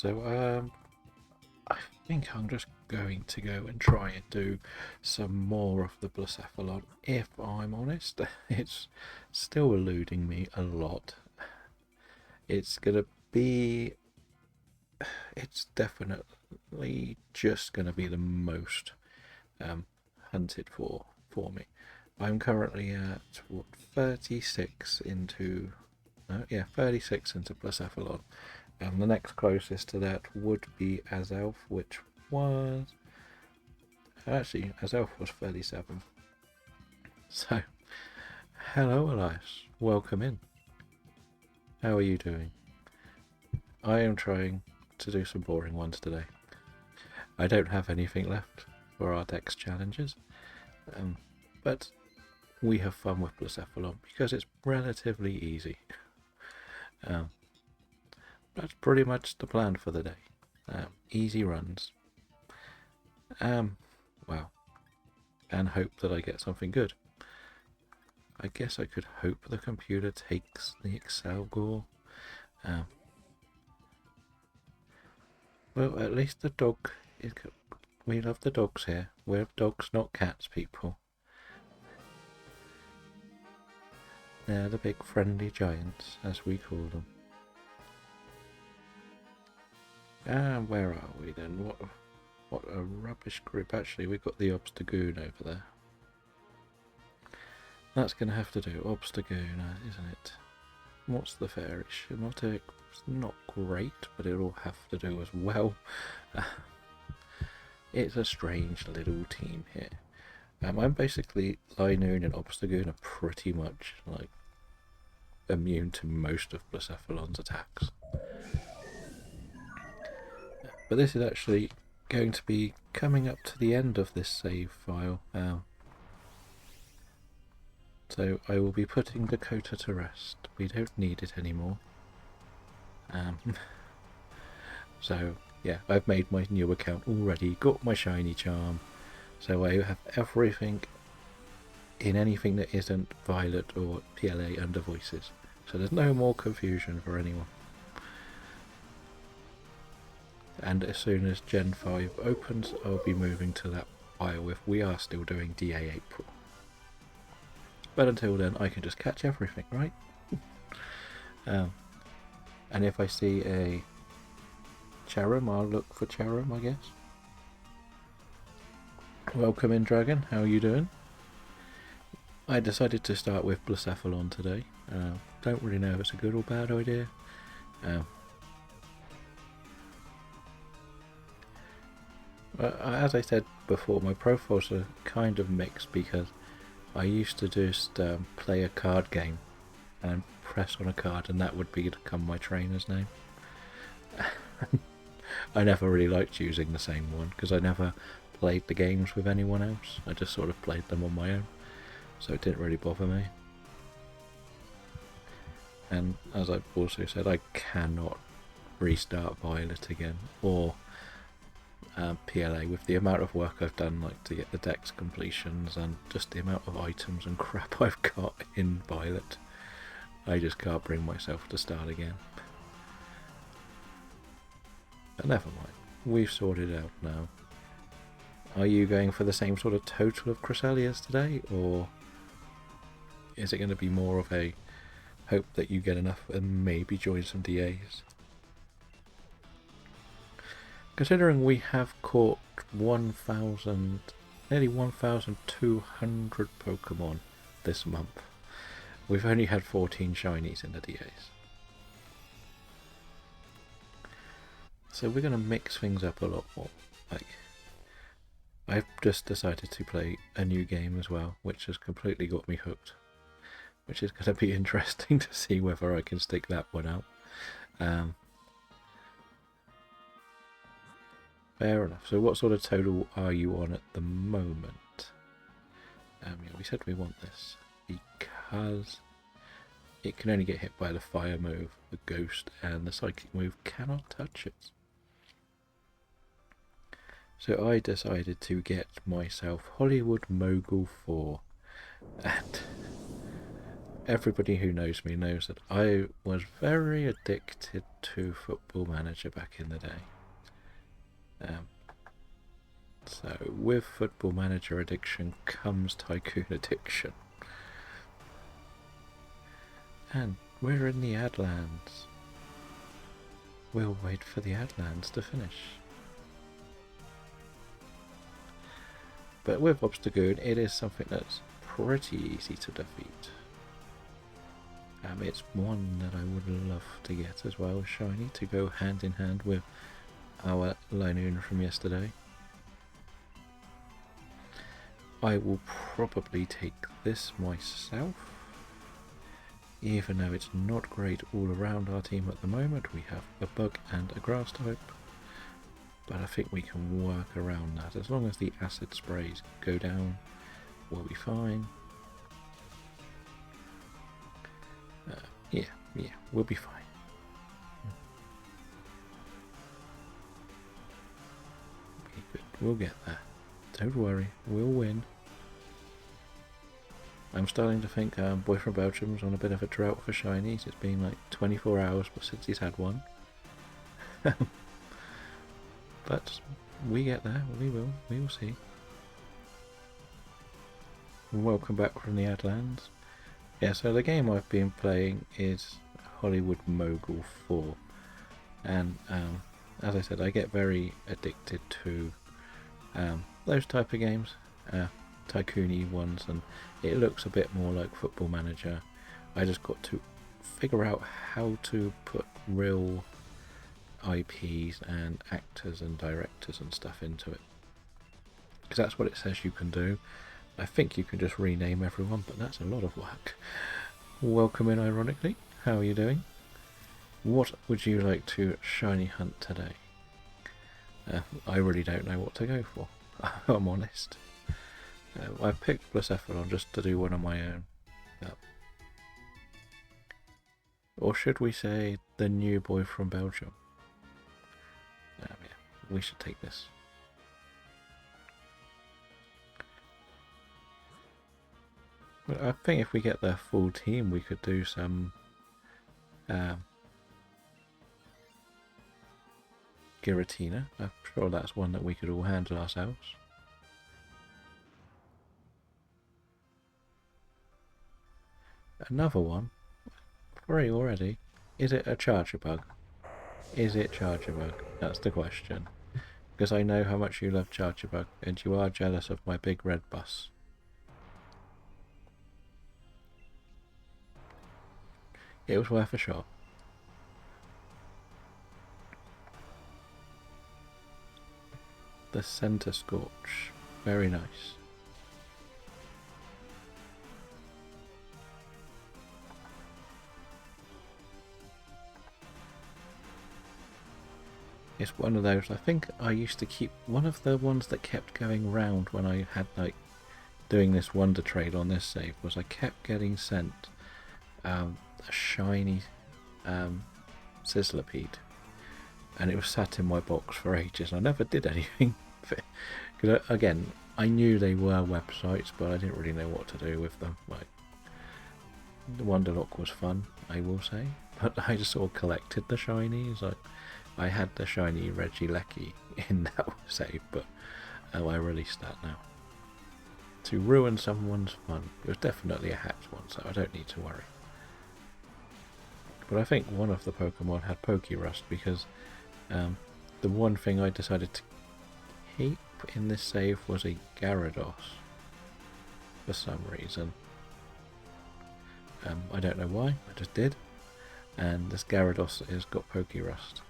So I think I'm just going to go and try and do some more of the Blacephalon. If I'm honest, it's still eluding me a lot. It's gonna be, it's definitely just gonna be the most hunted for me. I'm currently at what 36 into, yeah, 36 into Blacephalon. And the next closest to that would be Azelf, which was... Actually, Azelf was 37. So, hello Elias, welcome in. How are you doing? I am trying to do some boring ones today. I don't have anything left for our Dex challenges, but we have fun with Blacephalon because it's relatively easy. That's pretty much the plan for the day. Easy runs. Wow. And hope that I get something good. I guess I could hope the computer takes the Excel gore. Well, at least the dog is... We love the dogs here. We're dogs, not cats, people. They're the big friendly giants, as we call them. Where are we then? What a rubbish group. Actually, we've got the Obstagoon over there. That's going to have to do. Obstagoon, isn't it? What's the fairish? It's not great, but it'll have to do as well. It's a strange little team here. I'm basically Linoon and Obstagoon are pretty much like immune to most of Blacephalon's attacks. But this is actually going to be coming up to the end of this save file. So I will be putting Dakota to rest. We don't need it anymore. So yeah, I've made my new account already, got my shiny charm, so I have everything in anything that isn't Violet or PLA under voices. So there's no more confusion for anyone. And as soon as Gen 5 opens, I'll be moving to that file if we are still doing DA April. But until then, I can just catch everything, right? And if I see a Charum, I'll look for Charum, I guess. Welcome in, Dragon. How are you doing? I decided to start with Blacephalon today. Don't really know if it's a good or bad idea. As I said before, my profiles are kind of mixed because I used to just play a card game and press on a card and that would become my trainer's name. I never really liked using the same one because I never played the games with anyone else. I just sort of played them on my own, so it didn't really bother me. And as I've also said, I cannot restart Violet again or PLA with the amount of work I've done, like to get the Dex completions and just the amount of items and crap I've got in Violet. I just can't bring myself to start again. But never mind, we've sorted out now. Are you going for the same sort of total of Cresselias today, or is it going to be more of a hope that you get enough and maybe join some DAs? Considering we have caught 1,000, nearly 1,200 Pokemon this month, we've only had 14 shinies in the DAs. So we're going to mix things up a lot more. Like, I've just decided to play a new game as well, which has completely got me hooked. Which is going to be interesting to see whether I can stick that one out. Fair enough. So what sort of total are you on at the moment? Yeah, we said we want this because it can only get hit by the fire move, the ghost, and the psychic move cannot touch it. So I decided to get myself Hollywood Mogul 4. And everybody who knows me knows that I was very addicted to Football Manager back in the day. So with Football Manager addiction comes Tycoon addiction. And we're in the Adlands. We'll wait for the Adlands to finish. But with Obstagoon, it is something that's pretty easy to defeat. It's one that I would love to get as well, shiny, to go hand in hand with our Linoon from yesterday. I will probably take this myself, even though it's not great all around our team at the moment. We have a bug and a grass type, but I think we can work around that. As long as the acid sprays go down, we'll be fine. Yeah, we'll be fine. Okay, good. We'll get there. Don't worry, we'll win. I'm starting to think Boy from Belgium's on a bit of a drought for shinies. It's been like 24 hours since he's had one. But we get there, we will see. Welcome back from the Adlands. Yeah, so the game I've been playing is Hollywood Mogul 4. And as I said, I get very addicted to those type of games, tycoon-y ones, and it looks a bit more like Football Manager. I just got to figure out how to put real IPs and actors and directors and stuff into it, because that's what it says you can do. I think you can just rename everyone, but that's a lot of work. Welcome in, ironically. How are you doing? What would you like to shiny hunt today? I really don't know what to go for, I'm honest. I picked Blacephalon just to do one on my own. Or should we say the new boy from Belgium? Yeah, we should take this. I think if we get their full team, we could do some Giratina. I'm sure that's one that we could all handle ourselves. Another one. 3 already. Is it a Charger Bug? Is it Charger Bug? That's the question. Because I know how much you love Charger Bug, and you are jealous of my big red bus. It was worth a shot. The Centre Scorch. Very nice. It's one of those, I think I used to keep, one of the ones that kept going round when I had like doing this wonder trade on this save was I kept getting sent a shiny Sizzlipede, and it was sat in my box for ages. I never did anything because again, I knew they were websites, but I didn't really know what to do with them. Like, the Wonderlock was fun, I will say, but I just sort of collected the shinies. Like, I had the shiny Regieleki in that save, but I released that now. To ruin someone's fun. It was definitely a hacked one, so I don't need to worry. But I think one of the Pokemon had Pokérust, because the one thing I decided to keep in this save was a Gyarados for some reason. I don't know why, I just did. And this Gyarados has got Pokérust.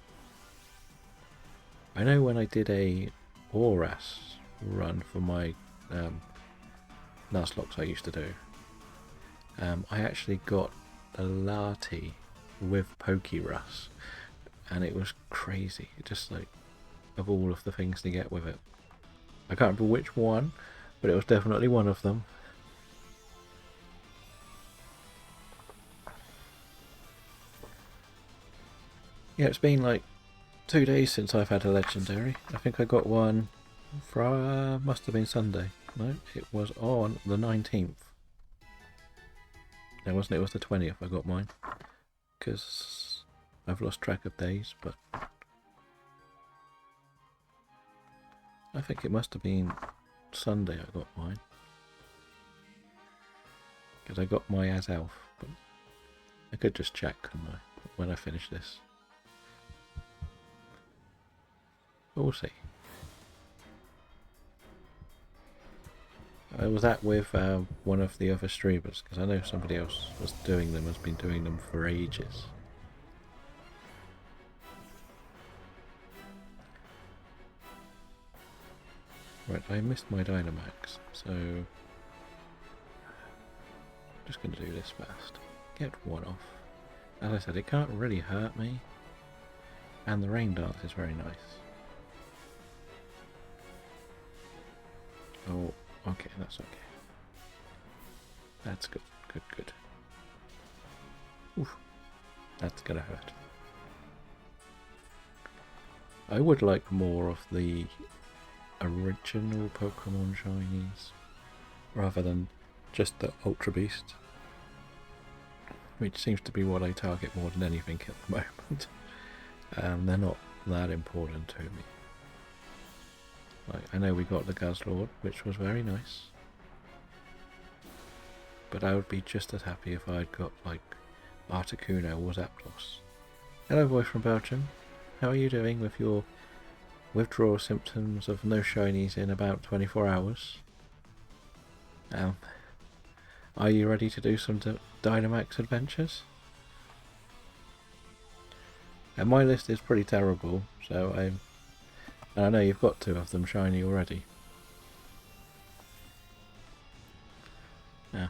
I know when I did a Oras run for my Nuzlocke I used to do, I actually got a Lati with Pokérust, and it was crazy. It just, like, of all of the things to get with it, I can't remember which one, but it was definitely one of them. Yeah, it's been like 2 days since I've had a legendary. I think I got one for must have been Sunday. No, it was on the 19th. Yeah, wasn't it? It was the 20th I got mine. Because I've lost track of days, but I think it must have been Sunday I got mine. Because I got my as elf, but I could just check, couldn't I, when I finish this. We'll see. Was that with one of the other streamers? Because I know somebody else was doing them, has been doing them for ages. Right, I missed my Dynamax, so I'm just going to do this fast. Get one off. As I said, it can't really hurt me, and the rain dance is very nice. Oh, okay, that's okay. That's good, good, good. Oof, that's gonna hurt. I would like more of the original Pokemon shinies, rather than just the Ultra Beast, which seems to be what I target more than anything at the moment. They're not that important to me. Like, I know we got the Guzzlord, which was very nice, but I would be just as happy if I'd got like Articuno or Zapdos. Hello, boy from Belgium. How are you doing with your withdrawal symptoms of no shinies in about 24 hours? Are you ready to do some Dynamax adventures? And my list is pretty terrible, so and I know you've got 2 of them shiny already. Yeah,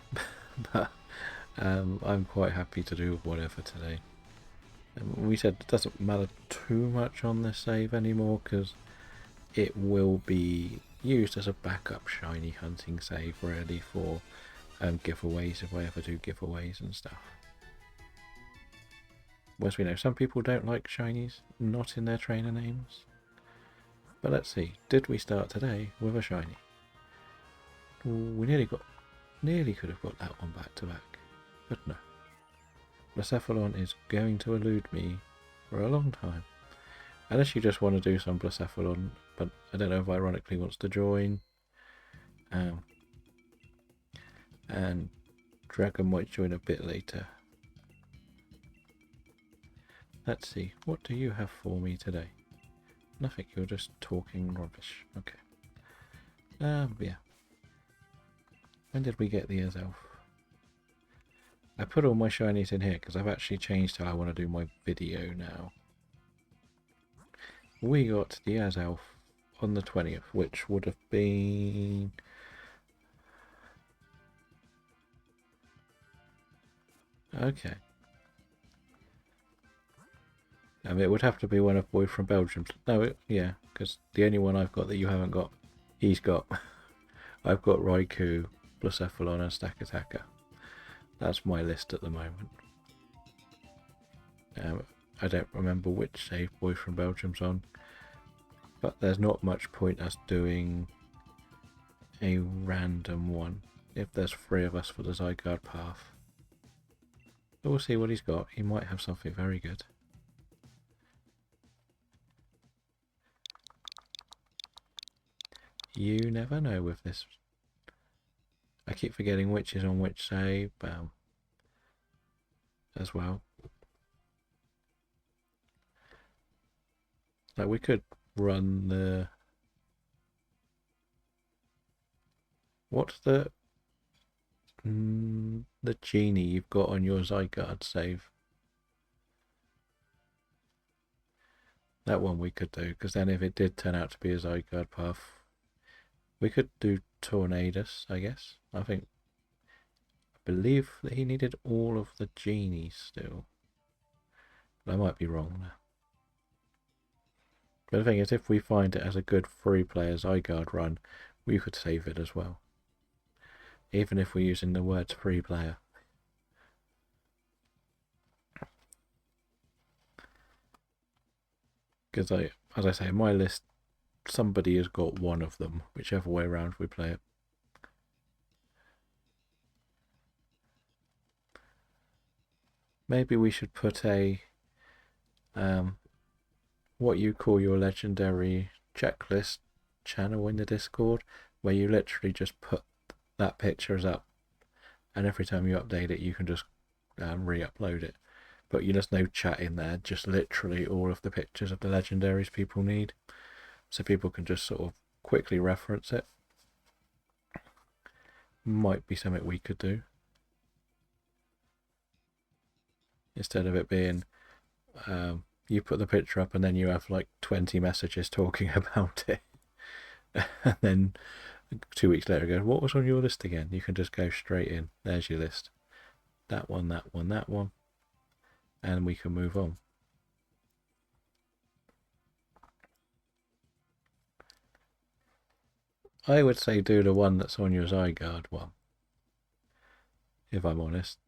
but I'm quite happy to do whatever today. We said it doesn't matter too much on this save anymore because it will be used as a backup shiny hunting save ready for giveaways if I ever do giveaways and stuff. As we know, some people don't like shinies not in their trainer names. But let's see, did we start today with a shiny? We nearly could have got that one back to back, but no. Blacephalon is going to elude me for a long time. Unless you just want to do some Blacephalon, but I don't know if ironically wants to join. And Dragon might join a bit later. Let's see, what do you have for me today? Nothing, you're just talking rubbish. Okay. Yeah. When did we get the Azelf? I put all my shinies in here because I've actually changed how I want to do my video now. We got the Azelf on the 20th, which would have been... Okay. It would have to be one of Boy from Belgium. No, yeah, because the only one I've got that you haven't got, he's got. I've got Raikou, Blacephalon and Stakataka. That's my list at the moment. I don't remember which save Boy from Belgium's on, but there's not much point us doing a random one if there's 3 of us for the Zygarde path. But we'll see what he's got. He might have something very good. You never know with this. I keep forgetting which is on which save as well. Like we could run the... What's the genie you've got on your Zygarde save? That one we could do, because then if it did turn out to be a Zygarde path, we could do Tornadus, I guess. I believe that he needed all of the genies still. But I might be wrong there. But the thing is, if we find it as a good 3-player Zygarde run, we could save it as well. Even if we're using the words 3-player. Because as I say, in my list, somebody has got one of them, whichever way around we play it. maybe we should put a what you call your legendary checklist channel in the Discord, where you literally just put that picture as up, and every time you update it, you can just re-upload it. But there's no chat in there, just literally all of the pictures of the legendaries people need, so people can just sort of quickly reference it. Might be something we could do, instead of it being you put the picture up and then you have like 20 messages talking about it, and then 2 weeks later go, what was on your list again? You can just go straight in, there's your list, that one, that one, that one, and we can move on. I would say do the one that's on your Zygarde one, if I'm honest.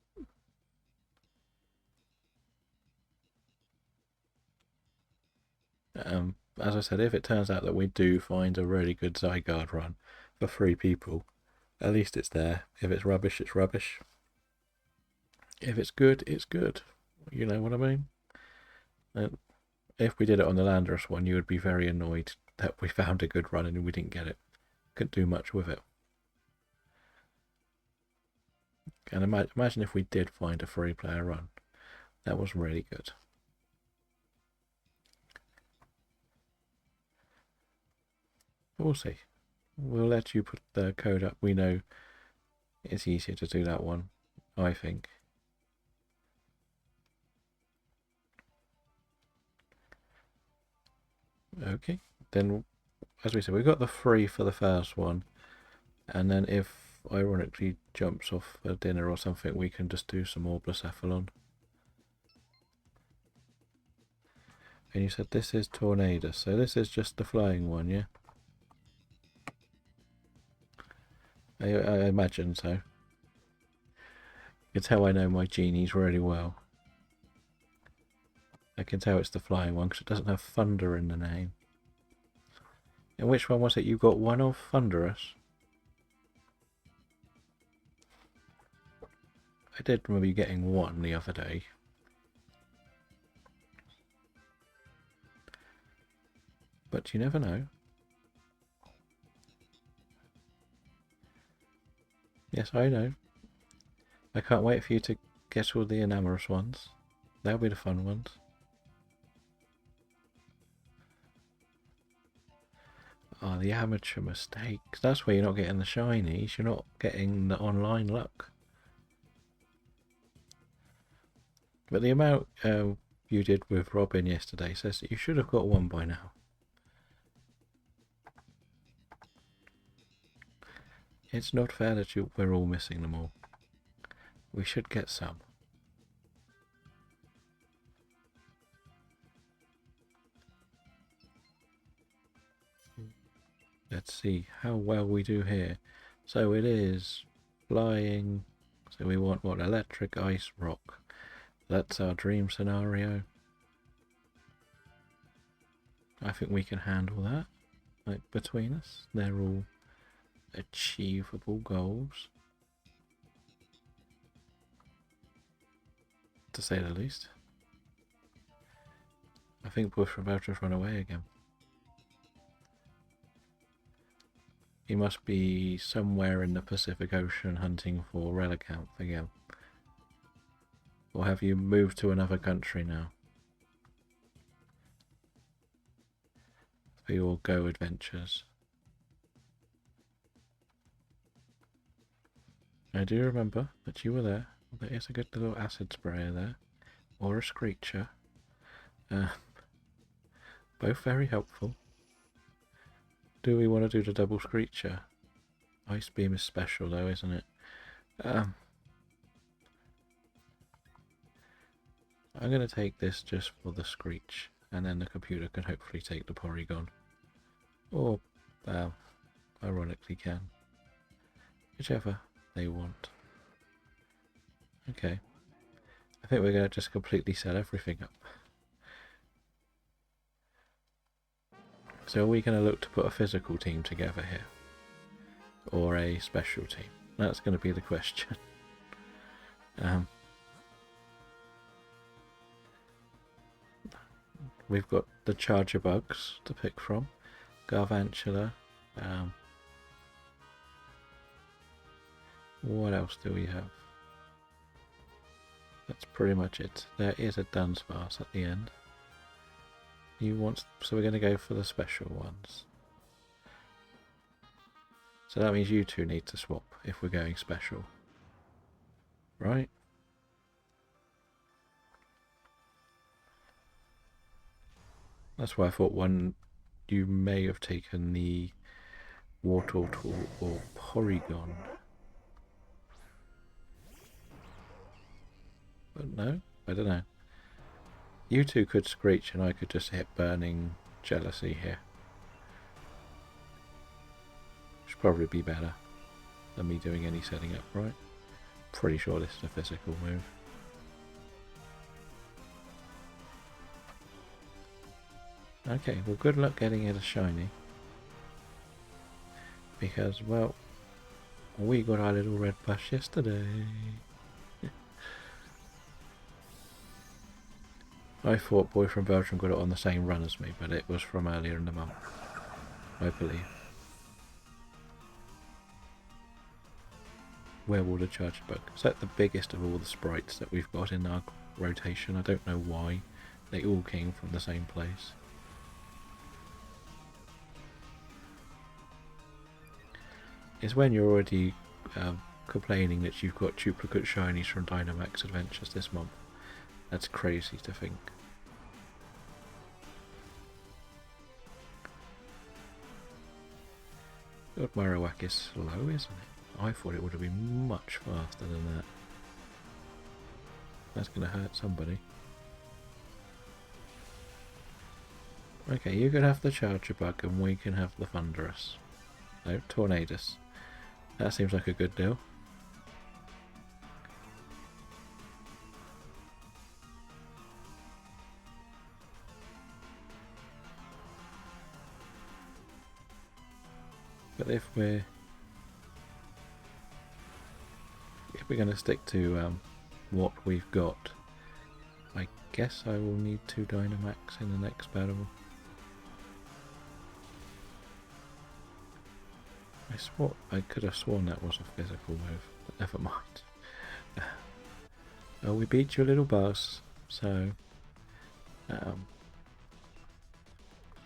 As I said, if it turns out that we do find a really good Zygarde run for 3 people, at least it's there. If it's rubbish, it's rubbish. If it's good, it's good. You know what I mean? If we did it on the Landorus one, you would be very annoyed that we found a good run and we didn't get it. Couldn't do much with it. And imagine if we did find a 3-player run. That was really good. We'll see. We'll let you put the code up. We know it's easier to do that one, I think. Okay, then as we said, we got the 3 for the first one, and then if ironically jumps off a dinner or something, we can just do some more Blacephalon. And you said this is Tornadus, so this is just the flying one, yeah? I imagine so. You can tell I know my genies really well. I can tell it's the flying one because it doesn't have Thunder in the name. And which one was it you got one of? Thunderous? I did remember you getting one the other day. But you never know. Yes, I know. I can't wait for you to get all the Enamorous ones. They'll be the fun ones. Oh, the amateur mistakes. That's where you're not getting the shinies. You're not getting the online luck. But the amount you did with Robin yesterday says that you should have got one by now. It's not fair that we're all missing them all. We should get some. Let's see how well we do here. So it is flying. So we want what? Electric, ice, rock. That's our dream scenario. I think we can handle that. Like between us, they're all achievable goals, to say the least. I think Bush are about to run away again. He must be somewhere in the Pacific Ocean hunting for Relicanth again. Or have you moved to another country now? For your Go adventures. I do remember that you were there. There is a good little acid sprayer there. Or a screecher. Both very helpful. Do we want to do the double screecher? Ice beam is special though, isn't it? I'm going to take this just for the screech, and then the computer can hopefully take the Porygon. Or, ironically can. Whichever they want. Okay. I think we're going to just completely set everything up. So are we going to look to put a physical team together here? Or a special team? That's going to be the question. we've got the Charger Bugs to pick from. Garvantula. What else do we have? That's pretty much it. There is a Dunsparce at the end. So we're going to go for the special ones. So that means you two need to swap if we're going special. Right? That's why I thought you may have taken the Wartortle or Porygon. But no, I don't know. You two could Screech and I could just hit Burning Jealousy here. Should probably be better than me doing any setting up, right? Pretty sure this is a physical move. Okay, well good luck getting it a shiny. Because, well, we got our little red plush yesterday. I thought Boy from Belgium got it on the same run as me, but it was from earlier in the month, I believe. Where will the Charger Bug? Is that the biggest of all the sprites that we've got in our rotation? I don't know why. They all came from the same place. It's when you're already complaining that you've got duplicate shinies from Dynamax Adventures this month. That's crazy to think. God, Marowak is slow, isn't it? I thought it would have been much faster than that. That's going to hurt somebody. Okay, you can have the Charger Bug and we can have the Thunderous. No, Tornadus. That seems like a good deal. But if we're going to stick to what we've got, I guess I will need 2 Dynamax in the next battle. I could have sworn that was a physical move, but never mind. Oh, we beat your little boss, so I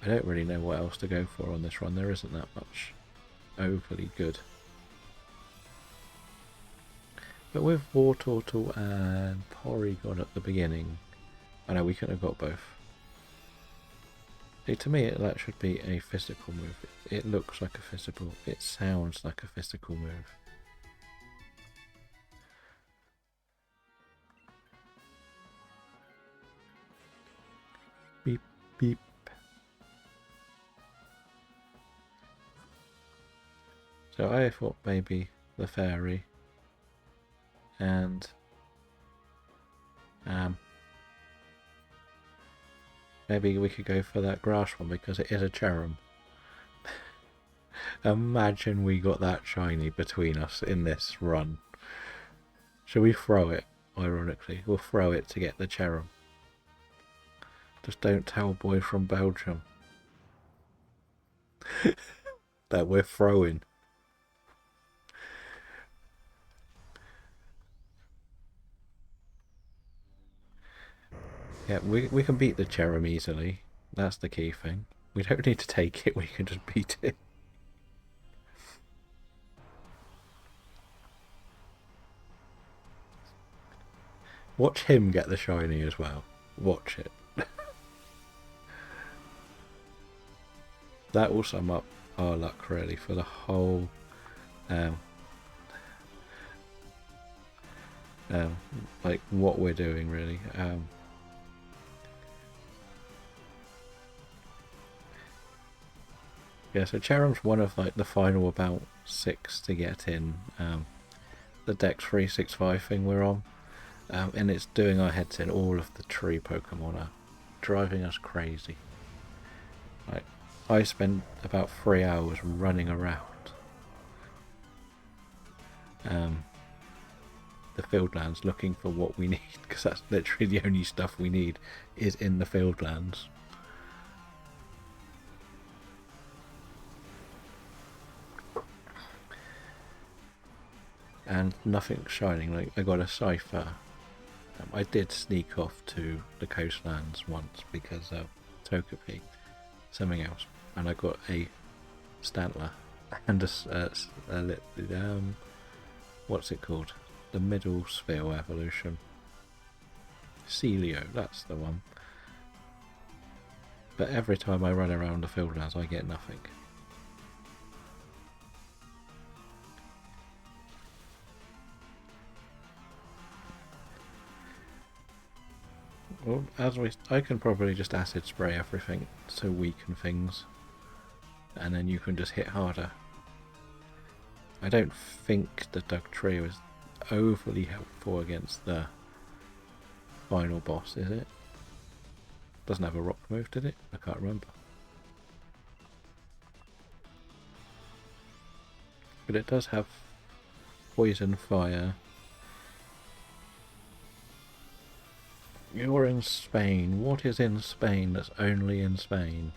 don't really know what else to go for on this run. There isn't that much overly good. But with Wartortle and Porygon at the beginning, I know we couldn't have got both. See, to me, that should be a physical move. It looks like a physical. It sounds like a physical move. Beep, beep. So I thought maybe the fairy and maybe we could go for that grass one because it is a Cherum. Imagine we got that shiny between us in this run. Shall we throw it? Ironically, we'll throw it to get the Cherum. Just don't tell Boy from Belgium that we're throwing. Yeah, we can beat the Cherum easily. That's the key thing. We don't need to take it, we can just beat it. Watch him get the shiny as well. Watch it. That will sum up our luck really for the whole like what we're doing really. Yeah, so Cherum's one of like the final about 6 to get in the Dex 365 thing we're on, and it's doing our heads in. All of the tree Pokemon are driving us crazy. Like, I spent about 3 hours running around the Fieldlands looking for what we need, because that's literally the only stuff we need is in the Fieldlands. and nothing's shining. Like, I got a cipher. I did sneak off to the coastlands once because of Togepi, something else, and I got a Stantler and what's it called? The middle sphere evolution. Celio, that's the one. But every time I run around the fieldlands, I get nothing. Well, I can probably just acid spray everything to weaken things, and then you can just hit harder. I don't think the Doug Trio is overly helpful against the final boss, is it? Doesn't have a rock move, did it? I can't remember. But it does have poison, fire. You're in Spain. What is in Spain that's only in Spain?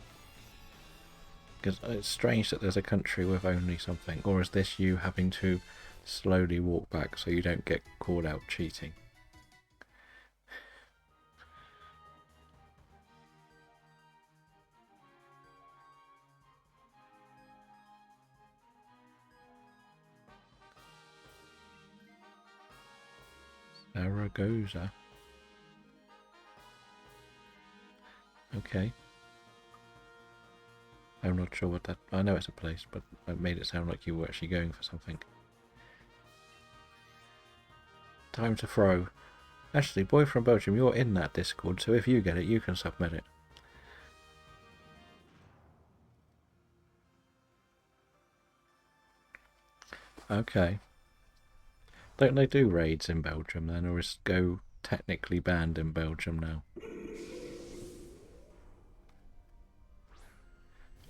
Because it's strange that there's a country with only something. Or is this you having to slowly walk back so you don't get caught out cheating? Zaragoza. Okay. I'm not sure what that... I know it's a place, but it made it sound like you were actually going for something. Time to throw. Actually, boy from Belgium, you're in that Discord, so if you get it, you can submit it. Okay. Don't they do raids in Belgium then, or is Go technically banned in Belgium now?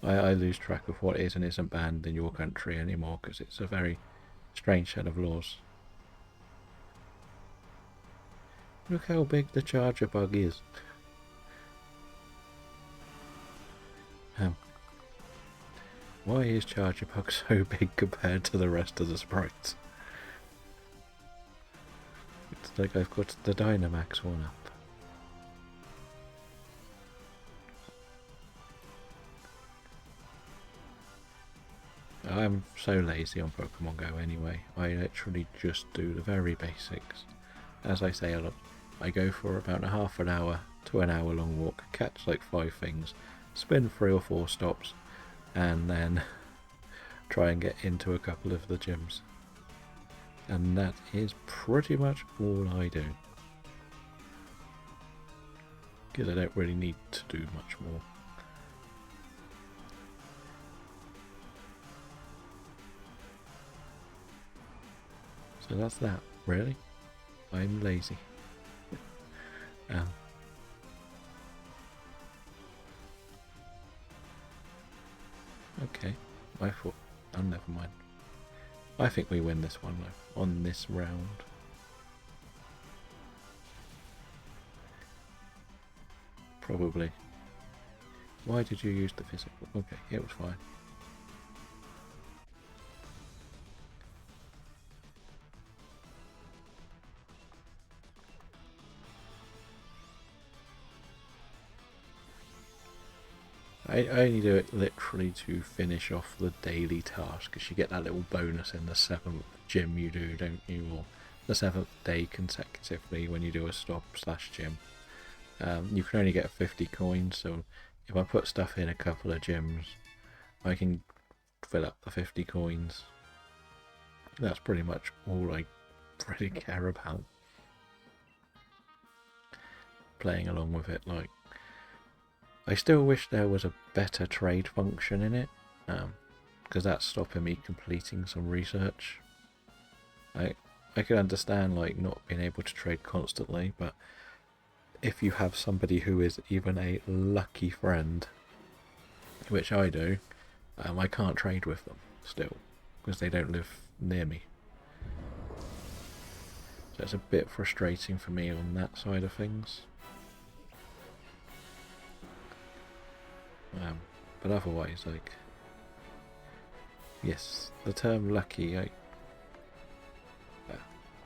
I lose track of what is and isn't banned in your country anymore because it's a very strange set of laws. Look how big the charger bug is. Why is charger bug so big compared to the rest of the sprites? It's like I've got the Dynamax one up. I'm so lazy on Pokemon Go anyway. I literally just do the very basics. As I say a lot, I go for about a half an hour to an hour long walk, catch like 5 things, spin 3 or 4 stops, and then try and get into a couple of the gyms. And that is pretty much all I do. Because I don't really need to do much more. So that's that, really. I'm lazy. Okay, I thought... oh, never mind. I think we win this one though, on this round. Probably. Why did you use the physical? Okay, it was fine. I only do it literally to finish off the daily task, because you get that little bonus in the 7th gym you do, don't you? Or the 7th day consecutively when you do a stop/gym. You can only get 50 coins, so if I put stuff in a couple of gyms, I can fill up the 50 coins. That's pretty much all I really care about. Playing along with it, like... I still wish there was a better trade function in it, because that's stopping me completing some research. I can understand like not being able to trade constantly, but if you have somebody who is even a lucky friend, which I do, I can't trade with them still, because they don't live near me. So it's a bit frustrating for me on that side of things. But otherwise, like, yes, the term lucky,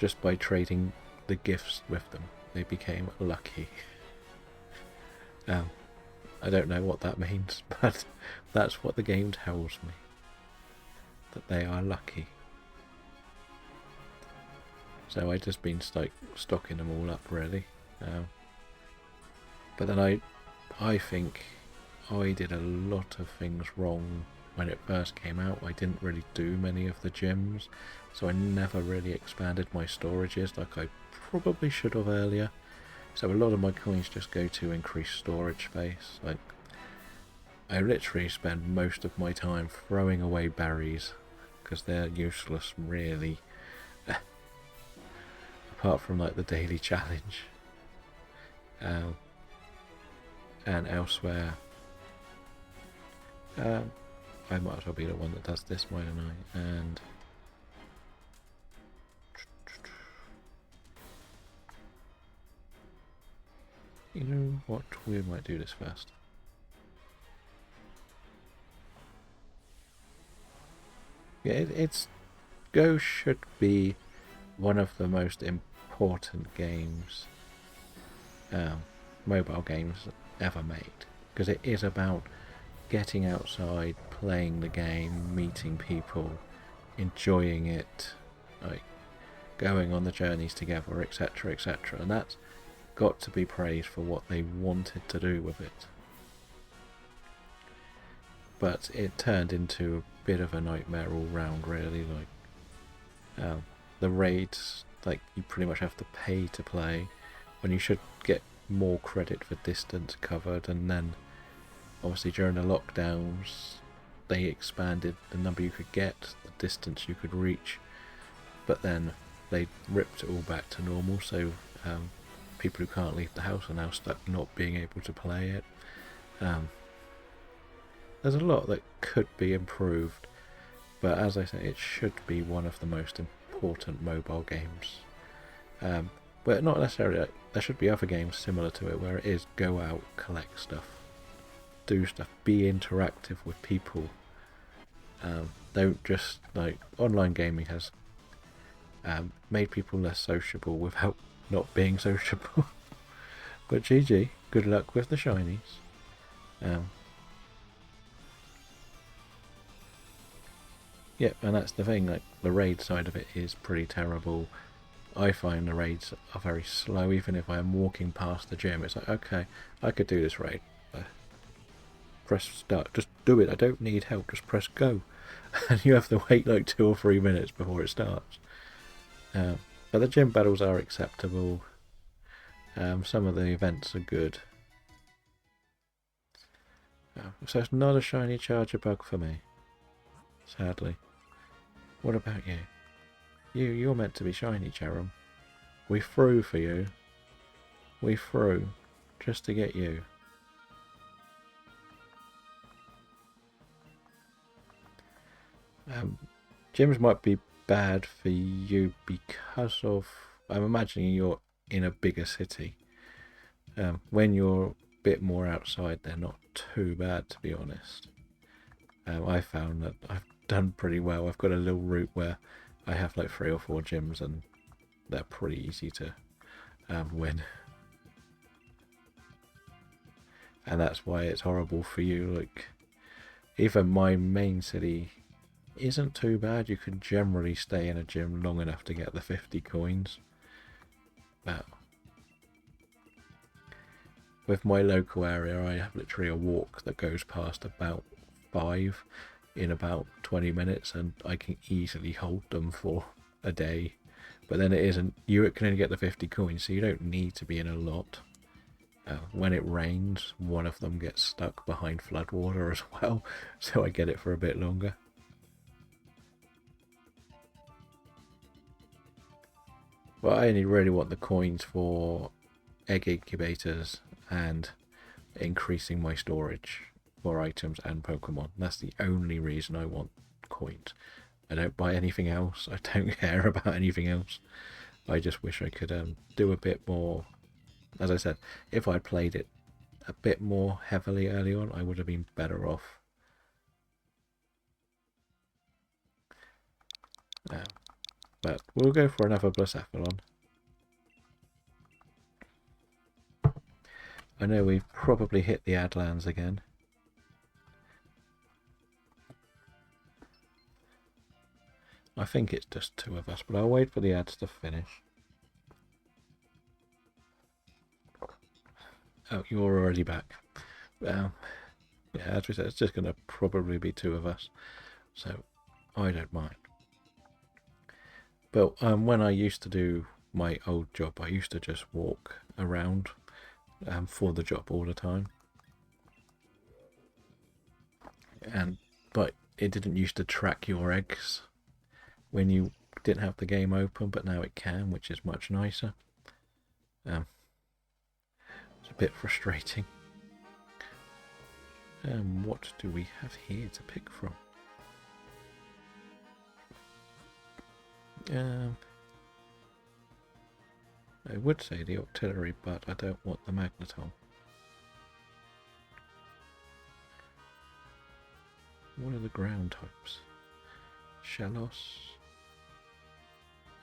just by trading the gifts with them. They became lucky. I don't know what that means, but that's what the game tells me. That they are lucky. So I just been stocking them all up really. But then I think I did a lot of things wrong when it first came out. I didn't really do many of the gyms, so I never really expanded my storages like I probably should have earlier. So a lot of my coins just go to increase storage space. Like, I literally spend most of my time throwing away berries because they're useless really. Apart from like the daily challenge. And elsewhere, I might as well be the one that does this, mightn't I? And you know what? We might do this first. Yeah, it's Go should be one of the most important games, mobile games ever made, because it is about getting outside, playing the game, meeting people, enjoying it, like going on the journeys together, etc., etc. And that's got to be praised for what they wanted to do with it. But it turned into a bit of a nightmare all round, really. Like, the raids, like, you pretty much have to pay to play when you should get more credit for distance covered. And then obviously during the lockdowns they expanded the number you could get, the distance you could reach, but then they ripped it all back to normal, so people who can't leave the house are now stuck not being able to play it. There's a lot that could be improved, but as I say, it should be one of the most important mobile games. But not necessarily, like, there should be other games similar to it where it is go out, collect stuff, do stuff, be interactive with people. Don't just, like, online gaming has made people less sociable without not being sociable. But GG, good luck with the shinies. Yeah, and that's the thing, like, the raid side of it is pretty terrible. I find the raids are very slow. Even if I am walking past the gym, it's like, okay, I could do this raid. Press start, just do it, I don't need help, just press go. And you have to wait like 2 or 3 minutes before it starts. But the gym battles are acceptable. Some of the events are good. So it's not a shiny charger bug for me, sadly. What about you? You're meant to be shiny, Cherum. We threw for you. We threw just to get you. Gyms might be bad for you because of, I'm imagining you're in a bigger city. When you're a bit more outside, they're not too bad, to be honest. I found that I've done pretty well. I've got a little route where I have like 3 or 4 gyms, and they're pretty easy to win. And that's why it's horrible for you. Like, even my main city isn't too bad. You can generally stay in a gym long enough to get the 50 coins. But with my local area, I have literally a walk that goes past about 5 in about 20 minutes, and I can easily hold them for a day. But then it isn't, you can only get the 50 coins, so you don't need to be in a lot. When it rains, one of them gets stuck behind floodwater as well, so I get it for a bit longer. Well, I only really want the coins for egg incubators and increasing my storage for items and Pokemon. That's the only reason I want coins. I don't buy anything else. I don't care about anything else. I just wish I could do a bit more. As I said, if I played it a bit more heavily early on, I would have been better off. But we'll go for another Blacephalon. I know we've probably hit the Adlands again. I think it's just two of us, but I'll wait for the ads to finish. Oh, you're already back. Yeah, as we said, it's just going to probably be two of us, so I don't mind. But when I used to do my old job, I used to just walk around for the job all the time. But it didn't used to track your eggs when you didn't have the game open, but now it can, which is much nicer. It's a bit frustrating. What do we have here to pick from? I would say the Octillery, but I don't want the Magneton. What are the ground types? Shellos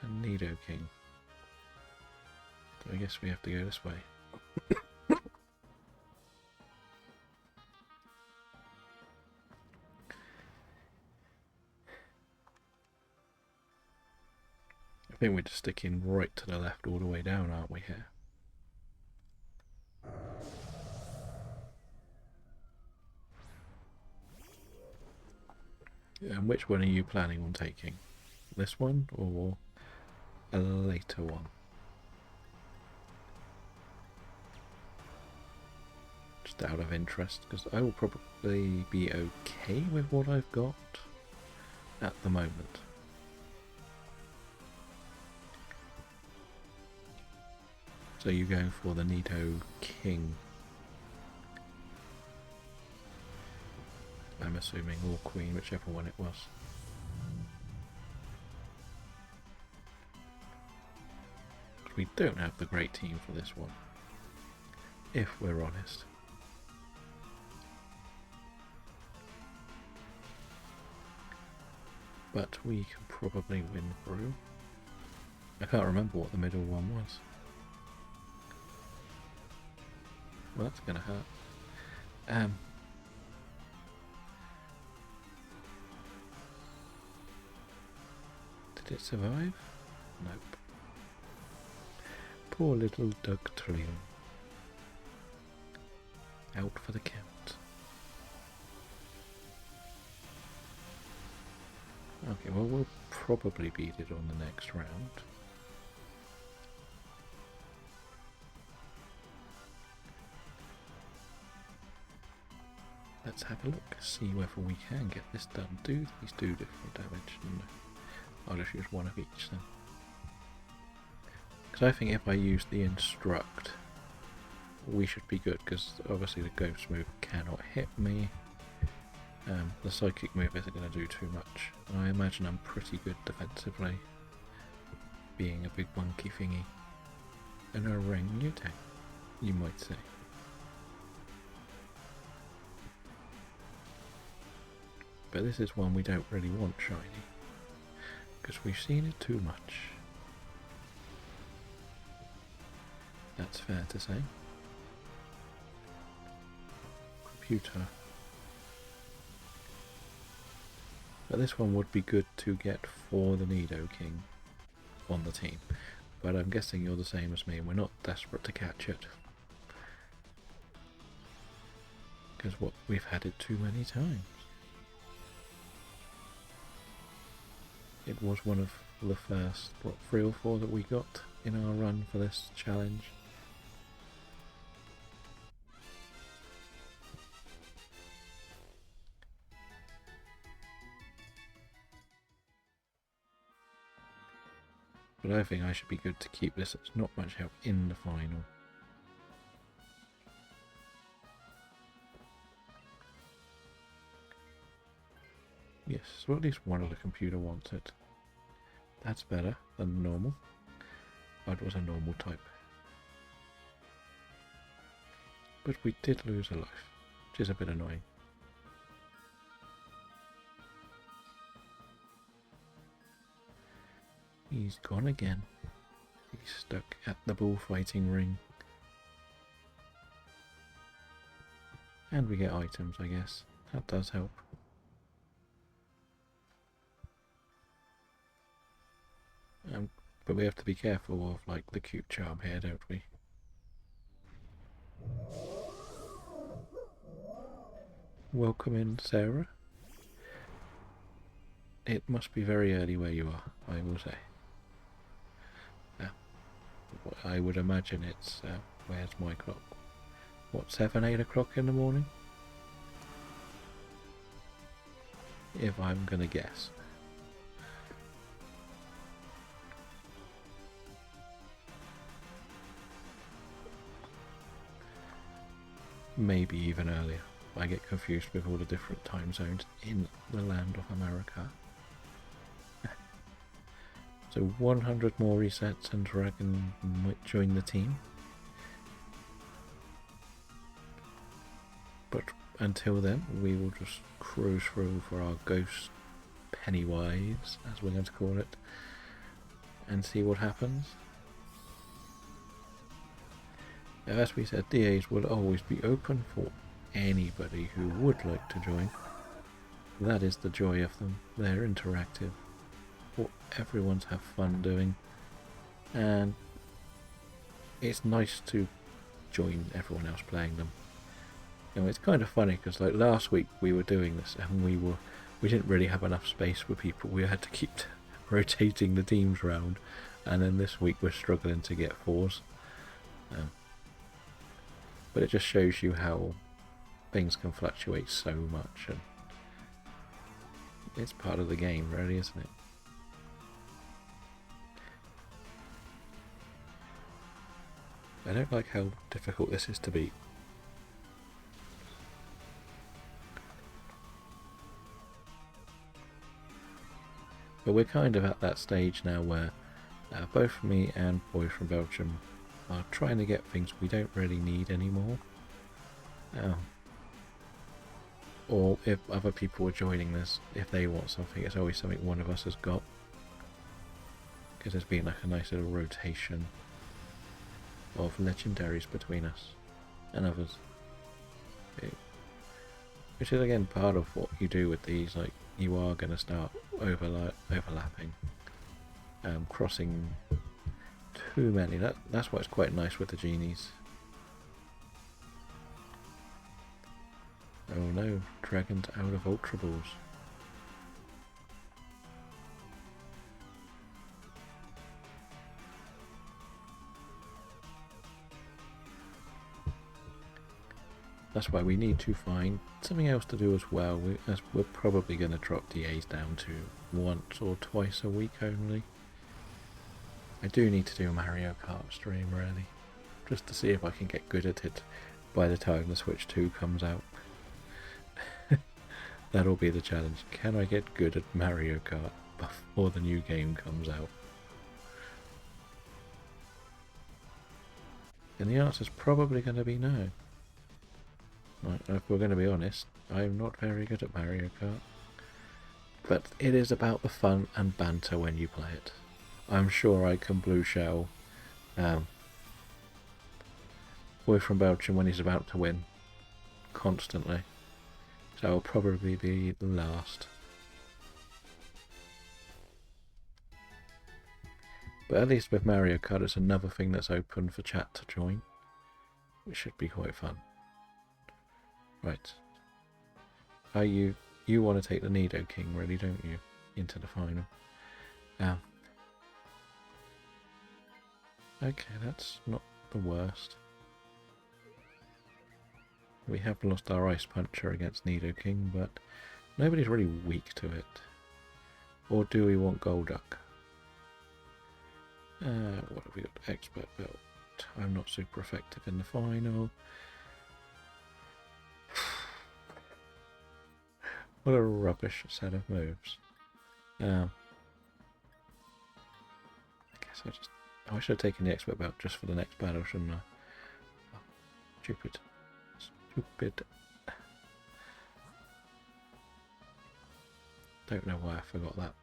and Nidoking. So I guess we have to go this way. I think we're just sticking right to the left all the way down, aren't we, here? And which one are you planning on taking? This one or a later one? Just out of interest, because I will probably be okay with what I've got at the moment. So you're going for the Nidoking, I'm assuming, or Queen, whichever one it was. We don't have the great team for this one, if we're honest. But we can probably win through. I can't remember what the middle one was. Well, that's gonna hurt. Did it survive? Nope. Poor little Dugtrio. Out for the count. Okay, well, we'll probably beat it on the next round. Let's have a look, see whether we can get this done. Do these do different damage? No. I'll just use one of each then. Because I think if I use the Instruct, we should be good, because obviously the Ghost move cannot hit me. The Psychic move isn't going to do too much. And I imagine I'm pretty good defensively, being a big monkey thingy. An orangutan, you might say. But this is one we don't really want shiny, because we've seen it too much. That's fair to say. Computer. But this one would be good to get for the Nidoking on the team. But I'm guessing you're the same as me, and we're not desperate to catch it. Because we've had it too many times. It was one of the first, 3 or 4 that we got in our run for this challenge. But I think I should be good to keep this. It's not much help in the final. Yes, so at least one of the computer wants it. That's better than normal. Oh, it was a normal type. But we did lose a life, which is a bit annoying. He's gone again. He's stuck at the bullfighting ring. And we get items, I guess. That does help. But we have to be careful of, like, the cute charm here, don't we? Welcome in, Sarah. It must be very early where you are, I will say. I would imagine it's, where's my clock? What, 7, 8 o'clock in the morning? If I'm gonna guess. Maybe even earlier. I get confused with all the different time zones in the land of America. So 100 more resets and Dragon might join the team. But until then, we will just cruise through for our ghost Pennywise, as we're going to call it, and see what happens. As we said, DAs will always be open for anybody who would like to join. That is the joy of them. They're interactive. What everyone's have fun doing. And it's nice to join everyone else playing them. You know, it's kind of funny because like last week we were doing this and we didn't really have enough space for people. We had to keep rotating the teams round, and then this week we're struggling to get 4s. But it just shows you how things can fluctuate so much, and it's part of the game, really, isn't it? I don't like how difficult this is to beat. But we're kind of at that stage now where both me and Boy from Belgium are trying to get things we don't really need anymore. Or if other people are joining this, if they want something, it's always something one of us has got. Because there's been like a nice little rotation of legendaries between us and others. Which is again part of what you do with these, like you are going to start overlapping, crossing too many. That's why it's quite nice with the genies. Oh no, Dragon's out of Ultra Balls. That's why we need to find something else to do as well, as we're probably going to drop DAs down to once or twice a week only. I do need to do a Mario Kart stream, really, just to see if I can get good at it by the time the Switch 2 comes out. That'll be the challenge. Can I get good at Mario Kart before the new game comes out? And the answer's probably going to be no. Right, if we're going to be honest, I'm not very good at Mario Kart. But it is about the fun and banter when you play it. I'm sure I can blue shell Boy from Belgium when he's about to win constantly. So I'll probably be the last. But at least with Mario Kart it's another thing that's open for chat to join, which should be quite fun. Right. You want to take the Nido King, really, don't you? Into the final. Okay, that's not the worst. We have lost our Ice Puncher against Nido King, but nobody's really weak to it. Or do we want Golduck? What have we got? Expert Belt. I'm not super effective in the final. What a rubbish set of moves. I guess I should have taken the Expert Belt just for the next battle, shouldn't I? Oh, stupid. Stupid. Don't know why I forgot that.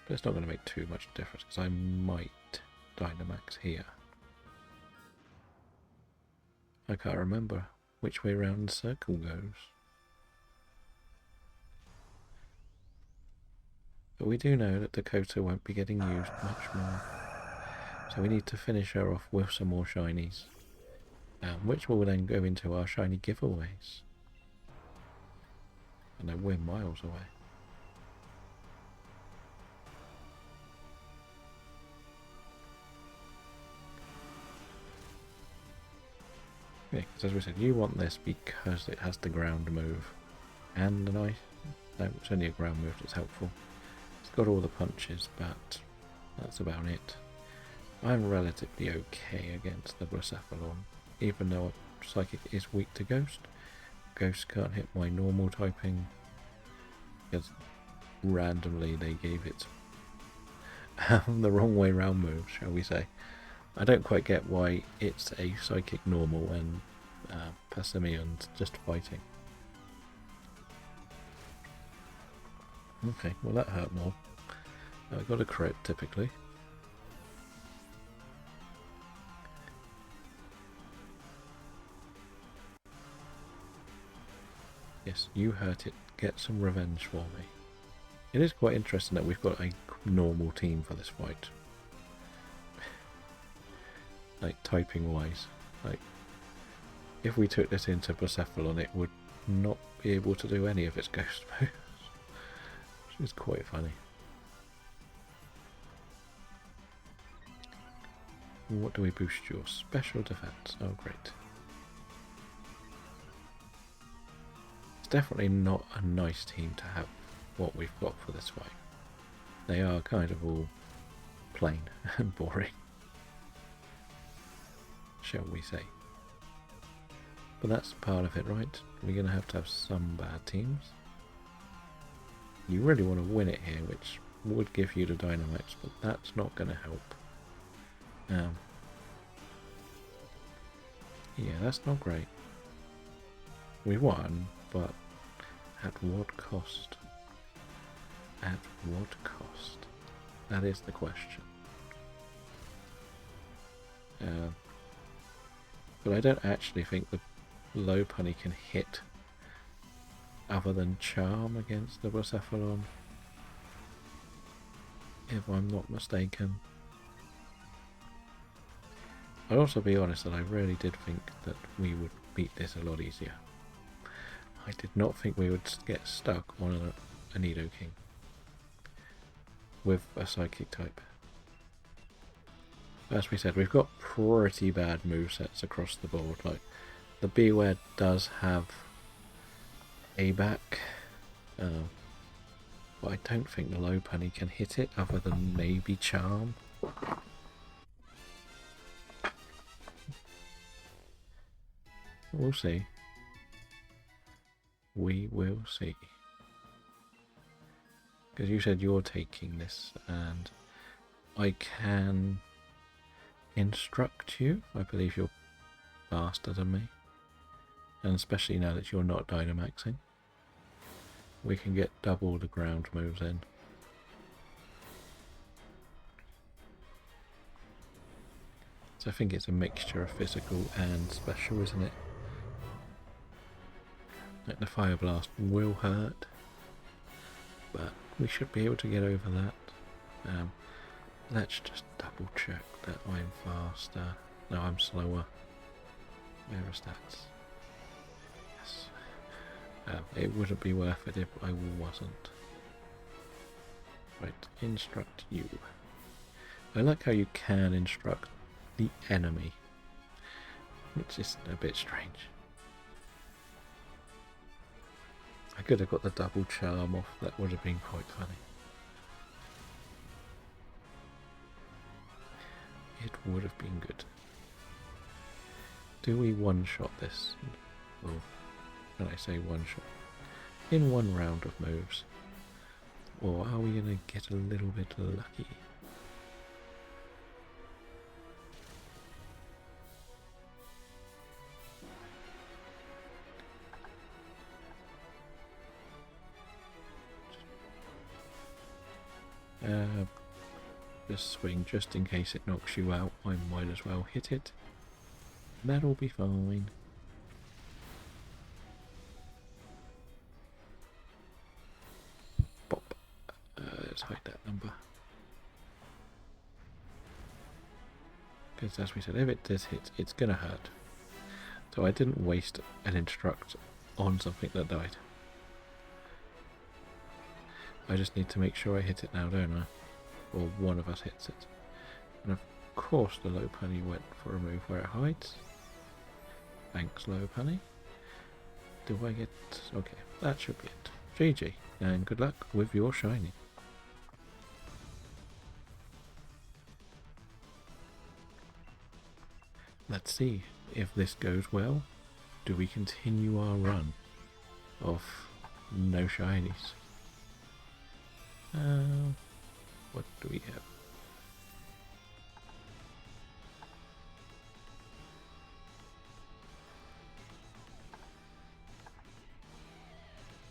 But it's not going to make too much difference because I might Dynamax here. I can't remember which way around the circle goes. But we do know that Dakota won't be getting used much more. So we need to finish her off with some more shinies. Which will then go into our shiny giveaways. I know we're miles away. Yeah, because as we said, you want this because it has the ground move. And an ice. No, it's only a ground move that's helpful. It's got all the punches, but that's about it. I'm relatively okay against the Blacephalon, even though Psychic is weak to Ghost. Ghost can't hit my normal typing, because randomly they gave it the wrong way round move, shall we say. I don't quite get why it's a Psychic normal and Passimion's just fighting. Okay, well that hurt more. I got a crit typically. Yes, you hurt it. Get some revenge for me. It is quite interesting that we've got a normal team for this fight. Like, typing wise. Like, if we took this into Blacephalon, it would not be able to do any of its ghost moves. Which is quite funny. What do we boost your special defense? Oh, great. It's definitely not a nice team to have what we've got for this fight. They are kind of all plain and boring, shall we say. But that's part of it, right? We're going to have some bad teams. You really want to win it here, which would give you the Dynamax, but that's not going to help. Yeah, that's not great. We won, but at what cost? At what cost? That is the question. But I don't actually think the Lopunny can hit other than Charm against the Blacephalon, if I'm not mistaken. I'll also be honest that I really did think that we would beat this a lot easier. I did not think we would get stuck on a Nidoking with a Psychic type. As we said, we've got pretty bad movesets across the board. Like, the Beware does have a back, but I don't think the Lopunny can hit it other than maybe Charm. We'll see. We will see. Because you said you're taking this, and I can instruct you. I believe you're faster than me. And especially now that you're not Dynamaxing. We can get double the ground moves in. So I think it's a mixture of physical and special, isn't it? Like, the Fire Blast will hurt, but we should be able to get over that. Let's just double check that I'm faster. No, I'm slower. Where are stats? Yes. It wouldn't be worth it if I wasn't. Right, instruct you. I like how you can instruct the enemy, which is a bit strange. I could have got the double charm off, that would have been quite funny. It would have been good. Do we one-shot this? Or can I say one-shot? In one round of moves? Or are we going to get a little bit lucky? Just swing, just in case it knocks you out. I might as well hit it. That'll be fine. Pop. Let's hide that number. Because as we said, if it does hit, it's going to hurt. So I didn't waste an instruct on something that died. I just need to make sure I hit it now, don't I? Or one of us hits it. And of course the low penny went for a move where it hides. Thanks, low penny. Do I get... Okay, that should be it. GG, and good luck with your shiny. Let's see if this goes well. Do we continue our run of no shinies? What do we have?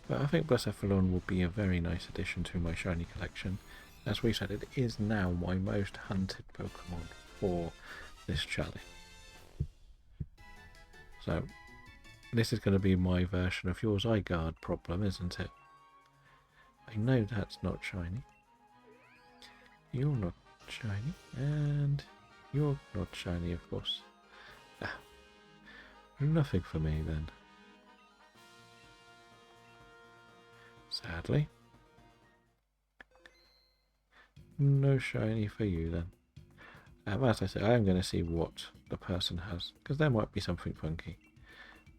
But I think Blacephalon will be a very nice addition to my shiny collection. As we said, it is now my most hunted Pokemon for this challenge. So, this is going to be my version of your Zygarde problem, isn't it? I know that's not shiny. You're not shiny, and you're not shiny, of course. Ah, nothing for me then. Sadly. No shiny for you then. As I say, I am going to see what the person has, because there might be something funky.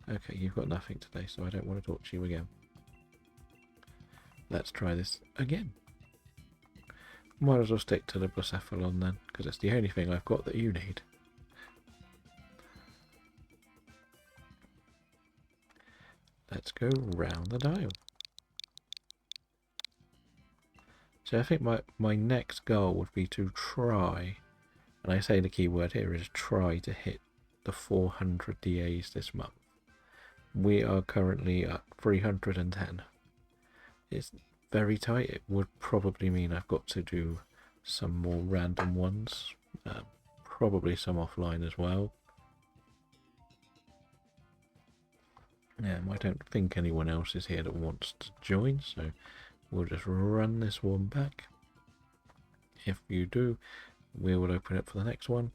Okay, you've got nothing today, so I don't want to talk to you again. Let's try this again. Might as well stick to the Blacephalon then, because it's the only thing I've got that you need. Let's go round the dial. So I think my next goal would be to try, and I say the key word here is try to hit the 400 DAs this month. We are currently at 310. It's very tight. It would probably mean I've got to do some more random ones, probably some offline as well. I don't think anyone else is here that wants to join, so we'll just run this one back. If you do, we will open it for the next one.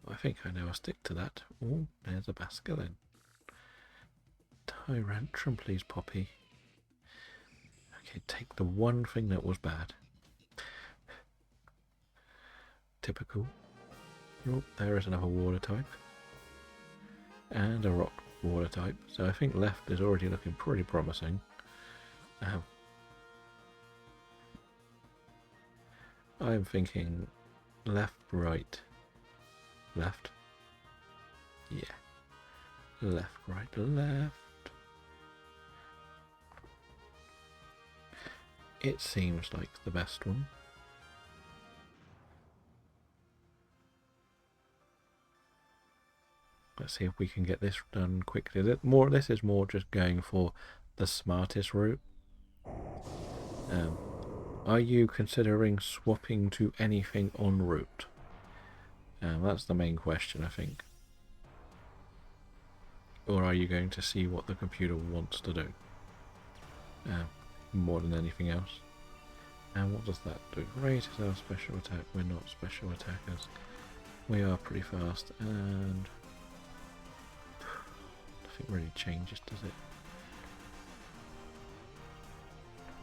I think I know I'll stick to that. Oh, there's a Basculin. Tyrantrum, please, Poppy. Okay, take the one thing that was bad. Typical. Oh, there is another water type. And a rock water type. So I think left is already looking pretty promising. I'm thinking left, right, left. Yeah. Left, right, left. It seems like the best one. Let's see if we can get this done quickly. This is more just going for the smartest route. Are you considering swapping to anything en route? That's the main question, I think. Or are you going to see what the computer wants to do? More than anything else. And what does that do? Rate is our special attack. We're not special attackers. We are pretty fast, and nothing really changes, does it?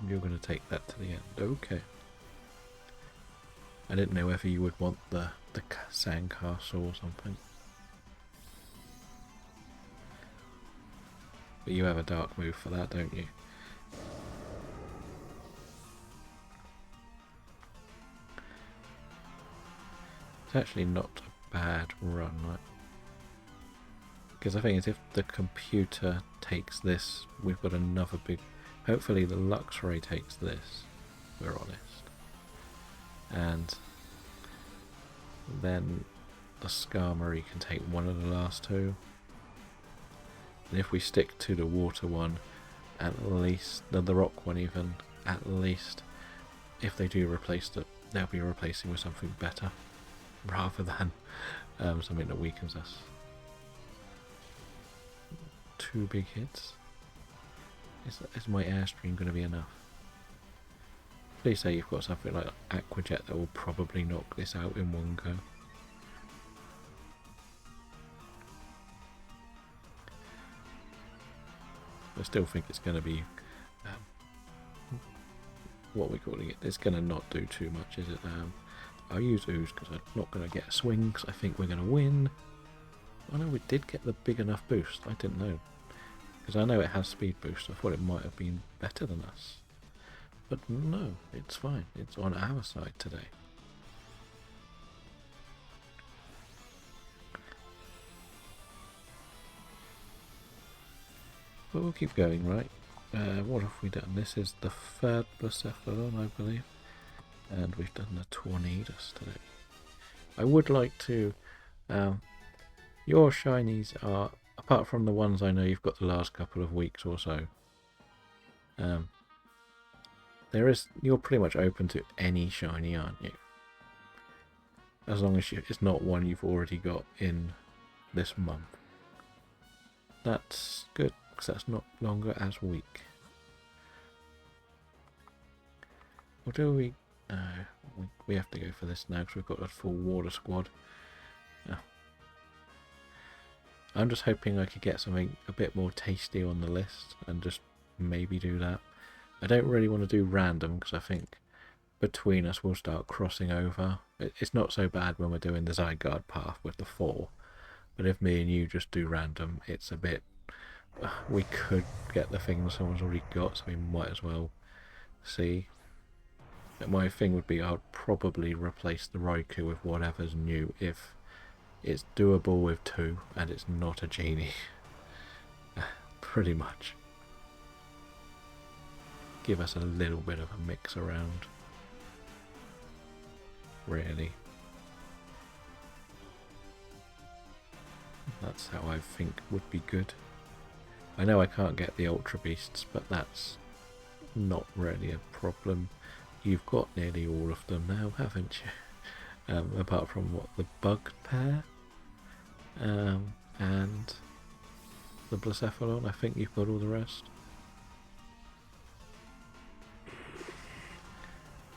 You're going to take that to the end. Okay. I didn't know whether you would want the sandcastle or something. But you have a dark move for that, don't you? It's actually not a bad run, right? Because I think if the computer takes this, we've got another big... Hopefully the Luxray takes this, we're honest. And then the Skarmory can take one of the last two. And if we stick to the water one, at least, the rock one even, at least, if they do replace they'll be replacing with something better rather than something that weakens us. 2 big hits. Is my airstream going to be enough? Please say you've got something like Aquajet that will probably knock this out in one go. I still think it's going to be what we're calling it. It's going to not do too much, is it? I'll use Ooze because I'm not going to get a swing because I think we're going to win. Oh no, we did get the big enough boost. I didn't know. Because I know it has speed boost. I thought it might have been better than us. But no, it's fine. It's on our side today. But we'll keep going, right? What have we done? This is the 3rd Blacephalon, I believe. And we've done the Tornadus today. I would like to... your shinies are, apart from the ones I know you've got the last couple of weeks or so, you're pretty much open to any shiny, aren't you? As long as it's not one you've already got in this month. That's good, because that's not longer as weak. Or do we... we have to go for this now because we've got a full water squad. I'm just hoping I could get something a bit more tasty on the list and just maybe do that. I don't really want to do random because I think between us we'll start crossing over. It's not so bad when we're doing the Zygarde path with the 4, but if me and you just do random, it's a bit... we could get the thing someone's already got, so we might as well see. My thing would be I'd probably replace the Raikou with whatever's new if it's doable with 2 and it's not a genie. Pretty much. Give us a little bit of a mix around. Really. That's how I think would be good. I know I can't get the Ultra Beasts, but that's not really a problem. You've got nearly all of them now, haven't you? Apart from what, the bug pair and the Blacephalon. I think you've got all the rest.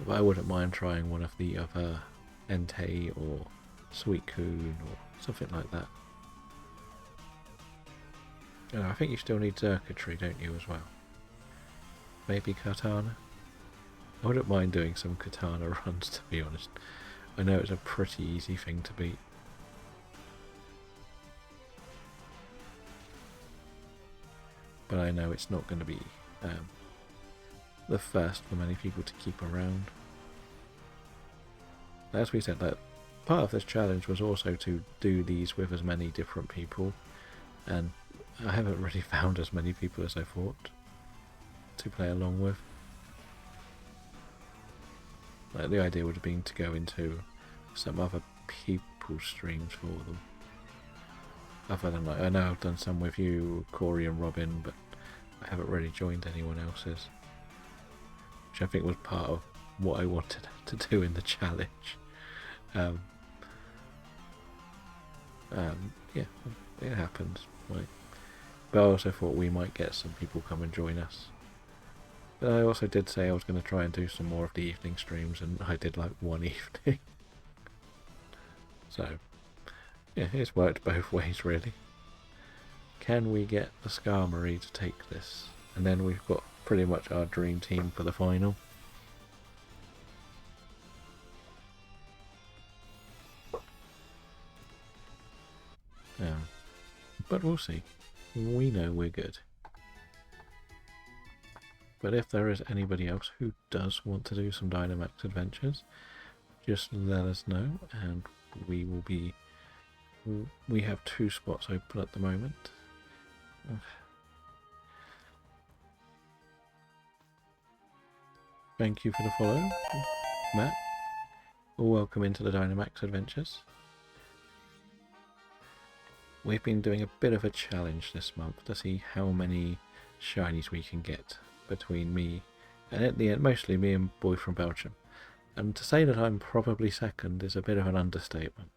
But I wouldn't mind trying one of the other Entei or Suicune or something like that. I think you still need Circuitry, don't you, as well? Maybe Katana? I wouldn't mind doing some Katana runs, to be honest. I know it's a pretty easy thing to beat. But I know it's not going to be the first for many people to keep around. As we said, that part of this challenge was also to do these with as many different people, and I haven't really found as many people as I thought to play along with. Like, the idea would have been to go into some other people's streams for them. Other than, like, I know I've done some with you, Corey and Robin, but I haven't really joined anyone else's. Which I think was part of what I wanted to do in the challenge. Yeah, it happens. Right. But I also thought we might get some people come and join us. But I also did say I was going to try and do some more of the evening streams, and I did like one evening. So, yeah, it's worked both ways really. Can we get the Skarmory to take this? And then we've got pretty much our dream team for the final. But we'll see. We know we're good. But if there is anybody else who does want to do some Dynamax adventures, just let us know, and we will be... We have 2 spots open at the moment. Thank you for the follow, Matt. Welcome into the Dynamax adventures. We've been doing a bit of a challenge this month to see how many shinies we can get between me and, at the end, mostly me and Boy from Belgium. And to say that I'm probably second is a bit of an understatement.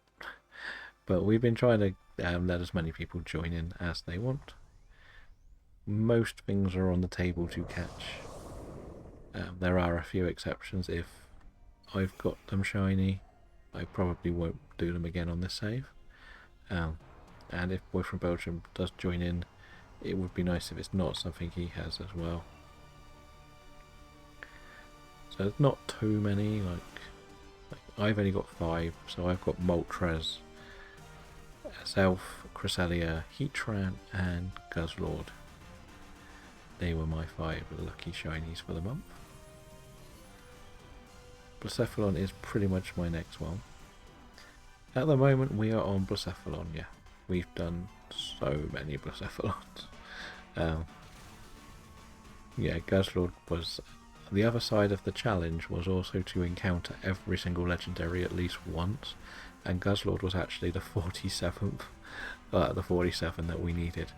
But we've been trying to let as many people join in as they want. Most things are on the table to catch. There are a few exceptions. If I've got them shiny, I probably won't do them again on this save. And if Boy from Belgium does join in, it would be nice if it's not something he has as well. So there's not too many, like I've only got 5, so I've got Moltres, Self, Cresselia, Heatran and Guzzlord. They were my 5 lucky shinies for the month. Blacephalon is pretty much my next one. At the moment we are on Blacephalon, yeah. We've done so many Blacephalons. Yeah, Guzzlord was... The other side of the challenge was also to encounter every single legendary at least once, and Guzzlord was actually the 47th, the 47 that we needed,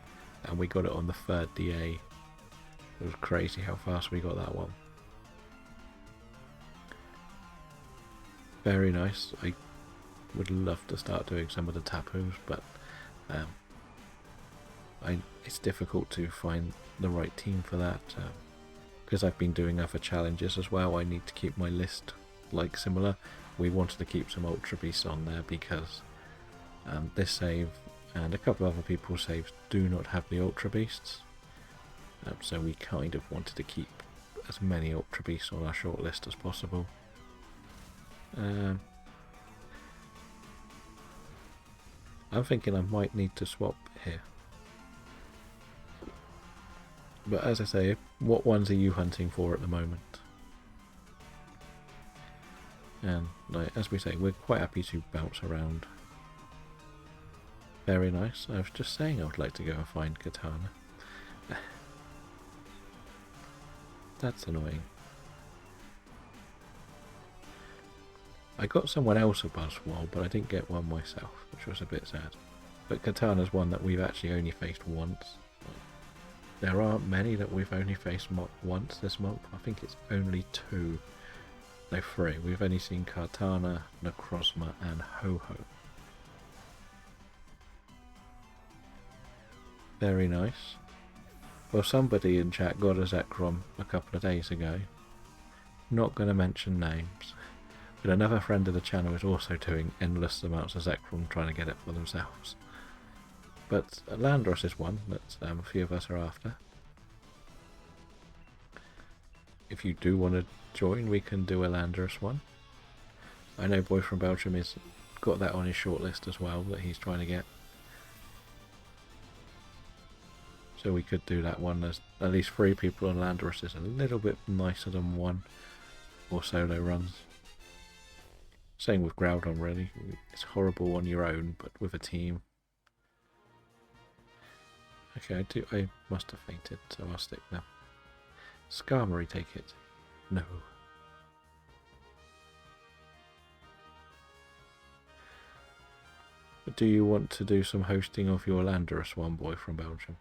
and we got it on the 3rd DA. It was crazy how fast we got that one. Very nice. I would love to start doing some of the Tapus, but it's difficult to find the right team for that. Because I've been doing other challenges as well, I need to keep my list similar. We wanted to keep some Ultra Beasts on there because this save and a couple of other people's saves do not have the Ultra Beasts. So we kind of wanted to keep as many Ultra Beasts on our short list as possible. I'm thinking I might need to swap here. But as I say, what ones are you hunting for at the moment? And as we say, we're quite happy to bounce around. Very nice. I was just saying I would like to go and find Katana. That's annoying. I got someone else a Buzzwole, but I didn't get one myself, which was a bit sad. But Katana's one that we've actually only faced once. There aren't many that we've only faced once this month. I think it's only 2. No, 3. We've only seen Kartana, Necrozma and Ho-Ho. Very nice. Well, somebody in chat got a Zekrom a couple of days ago. Not going to mention names. But another friend of the channel is also doing endless amounts of Zekrom trying to get it for themselves. But Landorus is one that a few of us are after. If you do want to join, we can do a Landorus one. I know Boy from Belgium has got that on his shortlist as well that he's trying to get. So we could do that one. There's at least 3 people on Landorus is a little bit nicer than 1 or solo runs. Same with Groudon really. It's horrible on your own, but with a team. Okay, I must have fainted, so I'll stick now. Skarmory, take it. No. But do you want to do some hosting of your Landorus one, Boy from Belgium?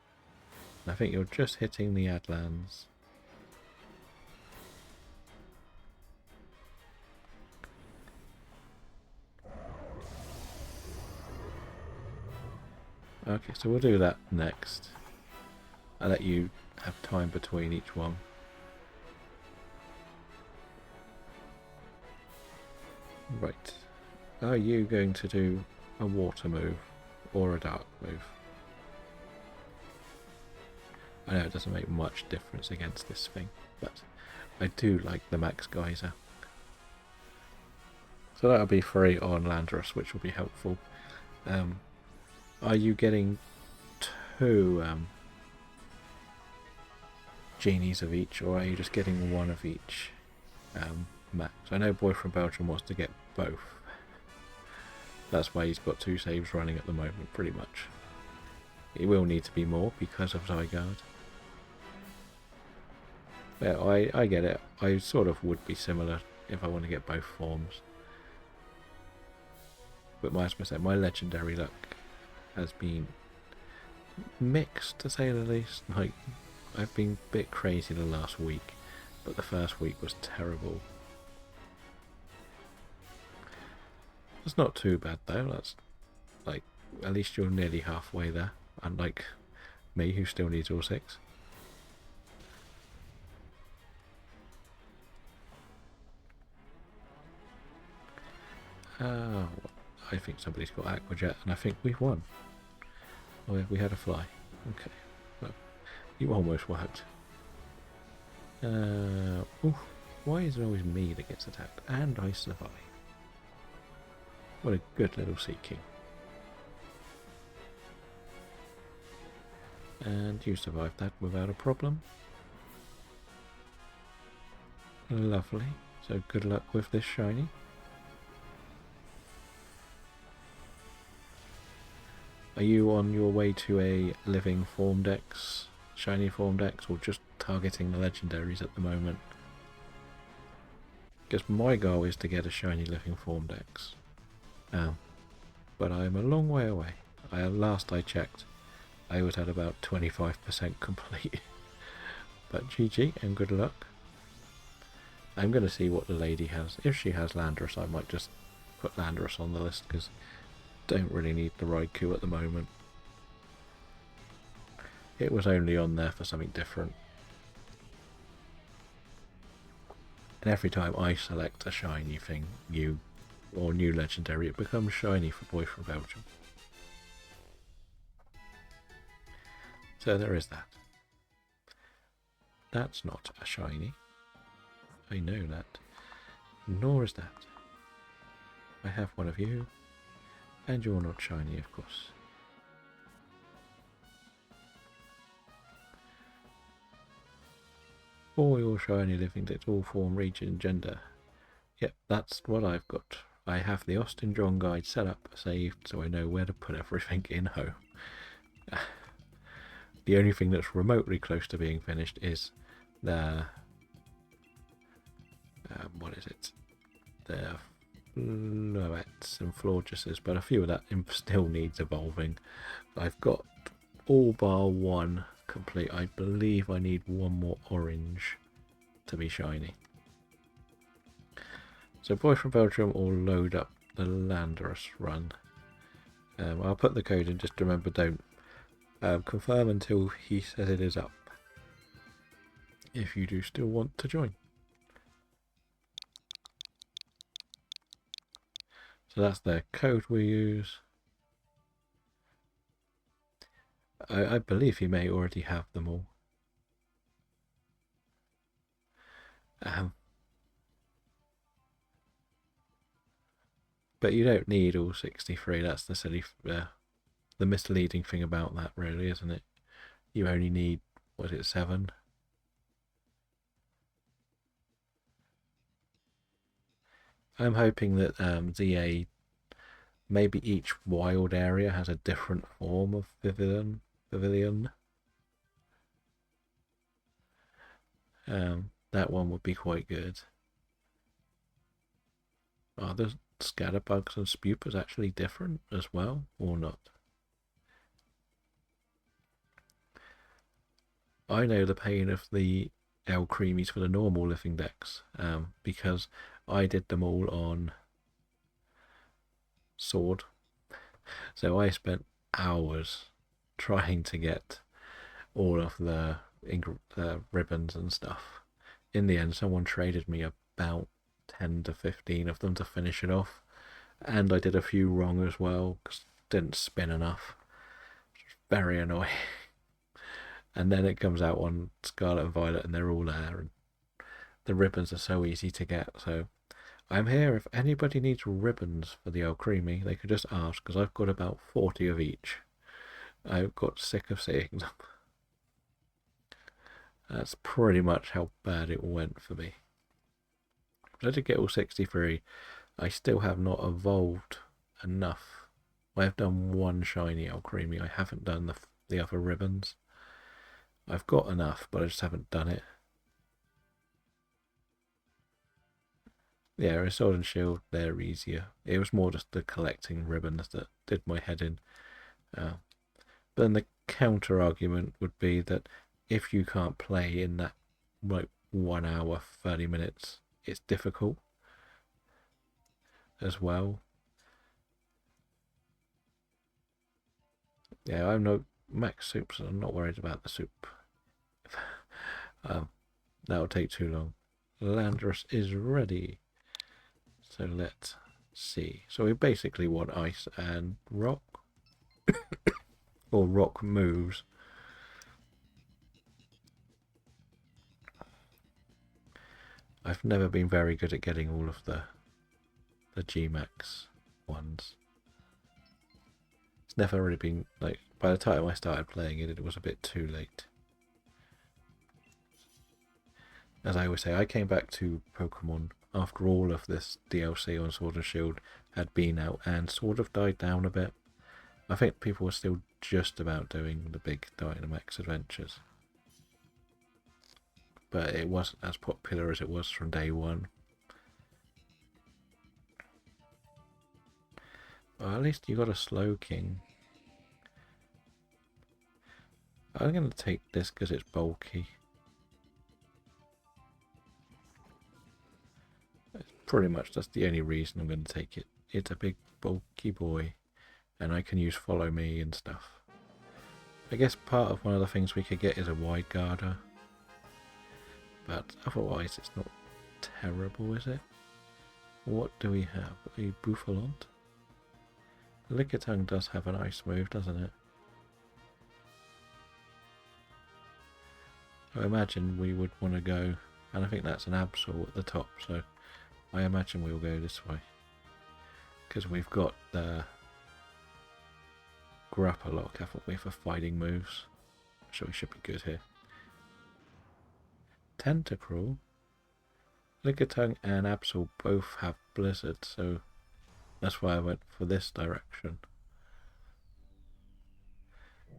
I think you're just hitting the Adlands. Okay, so we'll do that next. I'll let you have time between each one. Right. Are you going to do a water move or a dark move? I know it doesn't make much difference against this thing, but I do like the Max Geyser. So that'll be free on Landorus, which will be helpful. Are you getting 2 genies of each, or are you just getting 1 of each max? I know Boy from Belgium wants to get both. That's why he's got 2 saves running at the moment, pretty much. It will need to be more because of Zygarde. Yeah, I get it. I sort of would be similar if I want to get both forms. But as I said, my legendary luck has been mixed, to say the least. Like, I've been a bit crazy the last week, but the first week was terrible. It's not too bad though. That's like, at least you're nearly halfway there, unlike me who still needs all 6. Oh, I think somebody's got Aquajet, and I think we've won. Oh, yeah, we had a fly. Okay, well, you almost worked. Why is it always me that gets attacked? And I survive. What a good little Sea King. And you survived that without a problem. Lovely. So good luck with this shiny. Are you on your way to a living form dex, shiny form dex, or just targeting the legendaries at the moment? Because my goal is to get a shiny living form dex. But I'm a long way away. Last I checked, I was at about 25% complete. But GG and good luck. I'm going to see what the lady has. If she has Landorus, I might just put Landorus on the list, because don't really need the Raikou at the moment. It was only on there for something different. And every time I select a shiny thing, new or new legendary, it becomes shiny for Boy from Belgium. So there is that. That's not a shiny. I know that. Nor is that. I have one of you. And you're not shiny, of course. For your shiny living, it's all form, region, gender. Yep, that's what I've got. I have the Austin John guide set up, saved, so I know where to put everything in home. The only thing that's remotely close to being finished is the... what is it? The Floettes and Florgesses, but a few of that still needs evolving. I've got all bar one complete. I believe I need one more orange to be shiny. So Boy from Belgium will load up the Landorus run. I'll put the code in, just remember, don't confirm until he says it is up, if you do still want to join. So that's the code we use. I believe he may already have them all. But you don't need all 63. That's the silly, the misleading thing about that, really, isn't it? You only need, what is it, 7? I'm hoping that ZA, maybe each wild area has a different form of pavilion. That one would be quite good. Are the scatterbugs and spupas actually different as well, or not? I know the pain of the L Creamies for the normal living decks, because I did them all on Sword. So I spent hours trying to get all of the ribbons and stuff. In the end, someone traded me about 10 to 15 of them to finish it off, and I did a few wrong as well because didn't spin enough. Very annoying. And then it comes out on Scarlet and Violet and they're all there, and the ribbons are so easy to get. So I'm here if anybody needs ribbons for the El Creamy, they could just ask, because I've got about 40 of each. I got sick of seeing them. That's pretty much how bad it went for me. But I did get all 63. I still have not evolved enough. I have done one shiny El Creamy. I haven't done the other ribbons. I've got enough, but I just haven't done it. Yeah, Sword and Shield, they're easier. It was more just the collecting ribbons that did my head in. But then the counter argument would be that if you can't play in that like 1 hour, 30 minutes, it's difficult as well. Yeah, I'm no max soups. I'm not worried about the soup. That'll take too long. Landorus is ready. So let's see. So we basically want ice and rock. Or rock moves. I've never been very good at getting all of the G-Max ones. It's never really been, like, by the time I started playing it, it was a bit too late. As I always say, I came back to Pokemon after all of this DLC on Sword and Shield had been out and sort of died down a bit. I think people were still just about doing the big Dynamax adventures. But it wasn't as popular as it was from day one. Well, at least you got a Slow King. I'm going to take this because it's bulky. Pretty much that's the only reason I'm going to take it. It's a big bulky boy and I can use Follow Me and stuff. I guess part of one of the things we could get is a Wide Guarder, but otherwise it's not terrible, is it? What do we have? A Bouffalont? Lickitung does have an ice move, doesn't it? I imagine we would want to go, and I think that's an Absol at the top, so I imagine we'll go this way. Because we've got the Grappalock, haven't we, for fighting moves. So we should be good here. Tentacruel. Lickitung and Absol both have Blizzard, so that's why I went for this direction.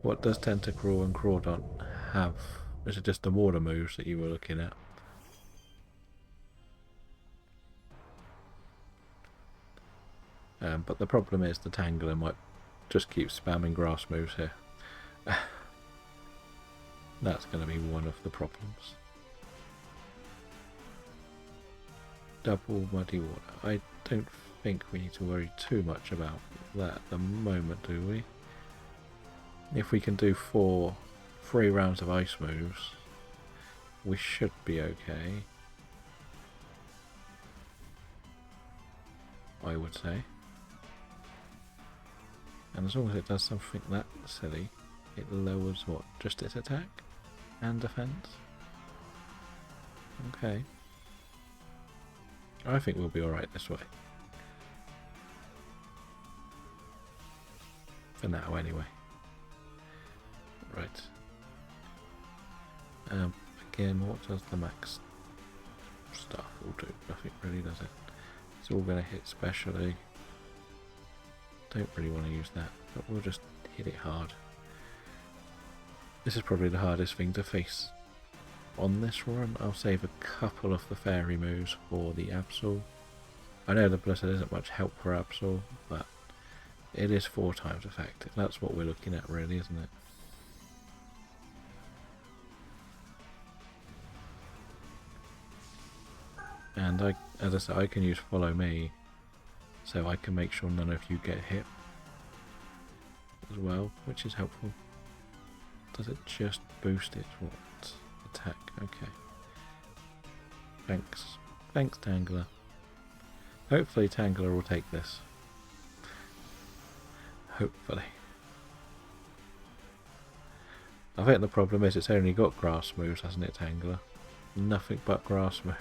What does Tentacruel and Crawdont have? Is it just the water moves that you were looking at? But the problem is the Tangler might just keep spamming grass moves here. That's going to be one of the problems. Double Muddy Water. I don't think we need to worry too much about that at the moment, do we? If we can do 3 rounds of ice moves, we should be okay. I would say. And as long as it does something that silly, it lowers what? Just its attack and defense? Okay. I think we'll be alright this way. For now, anyway. Right. Again, what does the max stuff will do? Nothing really, does it? It's all going to hit specially. Don't really want to use that, but we'll just hit it hard. This is probably the hardest thing to face on this run. I'll save a couple of the fairy moves for the Absol. I know the Blizzard isn't much help for Absol, but it is 4 times effective. That's what we're looking at really, isn't it? And as I said, I can use Follow Me, so I can make sure none of you get hit as well, which is helpful. Does it just boost its what? Attack? Okay. Thanks. Thanks, Tangler. Hopefully Tangler will take this. Hopefully. I think the problem is it's only got grass moves, hasn't it, Tangler? Nothing but grass moves.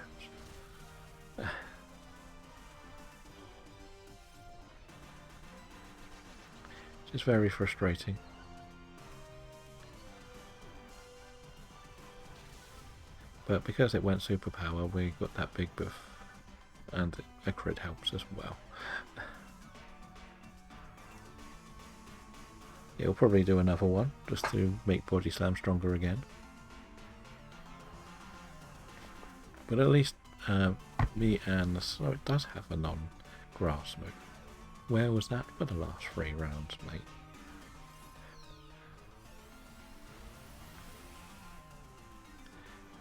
It's very frustrating. But because it went superpower, we got that big buff, and a crit helps as well. It'll probably do another one, just to make Body Slam stronger again. But at least me and so it does have a non-grass move. Where was that for the last 3 rounds, mate?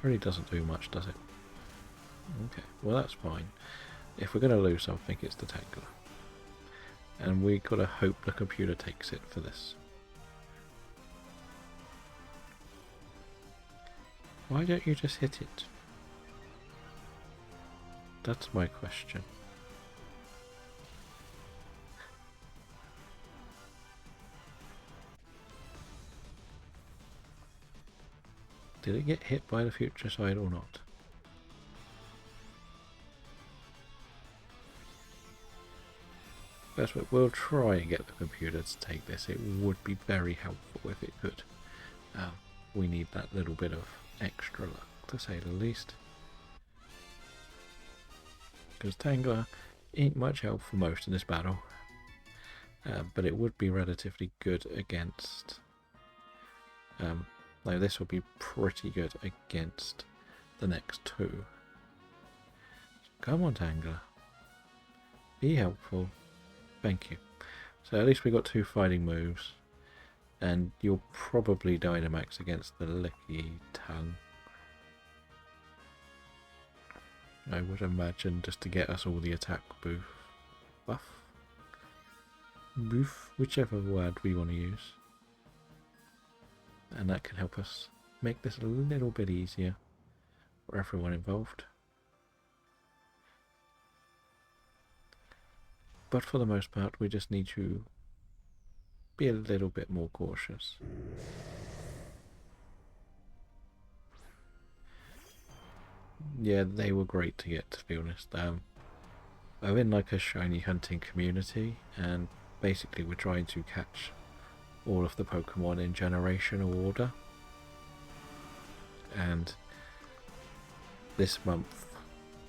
Really doesn't do much, does it? Okay, well that's fine. If we're going to lose something, it's the Tangler. And we gotta hope the computer takes it for this. Why don't you just hit it? That's my question. Did it get hit by the future side or not? That's what we'll try and get the computer to take this. It would be very helpful if it could. We need that little bit of extra luck, to say the least. Because Tangler ain't much help for most in this battle. But it would be relatively good against... no, this will be pretty good against the next two. Come on, Tangler. Be helpful. Thank you. So at least we got 2 fighting moves. And you'll probably Dynamax against the Licky Tongue. I would imagine, just to get us all the attack buff. Boof, whichever word we want to use. And that can help us make this a little bit easier for everyone involved. But for the most part, we just need to be a little bit more cautious. Yeah, they were great to get, to be honest. I'm in like a shiny hunting community, and basically we're trying to catch all of the Pokemon in generational order. And this month,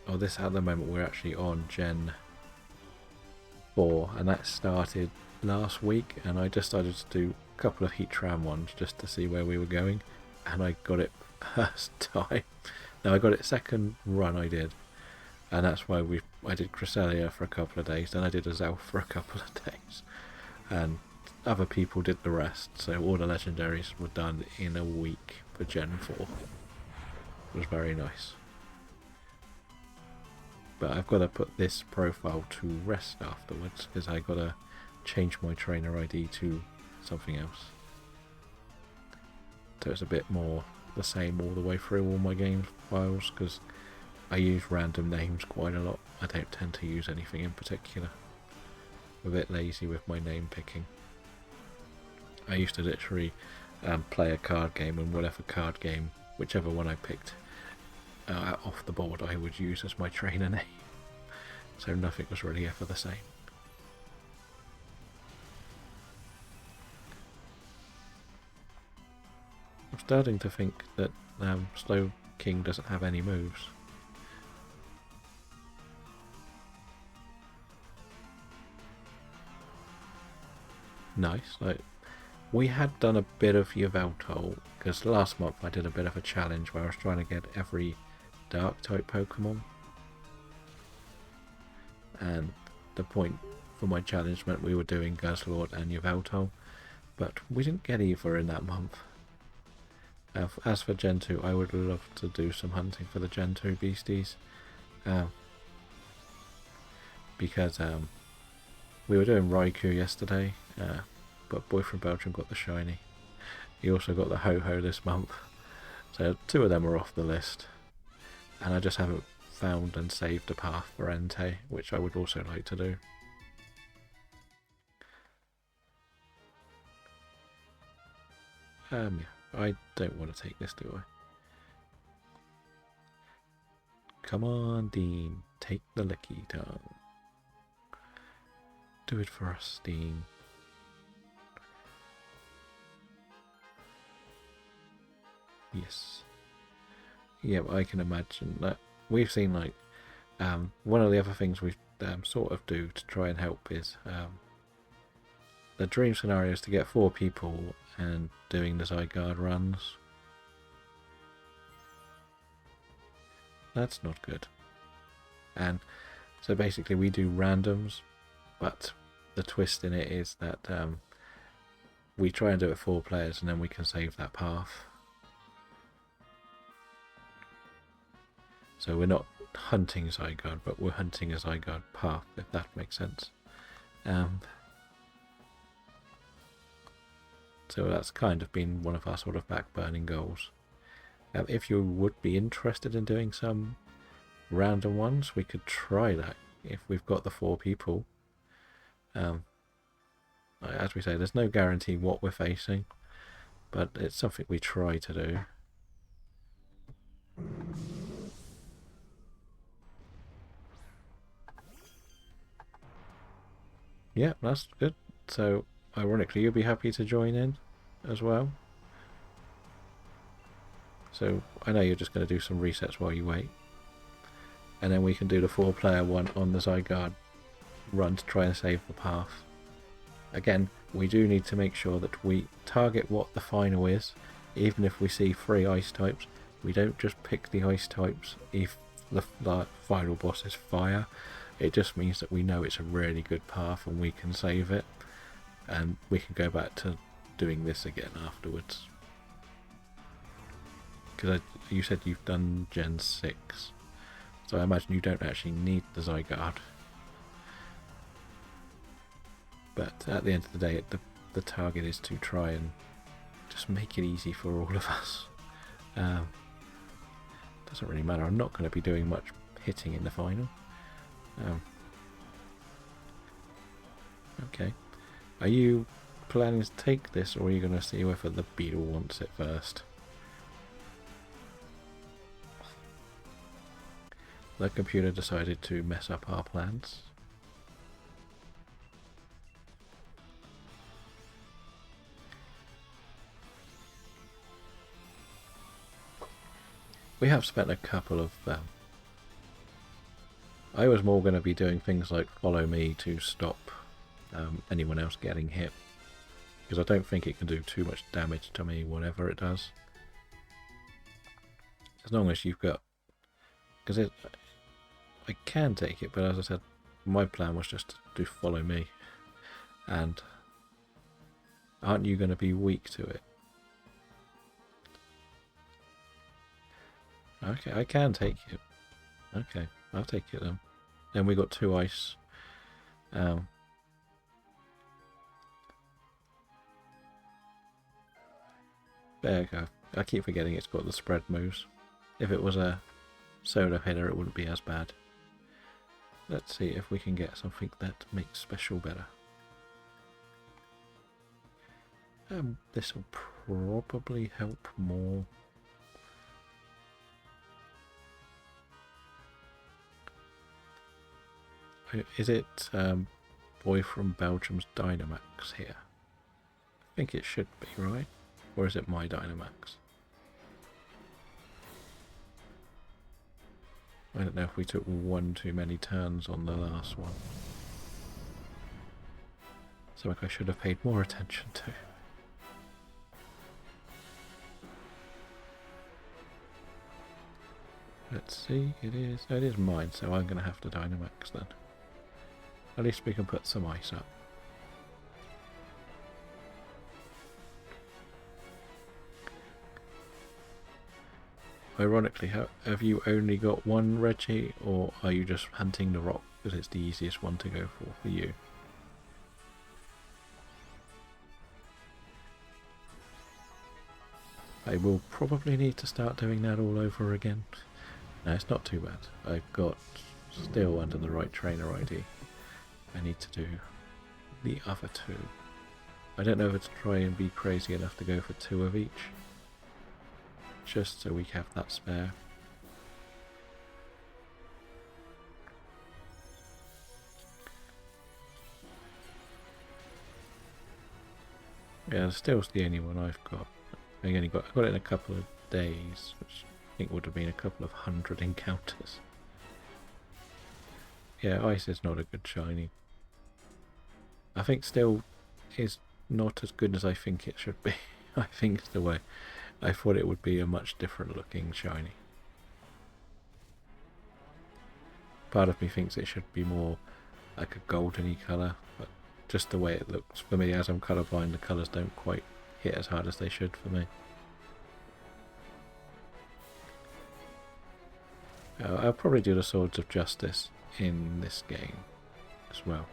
or this at the moment, we're actually on Gen 4, and that started last week, and I just started to do a couple of Heatran ones just to see where we were going, and I got it first time. No, I got it second run I did, and that's why I did Cresselia for a couple of days, then I did Azelf for a couple of days, and other people did the rest, so all the legendaries were done in a week for Gen 4. It was very nice. But I've got to put this profile to rest afterwards, because I've got to change my trainer ID to something else. So it's a bit more the same all the way through all my game files, because I use random names quite a lot. I don't tend to use anything in particular. I'm a bit lazy with my name picking. I used to literally play a card game, and whatever card game, whichever one I picked off the board, I would use as my trainer name. So nothing was really ever the same. I'm starting to think that Slow King doesn't have any moves. Nice. Like, we had done a bit of Yveltal, because last month I did a bit of a challenge where I was trying to get every Dark type Pokemon, and the point for my challenge meant we were doing Guzzlord and Yveltal, but we didn't get either in that month. As for Gen 2, I would love to do some hunting for the Gen 2 beasties, because we were doing Raikou yesterday, but Boy from Belgium got the shiny. He also got the Ho-Ho this month, so 2 of them are off the list. And I just haven't found and saved a path for Entei, which I would also like to do. Yeah, I don't want to take this, do I? Come on, Dean, take the Licky Tongue. Do it for us, Dean. Yes. Yeah, I can imagine that. We've seen, like, one of the other things we sort of do to try and help is the dream scenario is to get 4 people and doing the Zygarde runs. That's not good. And so basically we do randoms, but the twist in it is that we try and do it 4 players, and then we can save that path. So we're not hunting Zygarde, but we're hunting a Zygarde path, if that makes sense. So that's kind of been one of our sort of back-burning goals. If you would be interested in doing some random ones, we could try that if we've got the 4 people. As we say, there's no guarantee what we're facing, but it's something we try to do. Yeah, that's good. So, ironically, you'll be happy to join in as well. So, I know you're just going to do some resets while you wait. And then we can do the 4-player one on the Zygarde run to try and save the path. Again, we do need to make sure that we target what the final is. Even if we see 3 ice types, we don't just pick the ice types if the final boss is fire. It just means that we know it's a really good path and we can save it. And we can go back to doing this again afterwards. Because you said you've done Gen 6. So I imagine you don't actually need the Zygarde. But at the end of the day, the target is to try and just make it easy for all of us. Doesn't really matter. I'm not going to be doing much hitting in the final. Okay. Are you planning to take this, or are you going to see whether the beetle wants it first? The computer decided to mess up our plans. We have spent a couple of... I was more going to be doing things like follow me to stop anyone else getting hit. Because I don't think it can do too much damage to me, whatever it does. As long as you've got... Because I can take it, but as I said, my plan was just to do follow me. And aren't you going to be weak to it? Okay, I can take it. Okay, I'll take it then. Then we got 2 ice. There we go. I keep forgetting it's got the spread moves. If it was a solar hitter, it wouldn't be as bad. Let's see if we can get something that makes special better. This will probably help more. Is it boy from Belgium's Dynamax here? I think it should be, right? Or is it my Dynamax? I don't know if we took one too many turns on the last one. Something I should have paid more attention to. Let's see, it is mine, so I'm going to have to Dynamax then. At least we can put some ice up. Ironically, have you only got one Reggie, or are you just hunting the rock because it's the easiest one to go for you? I will probably need to start doing that all over again. No, it's not too bad. I've got still under the right trainer ID. I need to do the other 2. I don't know if to try and be crazy enough to go for 2 of each. Just so we have that spare. Yeah, Steel's the only one I've got. I got it in a couple of days, which I think would have been a couple of 100 encounters. Yeah, ice is not a good shiny. I think Steel is not as good as I think it should be. I think it's the way. I thought it would be a much different looking shiny. Part of me thinks it should be more like a goldeny colour, but just the way it looks for me, as I'm colourblind, the colours don't quite hit as hard as they should for me. I'll probably do the Swords of Justice in this game as well.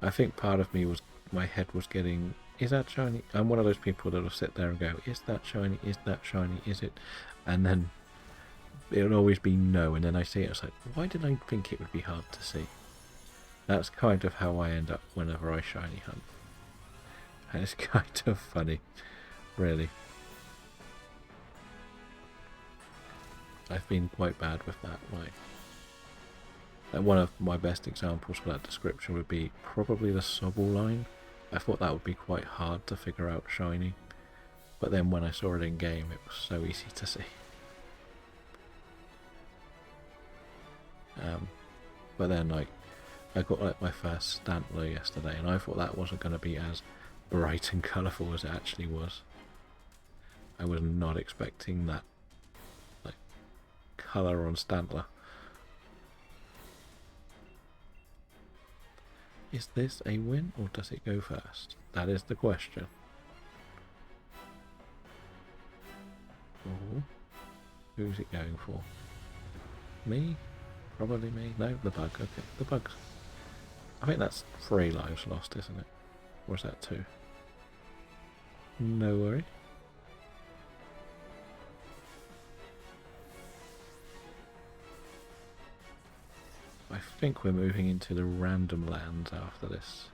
I think part of me was my head was getting, is that shiny? I'm one of those people that'll sit there and go, is that shiny? Is that shiny? Is it? And then it'll always be no, and then I see it, it's like, why did I think it would be hard to see? That's kind of how I end up whenever I shiny hunt. And it's kind of funny, really. I've been quite bad with that. One of my best examples for that description would be probably the Sobble line. I thought that would be quite hard to figure out shiny, but then when I saw it in game, it was so easy to see. But then I got my first Stantler yesterday, and I thought that wasn't going to be as bright and colourful as it actually was. I was not expecting that colour on Stantler. Is this a win, or does it go first? That is the question. Oh, who's it going for? Me? Probably me. No, the bug. Okay, the bugs. I think that's 3 lives lost, isn't it? Or is that 2? No worry. I think we're moving into the random lands after this.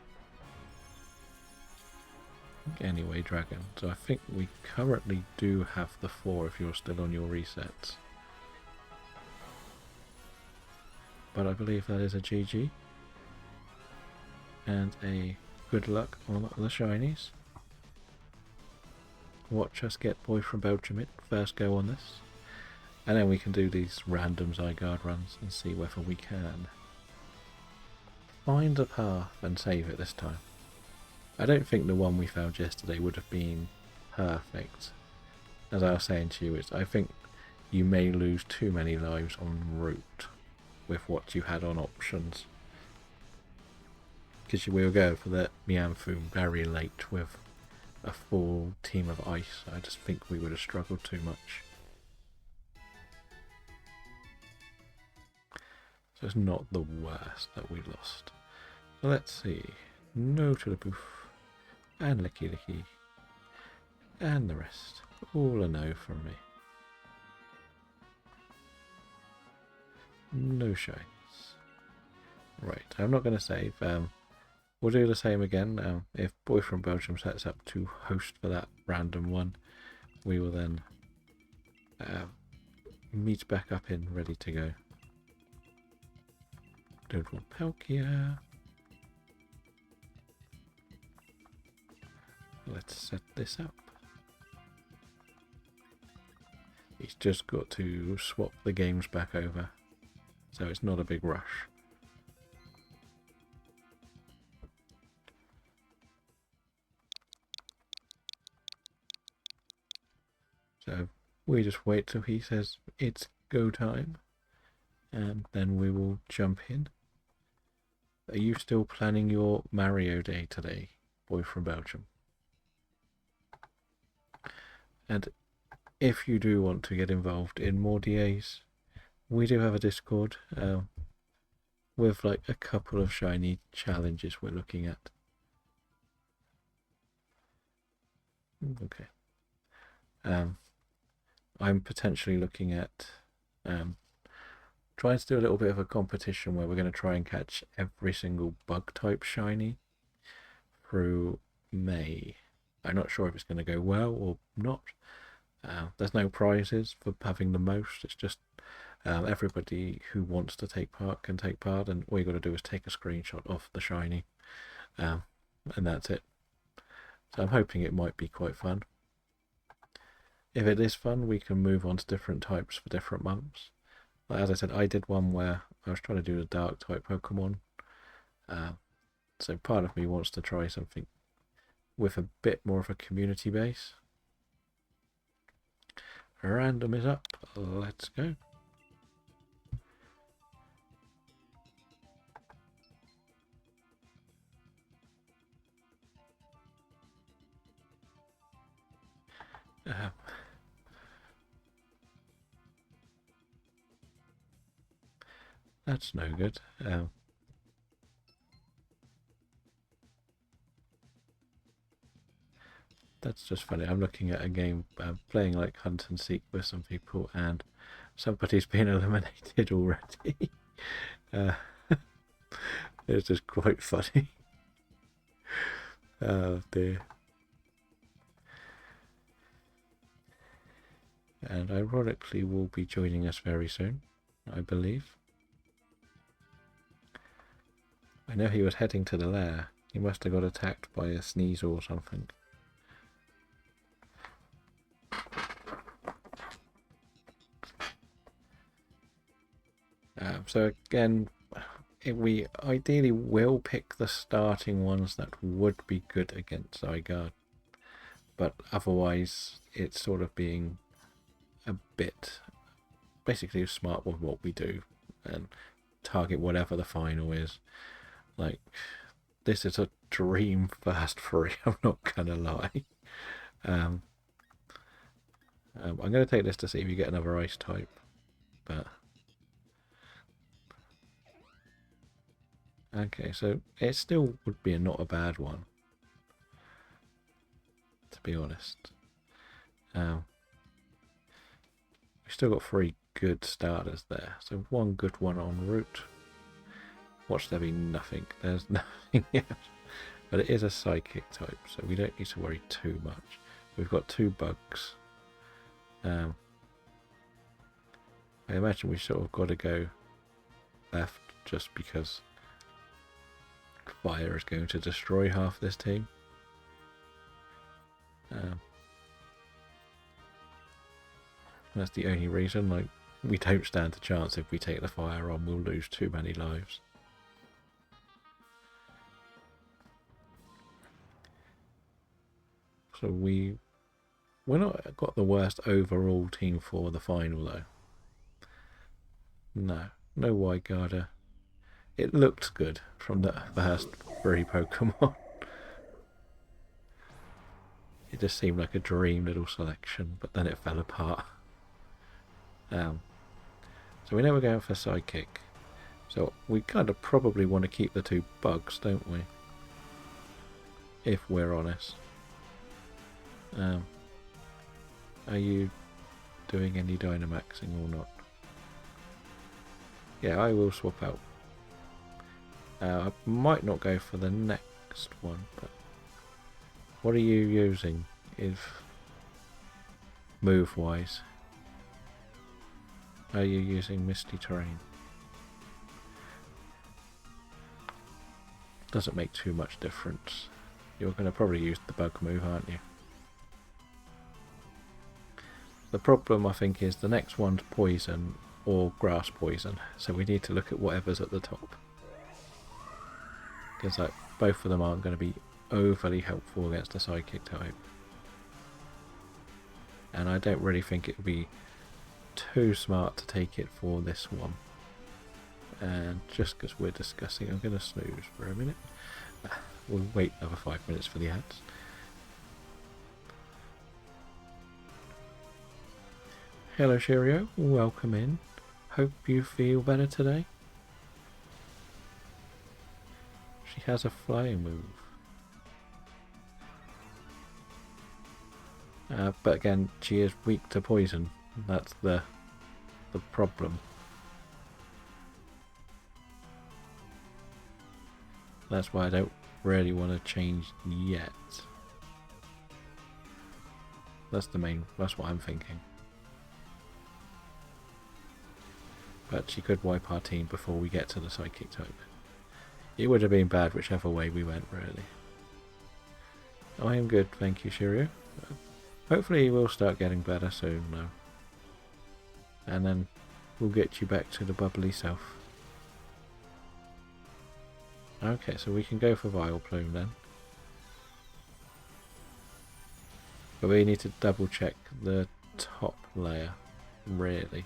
Anyway, Dragon. So I think we currently do have the 4 if you're still on your resets. But I believe that is a GG. And a good luck on the shinies. Watch us get Boy from Belgium first go on this. And then we can do these random Zygarde runs and see whether we can find a path and save it this time. I don't think the one we found yesterday would have been perfect. As I was saying to you, I think you may lose too many lives en route with what you had on options. Because we were going for the Mianfu very late with a full team of ice. I just think we would have struggled too much. So it's not the worst that we lost. So let's see. No to the boof. And Licky Licky. And the rest. All a no from me. No shines. Right, I'm not going to save. We'll do the same again. If Boy from Belgium sets up to host for that random one, we will then meet back up in ready to go. Don't want Palkia. Let's set this up. He's just got to swap the games back over, so it's not a big rush. So we just wait till he says it's go time, and then we will jump in. Are you still planning your Mario Day today, Boy from Belgium? And if you do want to get involved in more DAs, we do have a Discord with like a couple of shiny challenges we're looking at. Okay. I'm potentially looking at trying to do a little bit of a competition where we're going to try and catch every single bug type shiny through May. I'm not sure if it's going to go well or not. There's no prizes for having the most. It's just everybody who wants to take part can take part, and all you got to do is take a screenshot of the shiny, and that's it. So I'm hoping it might be quite fun. If it is fun, we can move on to different types for different months. Like, as I said, I did one where I was trying to do the dark type Pokemon. So part of me wants to try something with a bit more of a community base. Random is up. Let's go. That's no good. That's just funny. I'm looking at a game playing like hunt and seek with some people, and somebody's been eliminated already. uh, it's just quite funny. Oh dear. And ironically will be joining us very soon, I believe. I know he was heading to the lair. He must have got attacked by a sneeze or something. So again, we ideally will pick the starting ones that would be good against Zygarde. But otherwise, it's sort of being a bit basically smart with what we do and target whatever the final is. Like, this is a dream first free, I'm not gonna lie. I'm gonna take this to see if we get another ice type, but okay, so it still would be not a bad one, to be honest. We've still got 3 good starters there, so 1 good one en route. Watch there be nothing. There's nothing yet. But it is a psychic type, so we don't need to worry too much. We've got 2 bugs. I imagine we sort of got to go left just because fire is going to destroy half this team. That's the only reason. Like, we don't stand a chance if we take the fire on. We'll lose too many lives. So we're not got the worst overall team for the final though. No Zygarde. It looked good from the first 3 Pokemon. It just seemed like a dream little selection, but then it fell apart. So we know we're going for Psychic. So we kind of probably want to keep the 2 bugs, don't we? If we're honest. Are you doing any Dynamaxing or not? Yeah, I will swap out. I might not go for the next one, but what are you using if move wise? Are you using Misty Terrain? Doesn't make too much difference. You're going to probably use the bug move, aren't you? The problem, I think, is the next one's poison or grass poison, so we need to look at whatever's at the top. Because like, both of them aren't going to be overly helpful against a psychic type. And I don't really think it would be too smart to take it for this one. And just because we're discussing, I'm going to snooze for a minute. We'll wait another 5 minutes for the ads. Hello Cheerio, welcome in. Hope you feel better today. She has a flying move. But again, she is weak to poison. That's the problem. That's why I don't really want to change yet. That's what I'm thinking. But she could wipe our team before we get to the psychic type. It would have been bad whichever way we went, really. I am good, thank you, Shiryu. Hopefully we'll start getting better soon, though. And then we'll get you back to the bubbly self. Okay, so we can go for Vileplume then. But we need to double check the top layer, really.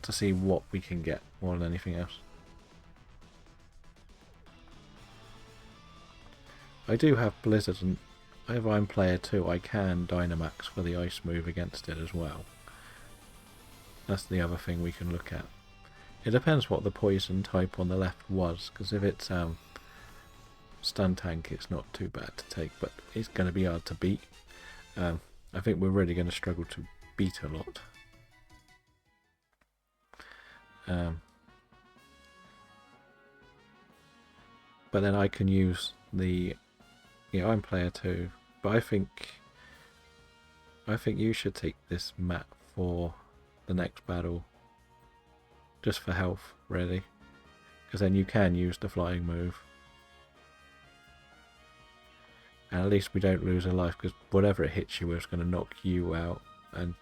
To see what we can get more than anything else. I do have Blizzard, and if I'm player 2 I can Dynamax for the ice move against it as well. That's the other thing we can look at. It depends what the poison type on the left was, because if it's stun tank, it's not too bad to take, but it's going to be hard to beat. I think we're really going to struggle to beat a lot. But then I can use the, I'm player 2, but I think you should take this map for the next battle, just for health, really, because then you can use the flying move, and at least we don't lose a life, because whatever it hits you with is going to knock you out, and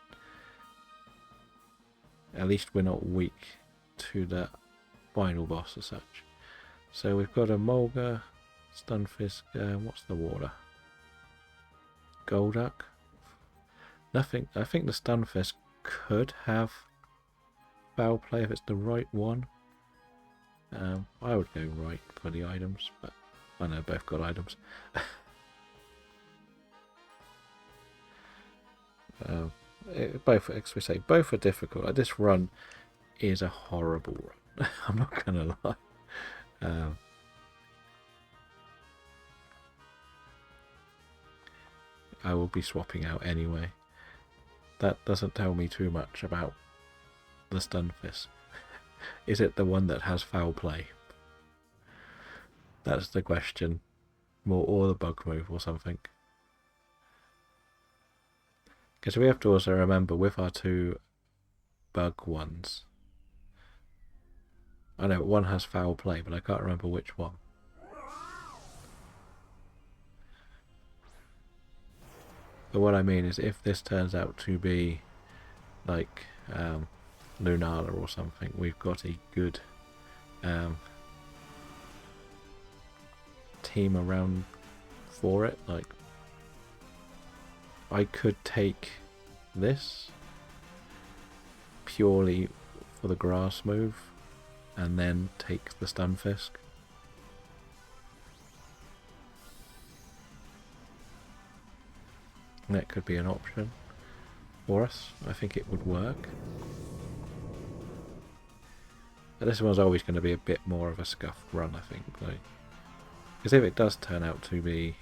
at least we're not weak to the final boss as such. So we've got a Mulga, Stunfisk, what's the water? Golduck. Nothing. I think the Stunfisk could have foul play if it's the right one. I would go right for the items, but I know both got items. Both, as we say, both are difficult. Like, this run is a horrible run. I'm not gonna lie. I will be swapping out anyway. That doesn't tell me too much about the Stunfisk. Is it the one that has foul play? That's the question. Or the bug move or something. Because we have to also remember with our 2 bug ones, I know one has foul play, but I can't remember which one. But what I mean is, if this turns out to be like Lunala or something, we've got a good team around for it. Like, I could take this purely for the grass move and then take the Stunfisk. That could be an option for us. I think it would work. But this one's always going to be a bit more of a scuffed run, I think. Because if it does turn out to be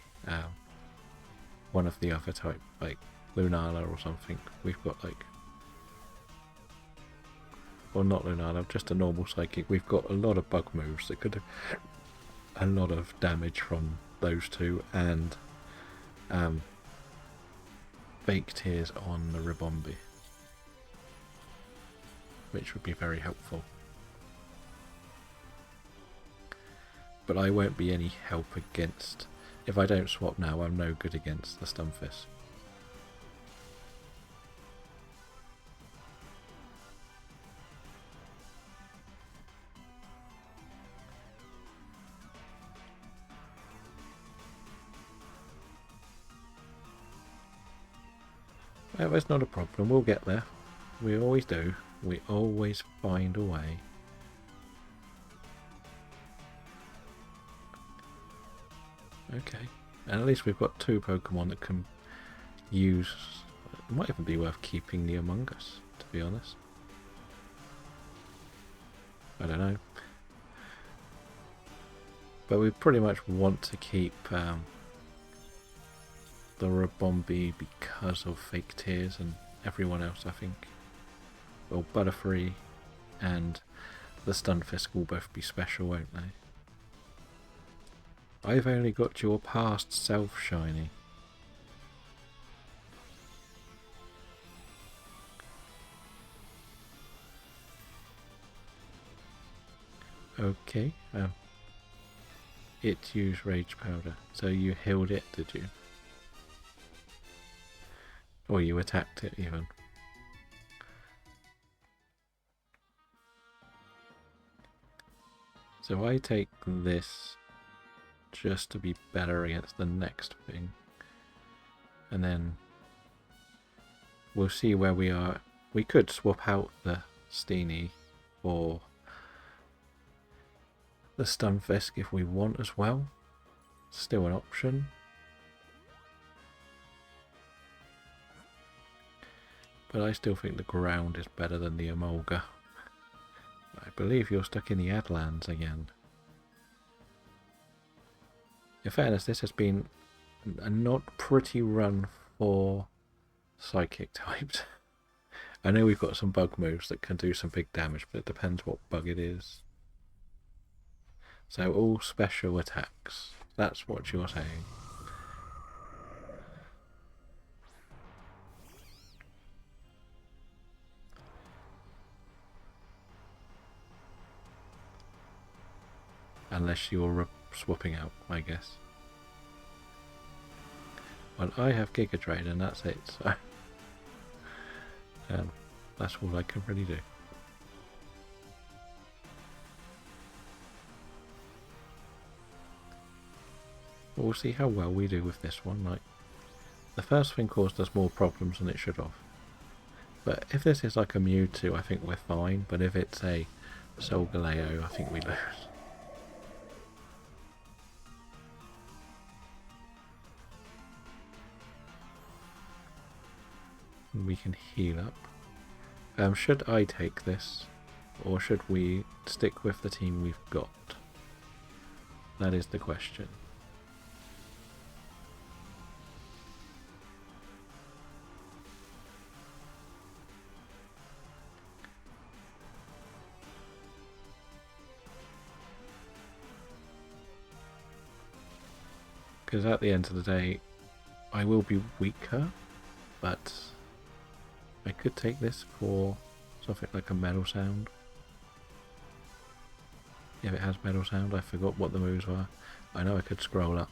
one of the other type, like Lunala or something, we've got like... Well, not Lunala, just a normal Psychic. We've got a lot of bug moves that could do a lot of damage from those 2, and Fake Tears on the Ribombee, which would be very helpful. But I won't be any help against... If I don't swap now, I'm no good against the Stunfisk. Well, it's not a problem, we'll get there. We always do. We always find a way. Okay, and at least we've got 2 Pokemon that can use... It might even be worth keeping the Among Us, to be honest. I don't know. But we pretty much want to keep the Ribombee because of Fake Tears and everyone else, I think. Well, Butterfree and the Stunfisk will both be special, won't they? I've only got your past self shiny. Okay. It used Rage Powder, so you healed it, did you? Or you attacked it even. So I take this just to be better against the next thing, and then we'll see where we are. We could swap out the Steenie for the Stunfisk if we want as well. Still an option. But I still think the ground is better than the Emolga. I believe you're stuck in the Adlands again. In fairness, this has been a not pretty run for psychic types. I know we've got some bug moves that can do some big damage, but it depends what bug it is. So all special attacks. That's what you're saying. Unless you're swapping out, I guess. Well, I have Giga Drain and that's it, so that's all I can really do. We'll see how well we do with this one. Like, the first thing caused us more problems than it should have. But if this is like a Mewtwo, I think we're fine. But if it's a Solgaleo, I think we lose. We can heal up. Should I take this, or should we stick with the team we've got? That is the question. Because at the end of the day, I will be weaker, but I could take this for something like a Metal Sound. If it has Metal Sound, I forgot what the moves were. I know I could scroll up.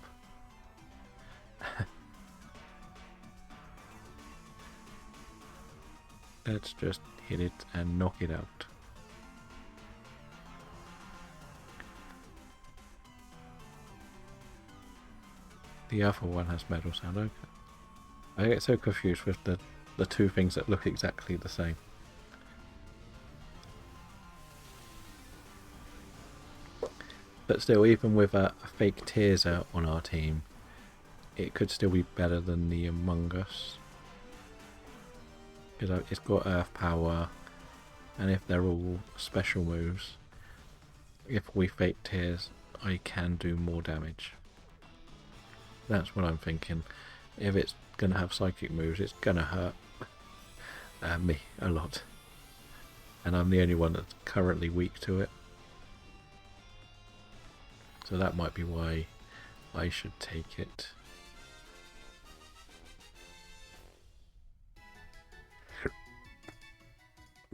Let's just hit it and knock it out. The other one has Metal Sound, okay. I get so confused with the two things that look exactly the same. But still, even with a fake Tearser on our team, it could still be better than the Among Us. Because it's got Earth Power, and if they're all special moves, if we fake Tears, I can do more damage. That's what I'm thinking. If it's going to have psychic moves, it's going to hurt me a lot. And I'm the only one that's currently weak to it. So that might be why I should take it.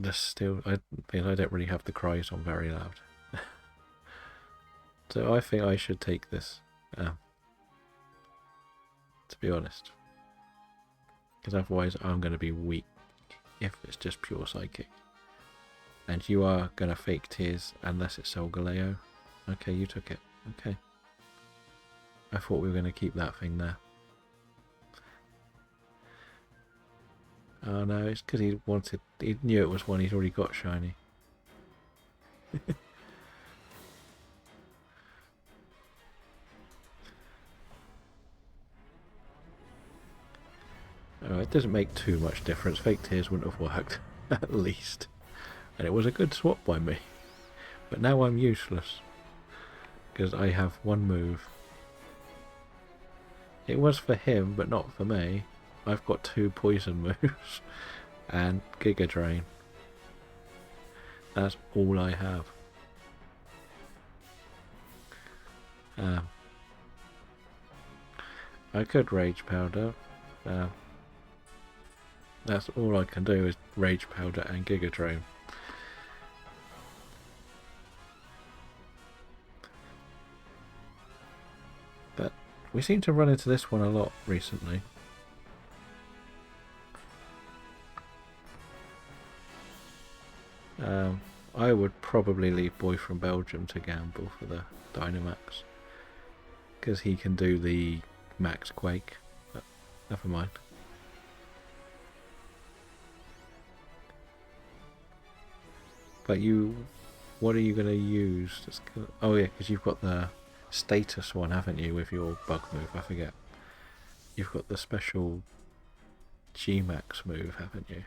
I don't really have the cries on very loud. So I think I should take this. To be honest, because otherwise I'm going to be weak if it's just pure psychic. And you are going to fake Tears unless it's Solgaleo. Okay, you took it. Okay. I thought we were going to keep that thing there. Oh no, it's because he knew it was one he'd already got shiny. Oh, it doesn't make too much difference. Fake Tears wouldn't have worked, at least. And it was a good swap by me. But now I'm useless. Because I have one move. It was for him, but not for me. I've got 2 poison moves. And Giga Drain. That's all I have. I could Rage Powder. That's all I can do is Rage Powder and Giga Drain. But we seem to run into this one a lot recently. I would probably leave Boy from Belgium to gamble for the Dynamax. Because he can do the Max Quake. But never mind. But what are you going to use? Oh yeah, because you've got the status one, haven't you, with your bug move? I forget. You've got the special G-Max move, haven't you?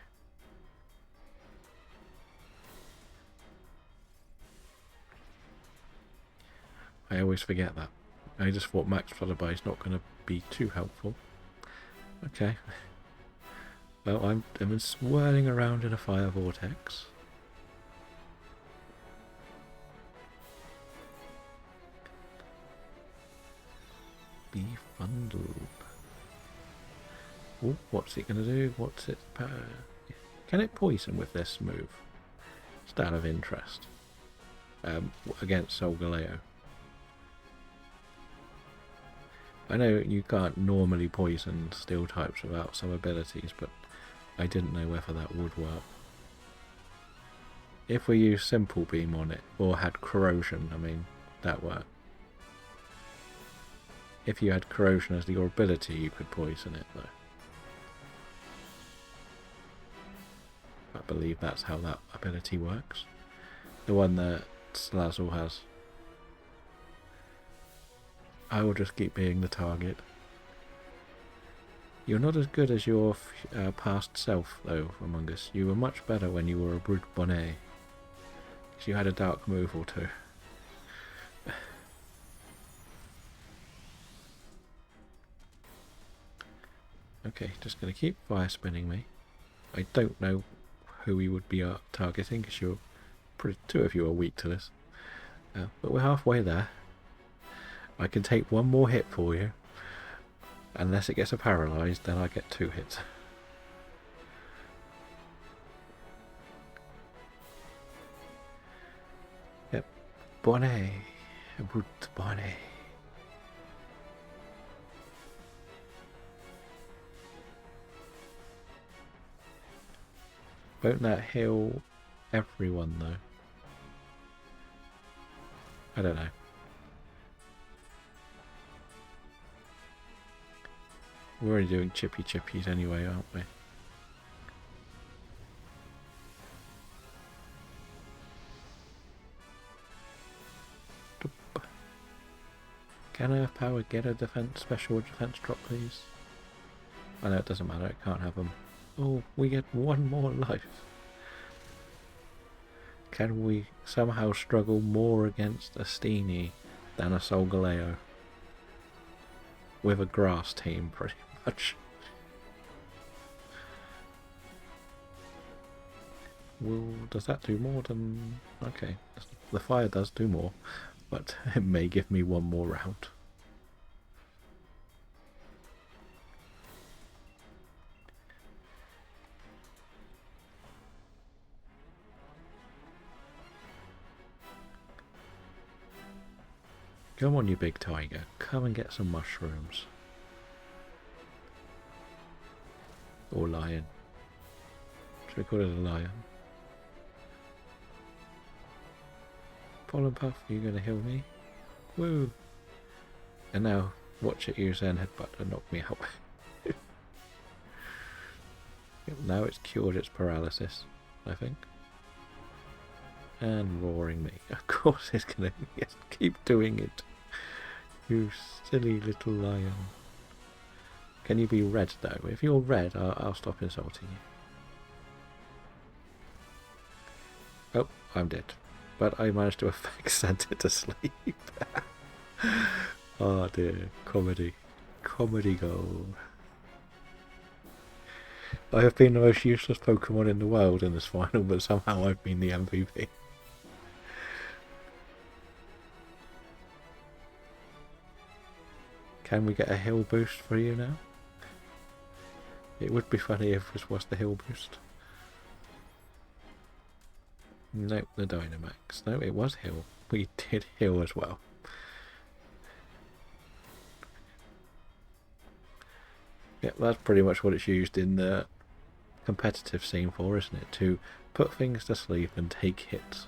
I always forget that. I just thought max Flutterby is not going to be too helpful. Okay. Well, I'm swirling around in a fire vortex. Befundled. Oh, what's it going to do? What's it? Can it poison with this move? Just out of interest. Against Solgaleo. I know you can't normally poison steel types without some abilities, but I didn't know whether that would work. If we use Simple Beam on it, or had Corrosion, I mean, that worked. If you had Corrosion as your ability, you could poison it, though. I believe that's how that ability works. The one that Slazzle has. I will just keep being the target. You're not as good as your past self, though, Among Us. You were much better when you were a Brute Bonnet. Because you had a dark move or two. Okay, just going to keep fire spinning me. I don't know who we would be targeting, because two of you are weak to this. But we're halfway there. I can take one more hit for you. Unless it gets a paralysed, then I get 2 hits. Yep. Bonnet. Brute Bonnet. Won't that heal everyone, though? I don't know. We're already doing chippy chippies anyway, aren't we? Can Earth Power get a special defense drop, please? I know it doesn't matter, it can't have them. Oh, we get 1 more life. Can we somehow struggle more against a Steenie than a Solgaleo? With a grass team, pretty much. Does that do more than... Okay, the fire does do more, but it may give me 1 more round. Come on, you big tiger. Come and get some mushrooms. Or lion. Should we call it a lion? Pollen Puff, are you going to heal me? Woo! And now, watch it use Zen Headbutt and knock me out. Yep, now it's cured its paralysis, I think. And roaring me. Of course it's going to keep doing it. You silly little lion. Can you be red though? If you're red, I'll stop insulting you. Oh, I'm dead. But I managed to affect Santa to sleep. Oh dear. Comedy. Comedy gold. I have been the most useless Pokemon in the world in this final, but somehow I've been the MVP. Can we get a heal boost for you now? It would be funny if this was the heal boost. Nope, the Dynamax. No, it was heal. We did heal as well. Yep, that's pretty much what it's used in the competitive scene for, isn't it? To put things to sleep and take hits.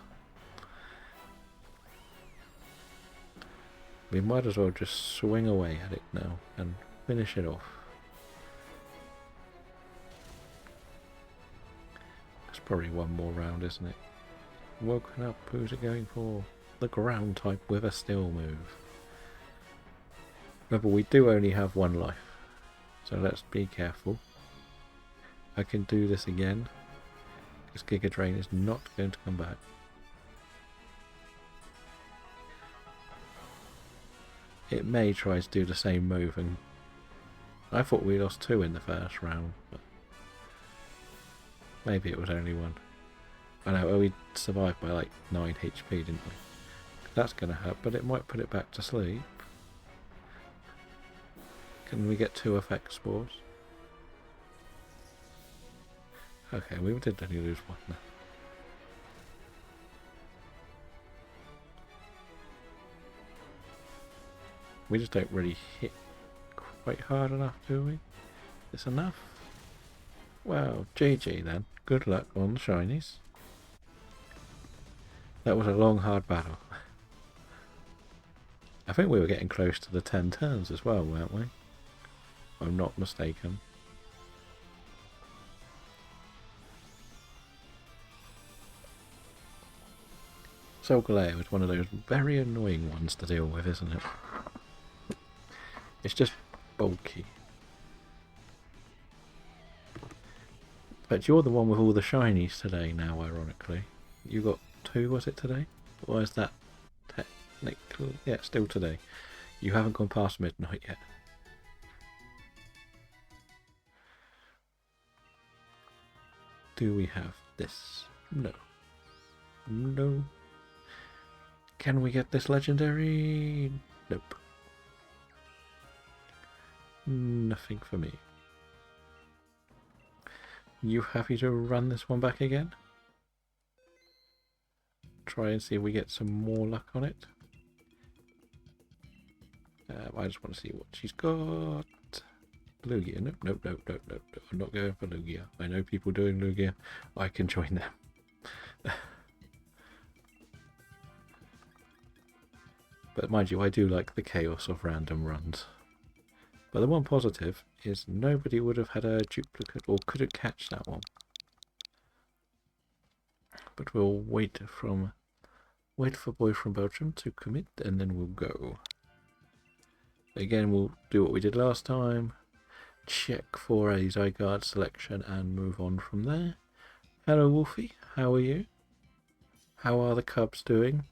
We might as well just swing away at it now and finish it off. That's probably 1 more round, isn't it? Woken up, who's it going for? The ground type with a still move. Remember, we do only have 1 life, so let's be careful. I can do this again, because Giga Drain is not going to come back. it may try to do the same move, and I thought we lost 2 in the first round, but maybe it was only 1. I know, we survived by like 9 HP, didn't we? That's going to hurt, but it might put it back to sleep. Can we get 2 effect spores? Okay, we did only lose 1 now. We just don't really hit quite hard enough, do we? Is enough? Well, GG then. Good luck on the shinies. That was a long, hard battle. I think we were getting close to the 10 turns as well, weren't we? If I'm not mistaken. Solgaleo is one of those very annoying ones to deal with, isn't it? It's just bulky. But you're the one with all the shinies today now, ironically. You got 2, was it today? Or is that technically? Yeah, still today. You haven't gone past midnight yet. Do we have this? No. No. Can we get this legendary? Nope. Nothing for me. You happy to run this one back again? Try and see if we get some more luck on it. I just want to see what she's got. Lugia. Nope, nope, nope, nope, nope. I'm not going for Lugia. I know people doing Lugia. I can join them. But mind you, I do like the chaos of random runs. But the one positive is nobody would have had a duplicate or couldn't catch that one. But we'll wait for Boy from Belgium to commit, and then we'll go. Again, we'll do what we did last time. Check for a Zygarde selection and move on from there. Hello Wolfie, how are you? How are the cubs doing?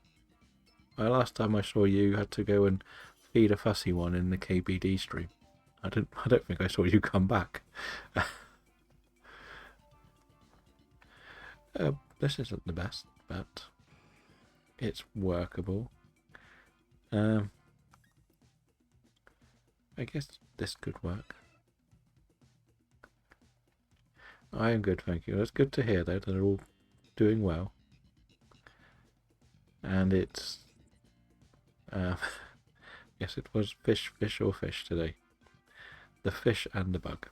Last time I saw you had to go and feed a fussy one in the KBD stream. I don't think I saw you come back. This isn't the best, but it's workable. I guess this could work. I am good, thank you. It's good to hear though that they're all doing well. And it's yes, it was fish or fish today. The fish and the bug.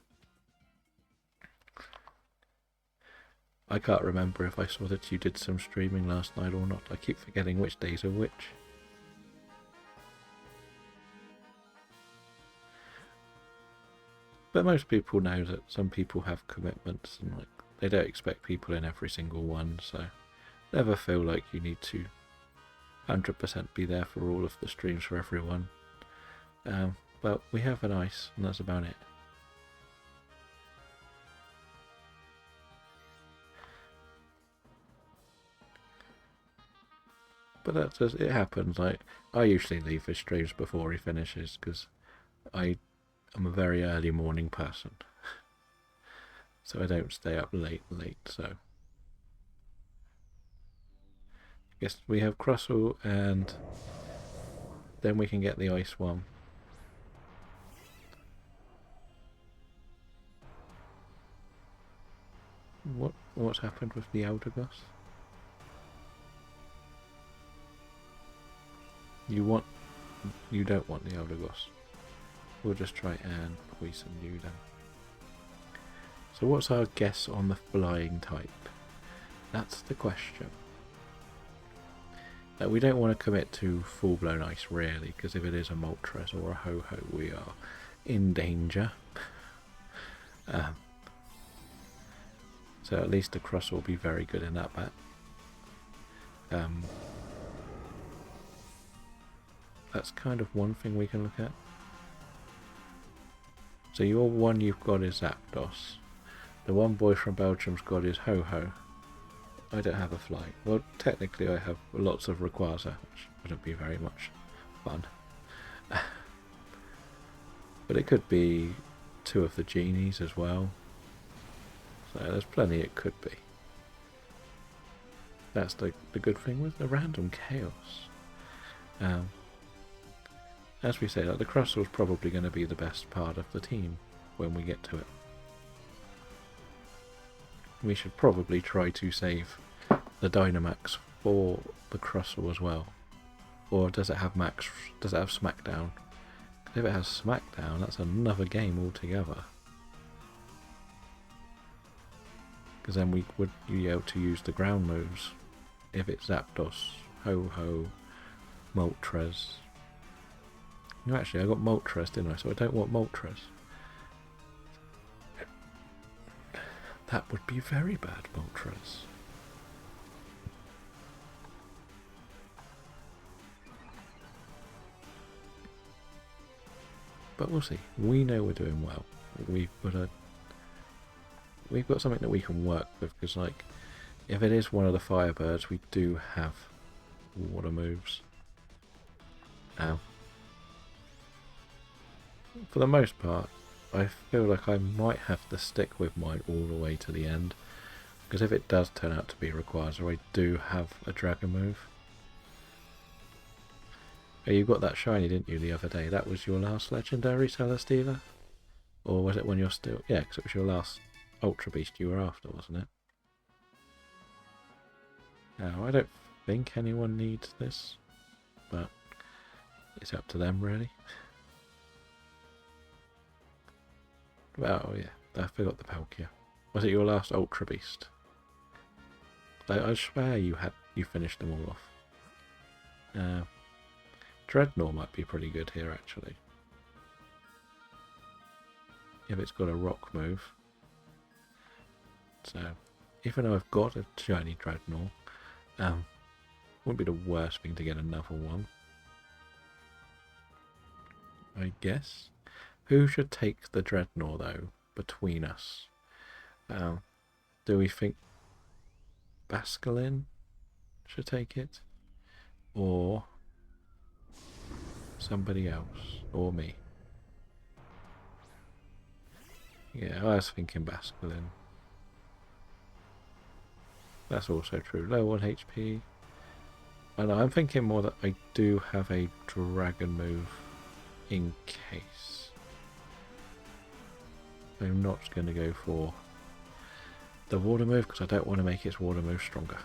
I can't remember if I saw that you did some streaming last night or not. I keep forgetting which days are which. But most people know that some people have commitments and like they don't expect people in every single one, so never feel like you need to 100% be there for all of the streams for everyone. But we have an ice, and that's about it. But that does, it happens. Like I usually leave his streams before he finishes because I'm a very early morning person, so I don't stay up late. So I guess we have Crossle, and then we can get the ice one. What's happened with the Eldegoss? You don't want the Eldegoss. We'll just try and poison you then. So what's our guess on the flying type? That's the question. We don't want to commit to full-blown ice really, because if it is a Moltres or a Ho-Ho, we are in danger. So at least the Cross will be very good in that bet. That's kind of one thing we can look at. So your one you've got is Zapdos. The one boy from Belgium's got is Ho-Ho. I don't have a flight. Well, technically I have lots of Rayquaza, which wouldn't be very much fun. But it could be 2 of the genies as well. So there's plenty it could be. That's the good thing with the random chaos. As we say, like, the Crustle's probably going to be the best part of the team when we get to it. We should probably try to save the Dynamax for the Crustle as well. Or does it have Max? Does it have Smackdown? If it has Smackdown, that's another game altogether. Because then we would be able to use the ground moves if it's Zapdos, Ho-Ho, Moltres. No, actually, I got Moltres, didn't I? So I don't want Moltres. That would be very bad, Moltres. But we'll see. We know we're doing well. We've got something that we can work with, because, like, if it is one of the Firebirds, we do have water moves. For the most part, I feel like I might have to stick with mine all the way to the end, because if it does turn out to be a Rayquaza, I do have a Dragon move. Oh, you got that shiny, didn't you, the other day? That was your last legendary, Celestiva? Or was it when you're still... Yeah, because it was your last Ultra Beast you were after, wasn't it? Now, I don't think anyone needs this, but it's up to them, really. Oh, yeah, I forgot the Palkia. Was it your last Ultra Beast? I swear you finished them all off. Dreadnought might be pretty good here, actually. If it's got a rock move. So, even though I've got a shiny Dreadnought, wouldn't be the worst thing to get another one. I guess. Who should take the Dreadnought, though, between us? Do we think Basculin should take it? Or somebody else? Or me? Yeah, I was thinking Basculin. That's also true. Low on HP. I know, I'm thinking more that I do have a dragon move in case. I'm not going to go for the water move because I don't want to make its water move stronger.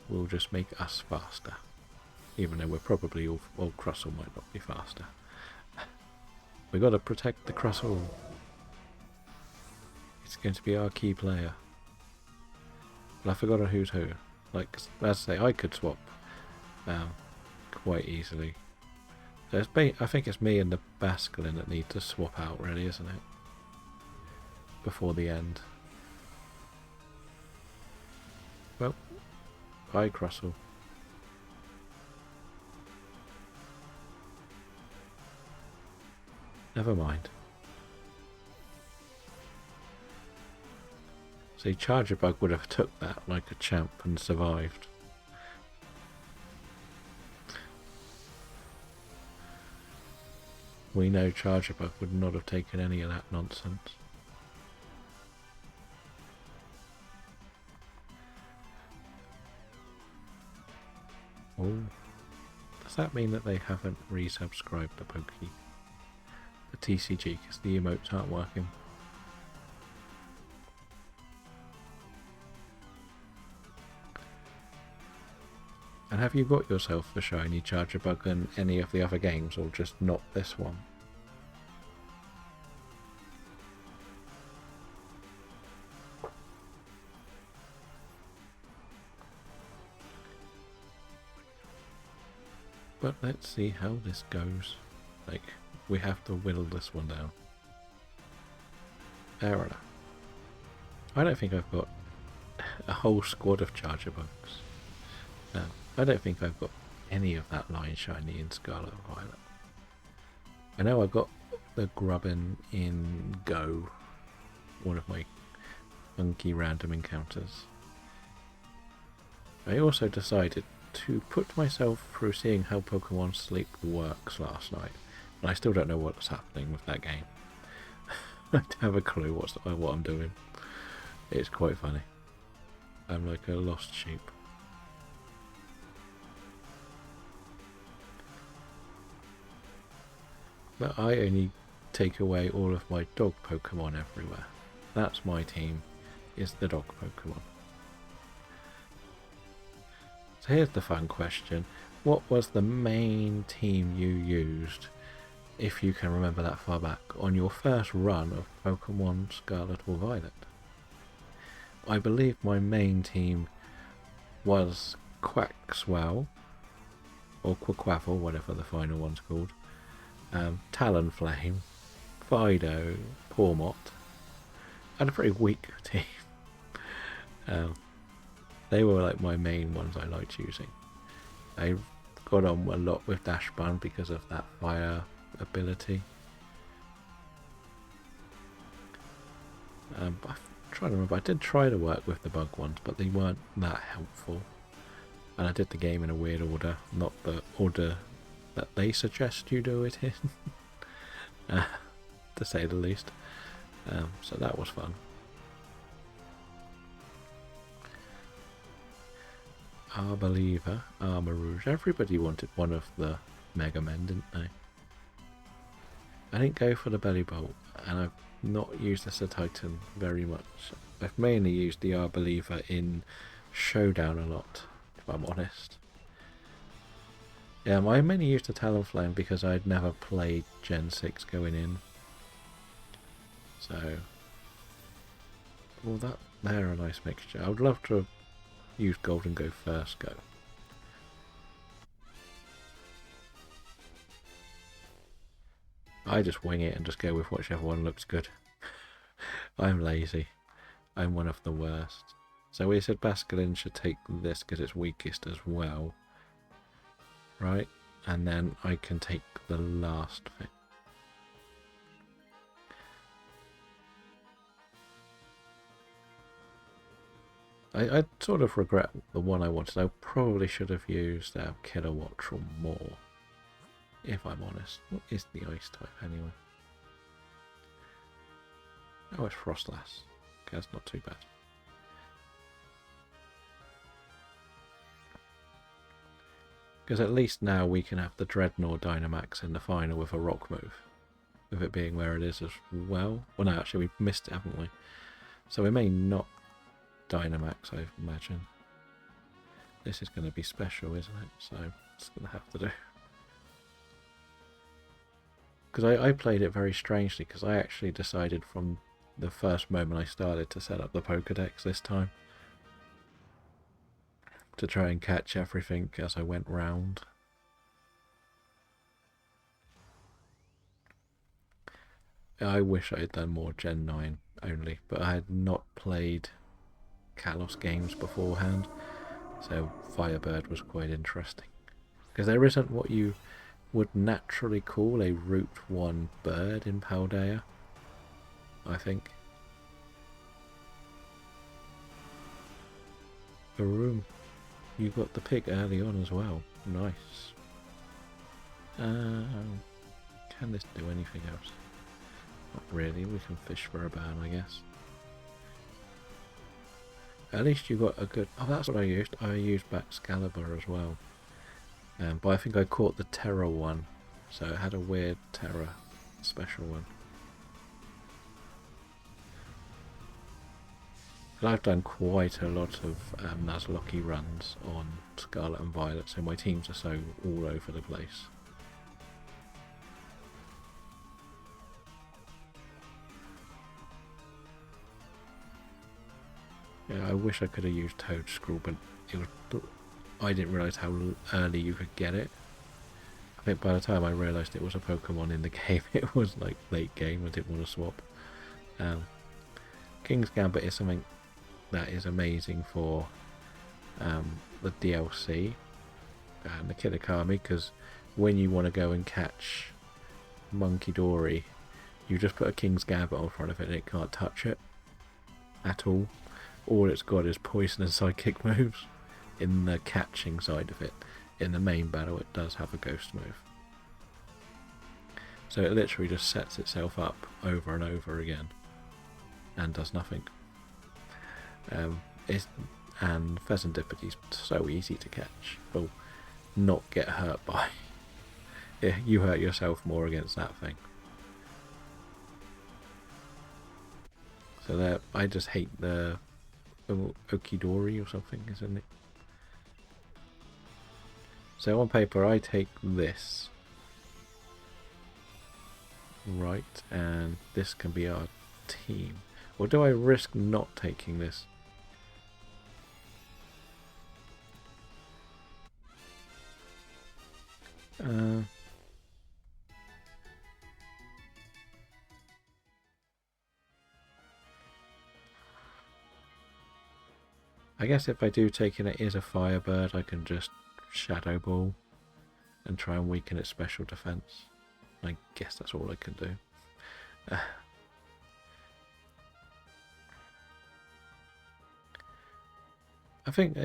We'll just make us faster. Even though we're probably all Crustle might not be faster. We've got to protect the Crustle. It's going to be our key player. But I've forgotten who's who. Like, as I say, I could swap quite easily. So I think it's me and the Basculin that need to swap out, really, isn't it? Before the end. Well, bye, Crustle. Never mind. See, Charger Bug would have took that like a champ and survived. We know Charger Bug would not have taken any of that nonsense. Oh, does that mean that they haven't resubscribed the Pokey? The TCG, because the emotes aren't working. And have you got yourself a shiny Charger Bug in any of the other games, or just not this one? But let's see how this goes. Like, we have to whittle this one down. Fair enough. I don't think I've got a whole squad of Charger Bugs. No, I don't think I've got any of that line shiny in Scarlet and Violet. I know I got the Grubbin in Go, one of my funky random encounters. I also decided to put myself through seeing how Pokemon Sleep works last night, and I still don't know what's happening with that game. I don't have a clue what I'm doing. It's quite funny. I'm like a lost sheep. But I only take away all of my dog Pokemon everywhere. That's my team, is the dog Pokemon. So here's the fun question. What was the main team you used, if you can remember that far back, on your first run of Pokemon Scarlet or Violet? I believe my main team was Quaxwell, or Quaquavel, whatever the final one's called, Talonflame, Fido, Pawmot, and a pretty weak team. They were like my main ones I liked using. I got on a lot with Dashbun because of that fire ability. I'm trying to remember, I did try to work with the bug ones, but they weren't that helpful. And I did the game in a weird order, not the order that they suggest you do it in, to say the least. So that was fun. Arbeliever, Armarouge. Everybody wanted one of the Mega Men, didn't they? I didn't go for the Belly Bolt, and I've not used the Titan very much. I've mainly used the Arbeliever in Showdown a lot, if I'm honest. Yeah, I mainly used the Talonflame because I'd never played Gen 6 going in. So, well, they're a nice mixture. I would love to have used Golden Go first go. I just wing it and just go with whichever one looks good. I'm lazy. I'm one of the worst. So we said Basculin should take this because it's weakest as well. Right? And then I can take the last thing. I sort of regret the one I wanted. I probably should have used Kilowattrel more, if I'm honest. What is the ice type anyway? Oh, it's Frostlass. Okay, that's not too bad. Because at least now we can have the Dreadnought Dynamax in the final with a rock move. With it being where it is as well. Well, no, actually we missed it, haven't we? So we may not Dynamax, I imagine. This is going to be special, isn't it? So it's going to have to do. Because I played it very strangely, because I actually decided from the first moment I started to set up the Pokédex this time. To try and catch everything as I went round. I wish I had done more Gen 9 only, but I had not played Kalos games beforehand, so Firebird was quite interesting. Because there isn't what you would naturally call a Route 1 bird in Paldea, I think. Baroom. You got the pick early on as well. Nice. Can this do anything else? Not really. We can fish for a burn, I guess. At least you got a good... Oh, that's what I used. I used Baxcalibur as well. But I think I caught the Terror one. So it had a weird Terror special one. And I've done quite a lot of Nuzlocke runs on Scarlet and Violet, so my teams are so all over the place. Yeah, I wish I could have used Toadscruel, but I didn't realise how early you could get it. I think by the time I realised it was a Pokemon in the game, it was like late game. I didn't want to swap. King's Gambit is something that is amazing for the DLC and the Kilikami, because when you want to go and catch Monkey Dory, you just put a King's Gambit in front of it and it can't touch it at all. All it's got is poison and psychic moves. in the catching side of it. In the main battle, it does have a ghost move. So it literally just sets itself up over and over again and does nothing. And Pheasantippity's so easy to catch. Well, not get hurt by. You hurt yourself more against that thing. So there, I just hate the Okidori or something, isn't it? So on paper, I take this. Right, and this can be our team. Or do I risk not taking this? I guess if I do take it, it is a Firebird, I can just Shadow Ball and try and weaken its special defense. I guess that's all I can do. I think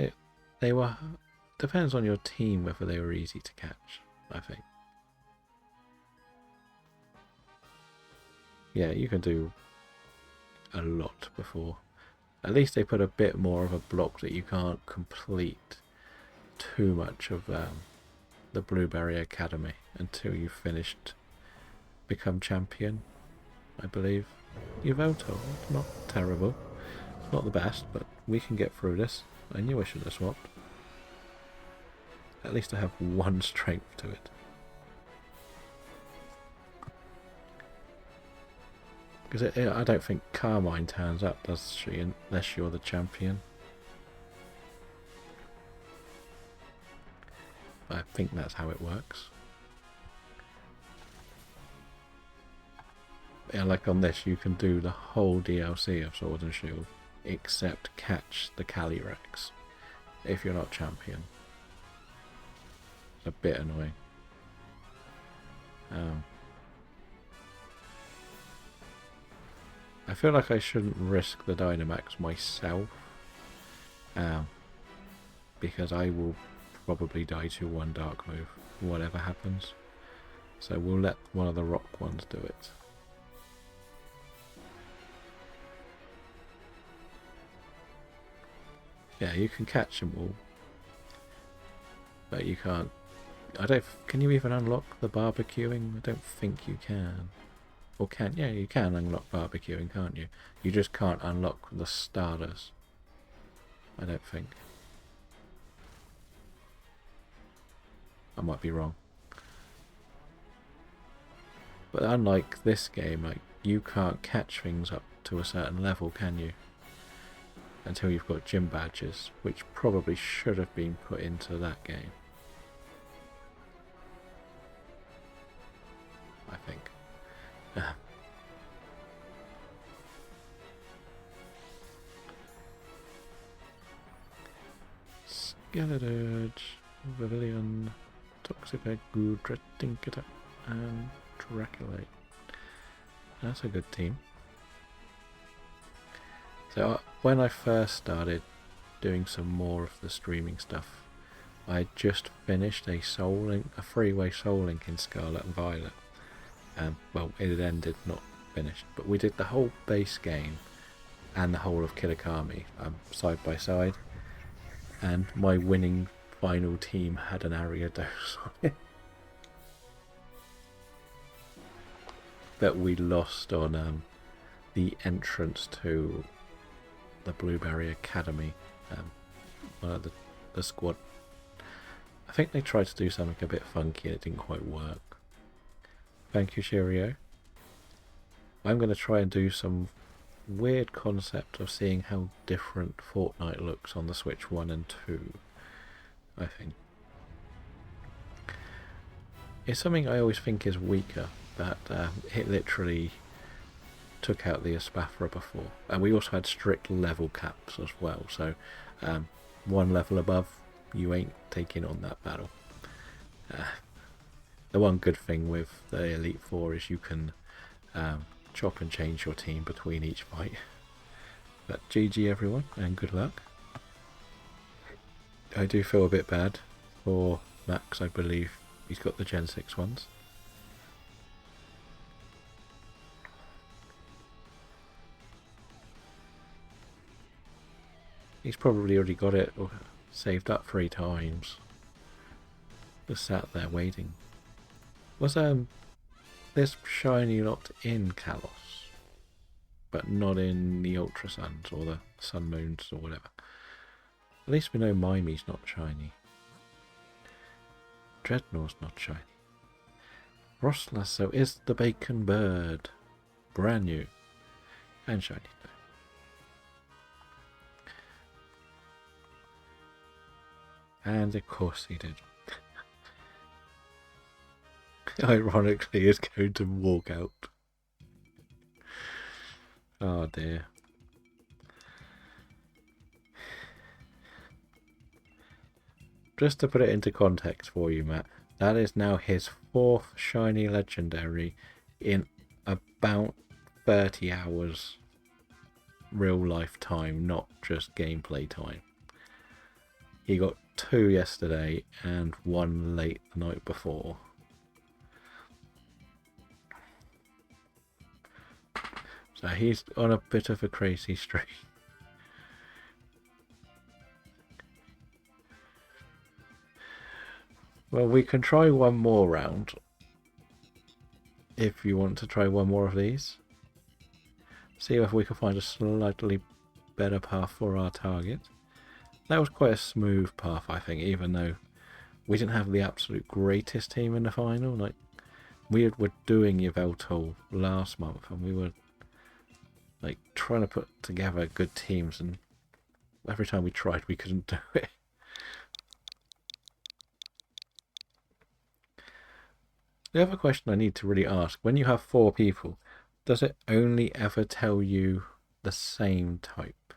they were... Depends on your team whether they were easy to catch, I think. Yeah, you can do a lot before. At least they put a bit more of a block that you can't complete too much of the Blueberry Academy until you've finished Become Champion, I believe. Yveltal, not terrible. It's not the best, but we can get through this. I knew I should have swapped. At least I have one strength to it. Because I don't think Carmine turns up, does she, unless you're the champion. I think that's how it works. Yeah, like on this, you can do the whole DLC of Sword and Shield, except catch the Calyrex, if you're not champion. It's a bit annoying. I feel like I shouldn't risk the Dynamax myself, because I will probably die to one dark move, whatever happens. So we'll let one of the rock ones do it. Yeah, you can catch them all, but you can't. Can you even unlock the barbecuing? I don't think you can. Or can? Yeah, you can unlock barbecuing, can't you? You just can't unlock the starters. I don't think. I might be wrong. But unlike this game, like, you can't catch things up to a certain level, can you? Until you've got gym badges, which probably should have been put into that game. I think. Skeleturge, Pavilion, Toxipeg, Tinkata, and Draculate. That's a good team. So when I first started doing some more of the streaming stuff, I just finished a freeway Soul Link in Scarlet and Violet. Well, it had ended, not finished, but we did the whole base game and the whole of Kitakami side by side, and my winning final team had an Ariados on it that we lost on the entrance to the Blueberry Academy. One of the squad, I think they tried to do something a bit funky and it didn't quite work. Thank you, Cheerio. I'm going to try and do some weird concept of seeing how different Fortnite looks on the Switch 1 and 2, I think. It's something I always think is weaker, but it literally took out the Espathra before. And we also had strict level caps as well, so one level above, you ain't taking on that battle. The one good thing with the Elite Four is you can chop and change your team between each fight. But GG everyone, and good luck. I do feel a bit bad for Max. I believe he's got the Gen 6 ones. He's probably already got it or saved up 3 times. Just sat there waiting. Was this shiny locked in Kalos, but not in the Ultra Suns or the Sun Moons or whatever? At least we know Mimy's not shiny. Dreadnought's not shiny. Ross Lasso is the Bacon Bird. Brand new. And shiny though. And of course he did. Ironically, is going to walk out. Oh dear. Just to put it into context for you, Matt, that is now his 4th shiny legendary in about 30 hours real life time, not just gameplay time. He got 2 yesterday and 1 late the night before. So he's on a bit of a crazy streak. Well, we can try one more round. If you want to try one more of these. See if we can find a slightly better path for our target. That was quite a smooth path, I think, even though we didn't have the absolute greatest team in the final. Like, we were doing Yveltal last month and we were like trying to put together good teams, and every time we tried we couldn't do it. The other question I need to really ask, when you have 4 people, does it only ever tell you the same type?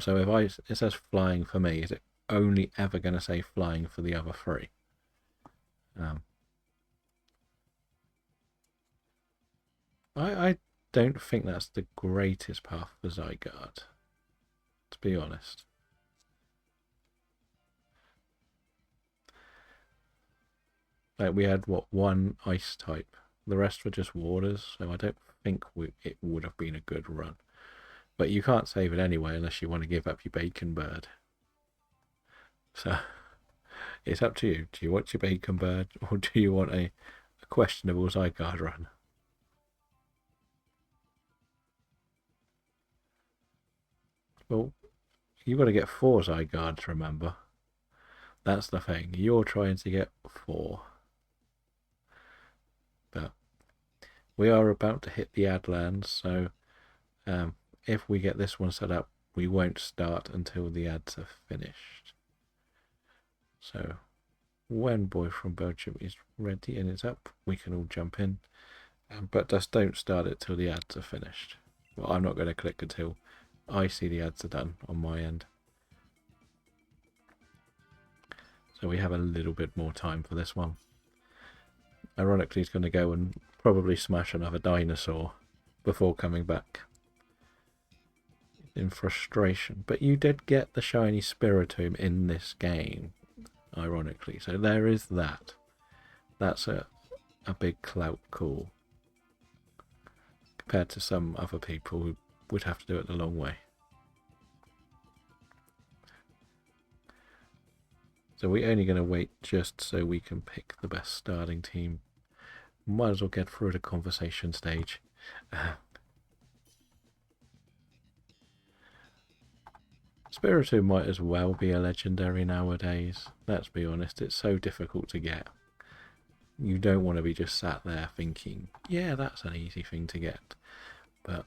So if it says flying for me, is it only ever going to say flying for the other 3? I don't think that's the greatest path for Zygarde, to be honest. Like, we had, what, 1 ice type. The rest were just waters, so I don't think it would have been a good run. But you can't save it anyway unless you want to give up your Bacon Bird. So, it's up to you. Do you want your Bacon Bird, or do you want a questionable Zygarde run? Well, you've got to get 4 Zygardes, remember? That's the thing. You're trying to get 4. But we are about to hit the Adlands, so if we get this one set up, we won't start until the ads are finished. So when Boy from Belgium is ready and it's up, we can all jump in. But just don't start it till the ads are finished. Well, I'm not going to click until I see the ads are done on my end. So we have a little bit more time for this one. Ironically, he's going to go and probably smash another dinosaur before coming back in frustration. But you did get the shiny Spiritomb in this game, ironically. So there is that. That's a big clout call compared to some other people who would have to do it the long way. So we're only going to wait just so we can pick the best starting team. Might as well get through the conversation stage. Spiritomb might as well be a legendary nowadays. Let's be honest, it's so difficult to get. You don't want to be just sat there thinking, yeah, that's an easy thing to get. But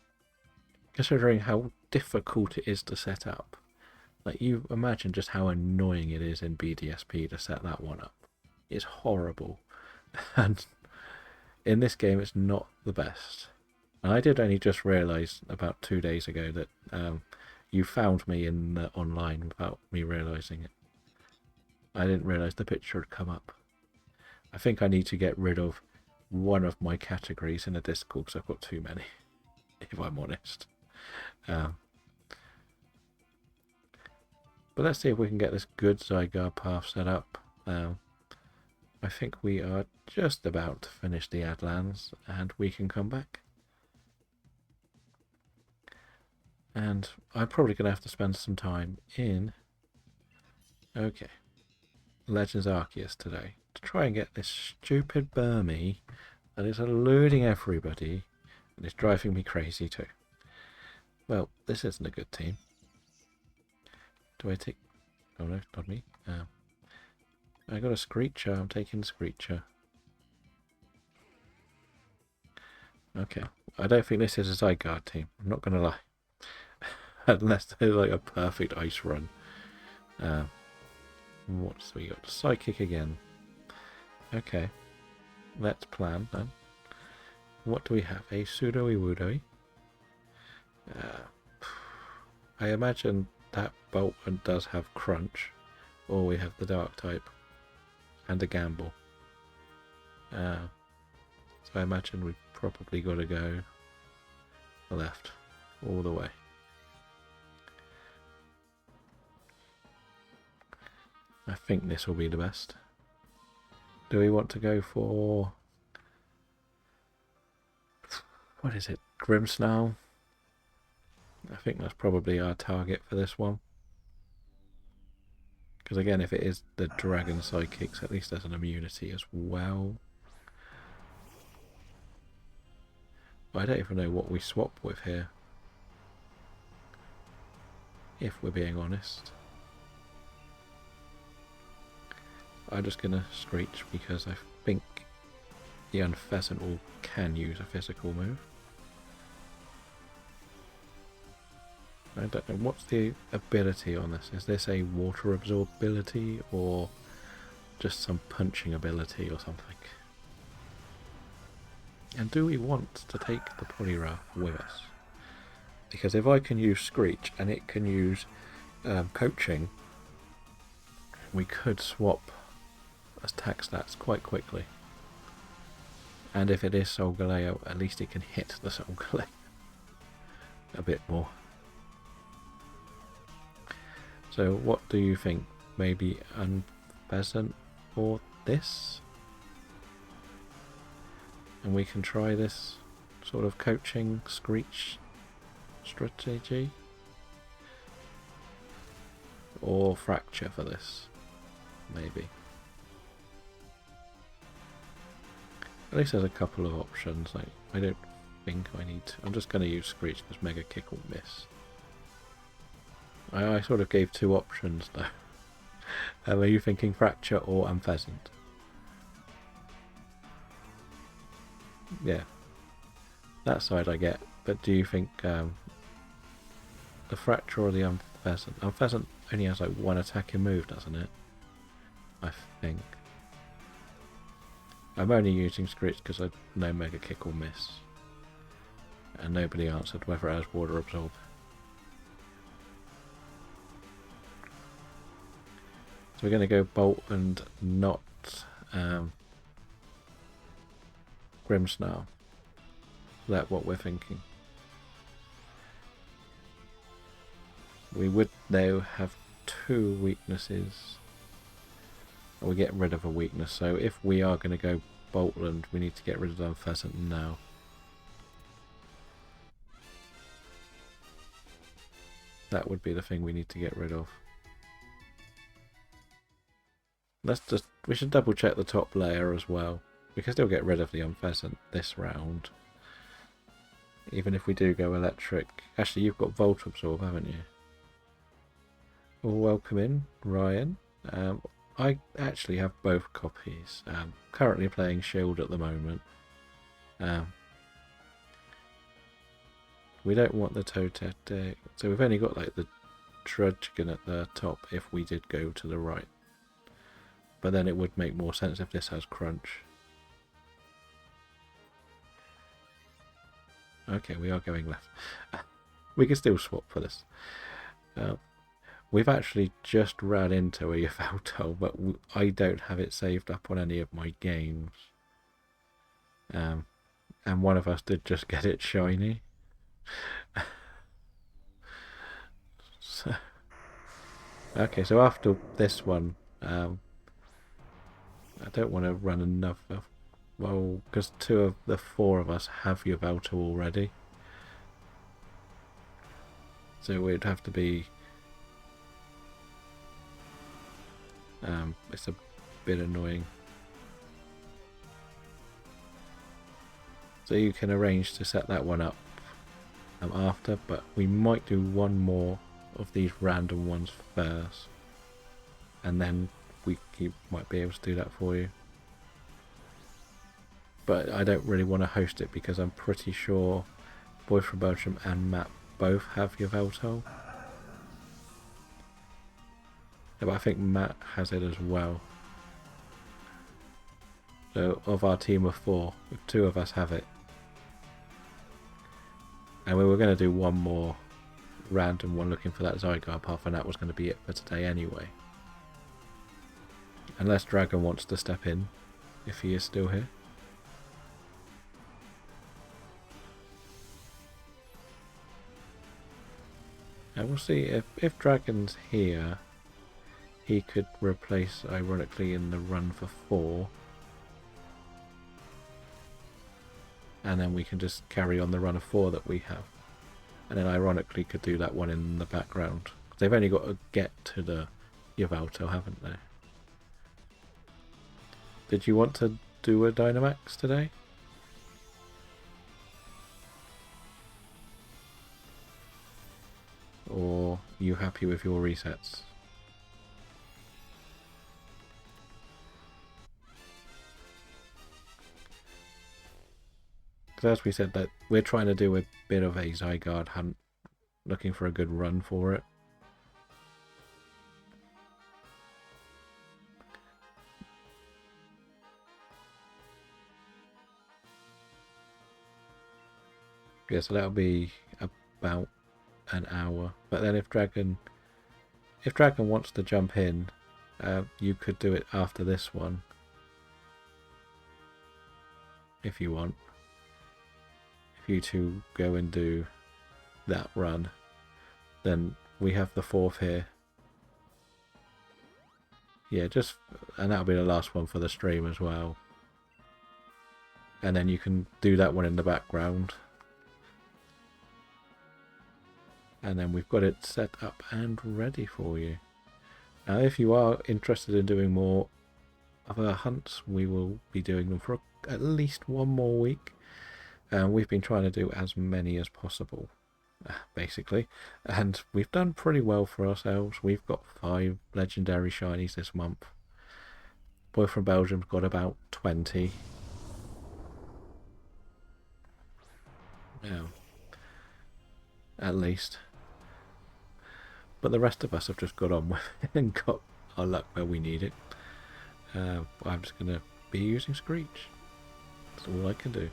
considering how difficult it is to set up, like, you imagine just how annoying it is in BDSP to set that one up. It's horrible. And in this game, it's not the best. And I did only just realise about 2 days ago that you found me in the online without me realising it. I didn't realise the picture had come up. I think I need to get rid of one of my categories in the Discord because I've got too many, if I'm honest. But let's see if we can get this good Zygarde path set up. I think we are just about to finish the Adlands and we can come back. And I'm probably going to have to spend some time in, okay, Legends Arceus today to try and get this stupid Burmy that is eluding everybody and is driving me crazy too. Well, this isn't a good team. Do I take... Oh no, not me. I got a Screecher. I'm taking Screecher. Okay. I don't think this is a Zygarde team. I'm not going to lie. Unless there's like a perfect ice run. What's we got? Psychic again. Okay. Let's plan then. What do we have? A Sudowoodo. I imagine that Boltman does have Crunch. Or we have the Dark type. And a Gamble. So I imagine we've probably got to go left. All the way. I think this will be the best. Do we want to go for... what is it? Grimmsnarl? I think that's probably our target for this one. Because again, if it is the Dragon Psychics, at least there's an immunity as well. I don't even know what we swap with here. If we're being honest. I'm just going to Screech because I think the Unpheasant can use a physical move. I don't know, what's the ability on this? Is this a water absorb ability or just some punching ability or something? And do we want to take the Poliwrath with us? Because if I can use Screech and it can use Coaching, we could swap attack stats quite quickly. And if it is Solgaleo, at least it can hit the Solgaleo a bit more. So what do you think? Maybe Unpheasant for this? And we can try this sort of Coaching Screech strategy? Or Fracture for this? Maybe. At least there's a couple of options. Like, I don't think I need to... I'm just going to use Screech because Mega Kick will miss. I sort of gave two options though. Are you thinking Fracture or Unpheasant? Yeah. That side I get. But do you think the Fracture or the Unpheasant? Unpheasant only has like one attacking move, doesn't it? I think. I'm only using Screech because I know Mega Kick will miss. And nobody answered whether it has Water Absorb. So we're going to go Bolt and not Grimmsnarl. That's what we're thinking. We would now have two weaknesses. We get rid of a weakness, so if we are going to go Boltland, we need to get rid of Unpheasant now. That would be the thing we need to get rid of. We should double check the top layer as well. We can still get rid of the Unpheasant this round. Even if we do go electric. Actually, you've got Volt Absorb, haven't you? Well, welcome in, Ryan. I actually have both copies. Currently playing Shield at the moment. We don't want the Totetic, so we've only got like the Drudgeon at the top if we did go to the right. But then it would make more sense if this has Crunch. Okay, we are going left. We can still swap for this. We've actually just ran into a Yveltal, but I don't have it saved up on any of my games. And one of us did just get it shiny. Okay, so after this one, I don't want to run another. Well, because 2 of the 4 of us have Yveltal already. So it would have to be... it's a bit annoying. So you can arrange to set that one up after, but we might do one more of these random ones first. And then we might be able to do that for you. But I don't really want to host it because I'm pretty sure Boy from Belgium and Matt both have Yveltal. But I think Matt has it as well. So of our team of 4, 2 of us have it. And we were going to do one more random one looking for that Zygarde path, and that was going to be it for today anyway. Unless Dragon wants to step in, if he is still here. And we'll see if Dragon's here, he could replace, ironically, in the run for 4. And then we can just carry on the run of 4 that we have. And then ironically could do that one in the background. They've only got to get to the Yveltal, haven't they? Did you want to do a Dynamax today? Or are you happy with your resets? Because as we said, that we're trying to do a bit of a Zygarde hunt, looking for a good run for it. Yeah, so that'll be about an hour. But then if Dragon wants to jump in, you could do it after this one, if you want. If you two go and do that run, then we have the 4th here. Yeah, and that'll be the last one for the stream as well. And then you can do that one in the background. And then we've got it set up and ready for you. Now, if you are interested in doing more other hunts, we will be doing them for at least one more week. And we've been trying to do as many as possible, basically. And we've done pretty well for ourselves. We've got 5 legendary shinies this month. Boy from Belgium's got about 20. Yeah. At least. But the rest of us have just got on with it and got our luck where we need it. I'm just going to be using Screech. That's all I can do.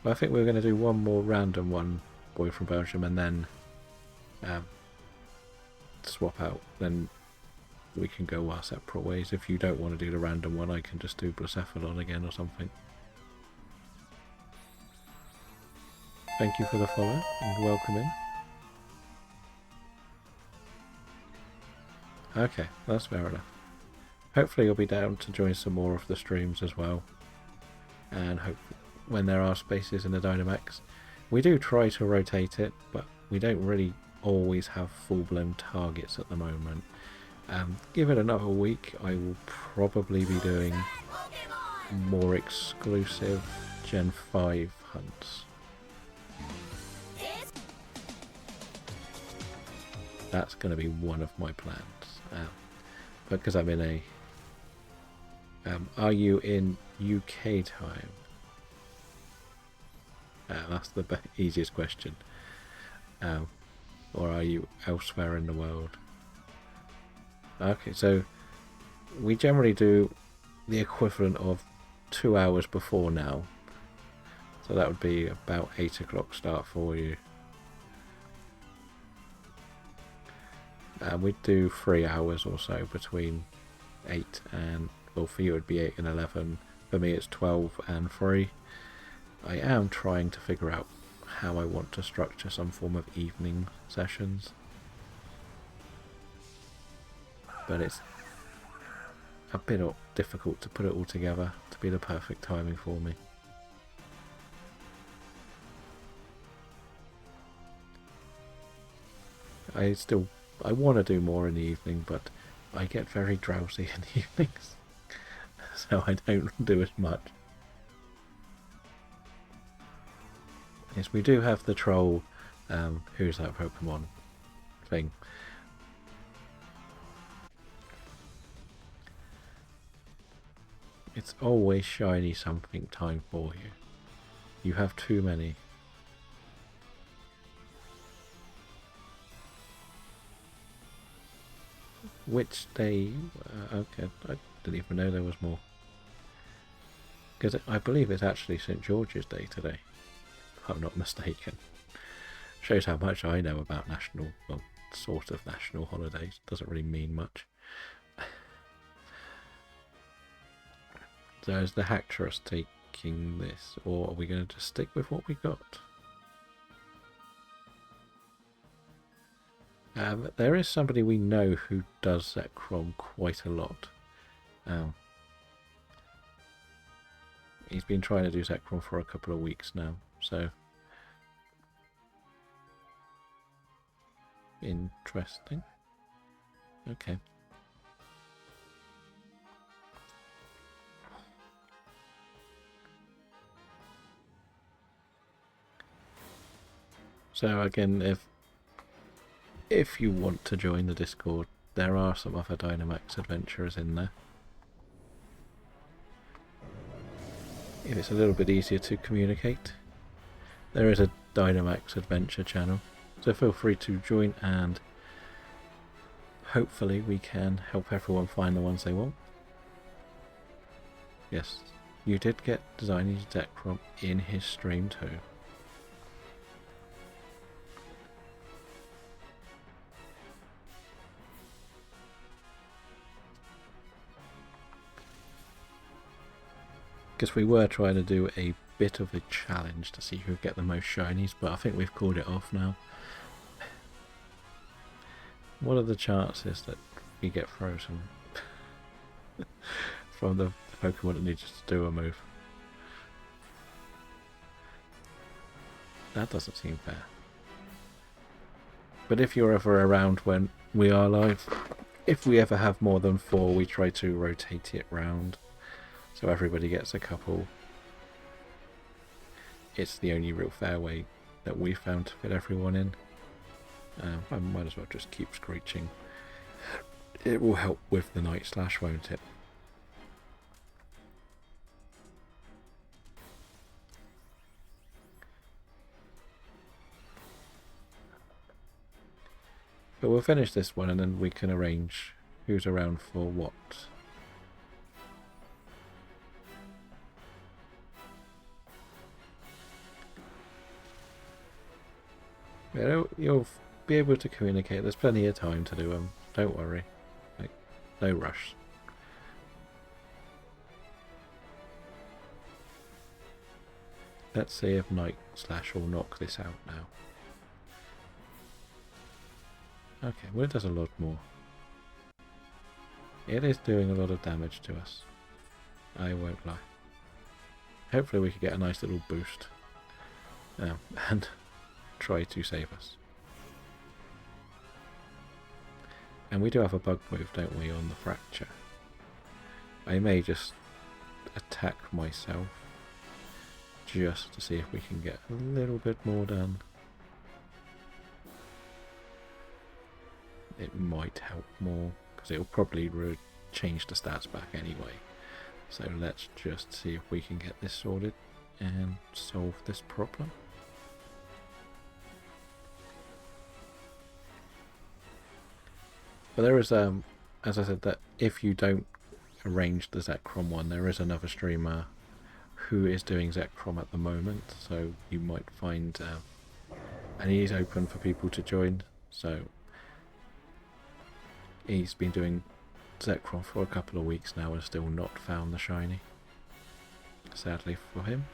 Well, I think we're going to do one more random one, Boy from Belgium, and then swap out. Then we can go our separate ways. If you don't want to do the random one, I can just do Blacephalon again or something. Thank you for the follow and welcome in. Okay, that's fair enough. Hopefully you'll be down to join some more of the streams as well. And hopefully when there are spaces in the Dynamax. We do try to rotate it, but we don't really always have full-blown targets at the moment. Give it another week, I will probably be doing more exclusive Gen 5 hunts. That's going to be one of my plans. Because I'm in a... are you in UK time? That's the easiest question. Or are you elsewhere in the world? Okay, so we generally do the equivalent of 2 hours before now. So that would be about 8 o'clock start for you. We'd do 3 hours or so between 8 and... Well, for you it would be 8 and 11. For me it's 12 and 3. I am trying to figure out how I want to structure some form of evening sessions. But it's a bit difficult to put it all together to be the perfect timing for me. I want to do more in the evening, but I get very drowsy in the evenings, so I don't do as much. Yes, we do have the troll, who's that Pokemon thing. It's always shiny something time for you. You have too many. Which day? Okay, I didn't even know there was more. Because I believe it's actually St. George's Day today, if I'm not mistaken. Shows how much I know about national, well, sort of national holidays. Doesn't really mean much. So is the Hacktress taking this, or are we going to just stick with what we got? There is somebody we know who does Zekrom quite a lot. He's been trying to do Zekrom for a couple of weeks now, so interesting. Okay. So again, if you want to join the Discord, there are some other Dynamax adventurers in there. If it's a little bit easier to communicate, there is a Dynamax adventure channel, so feel free to join, and hopefully we can help everyone find the ones they want. Yes, you did get designing Zekrom in his stream too. Because we were trying to do a bit of a challenge to see who would get the most shinies, but I think we've called it off now. What are the chances that we get frozen from the Pokemon that needs to do a move? That doesn't seem fair. But if you're ever around when we are live, if we ever have more than 4, we try to rotate it round so everybody gets a couple. It's the only real fair way that we found to fit everyone in. I might as well just keep screeching. It will help with the Night Slash, won't it? But we'll finish this one and then we can arrange who's around for what. You'll be able to communicate. There's plenty of time to do them. Don't worry. Like, no rush. Let's see if Night Slash will knock this out now. Okay, well it does a lot more. It is doing a lot of damage to us. I won't lie. Hopefully we can get a nice little boost. And try to save us. And we do have a bug move, don't we, on the fracture. I may just attack myself just to see if we can get a little bit more done. It might help more, because it'll probably change the stats back anyway. So let's just see if we can get this sorted and solve this problem. But there is, as I said, that if you don't arrange the Zekrom one, there is another streamer who is doing Zekrom at the moment, so you might find, and he is open for people to join, so he's been doing Zekrom for a couple of weeks now and still not found the shiny, sadly for him.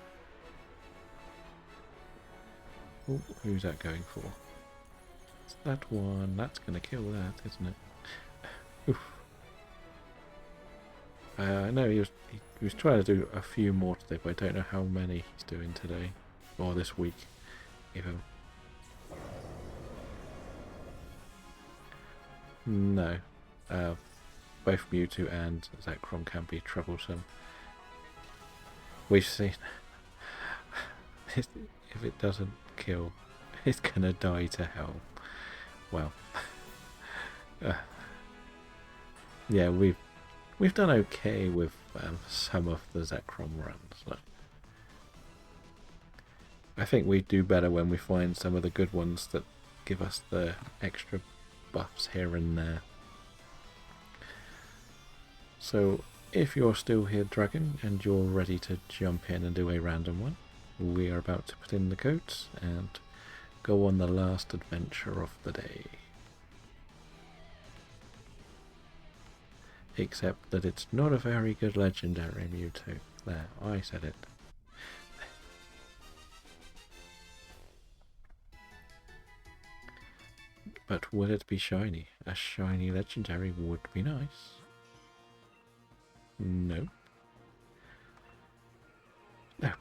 Oh, who's that going for? It's that one. That's going to kill that, isn't it? Oof. I know he was trying to do a few more today, but I don't know how many he's doing today. Or this week, even. No. Both Mewtwo and Zekrom can be troublesome. We've seen... if it doesn't kill, it's gonna die to hell. Well... yeah, we've done okay with some of the Zekrom runs. So I think we do better when we find some of the good ones that give us the extra buffs here and there. So if you're still here, Dragon, and you're ready to jump in and do a random one, we are about to put in the codes and go on the last adventure of the day. Except that it's not a very good legendary Mewtwo. There, I said it. But will it be shiny? A shiny legendary would be nice. No. No.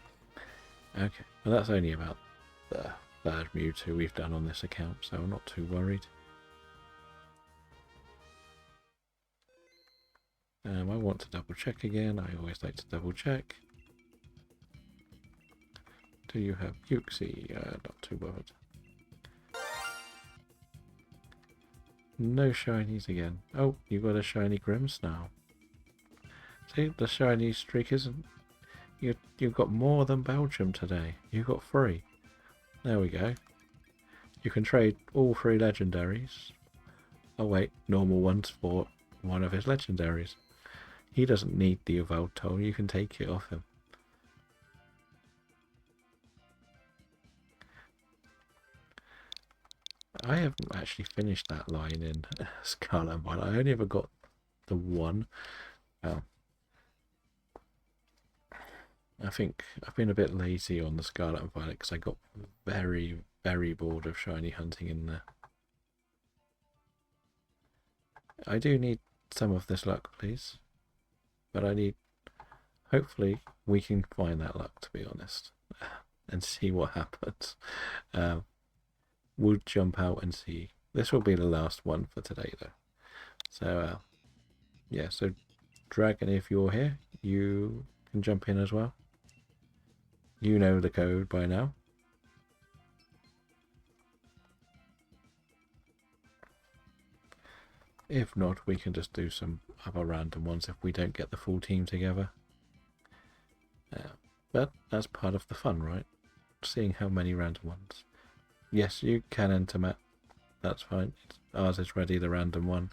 Okay, well that's only about the third Mewtwo we've done on this account, so I'm not too worried. I want to double check again. I always like to double check. Do you have Uxie? Not too bothered. No shinies again. Oh, you got a shiny Grimmsnarl. See, the shiny streak isn't... You've got more than Belgium today. You got 3. There we go. You can trade all 3 legendaries. Oh wait, normal ones for one of his legendaries. He doesn't need the Yveltal, you can take it off him. I haven't actually finished that line in Scarlet and Violet. I only ever got the 1. I think I've been a bit lazy on the Scarlet and Violet because I got very, very bored of shiny hunting in there. I do need some of this luck, please. But I need... Hopefully we can find that luck, to be honest. And see what happens. We'll jump out and see. This will be the last one for today, though. So, yeah, so Dragon, if you're here, you can jump in as well. You know the code by now. If not, we can just do some other random ones if we don't get the full team together. But that's part of the fun, right? Seeing how many random ones. Yes, you can enter, Matt. That's fine. Ours is ready, the random one.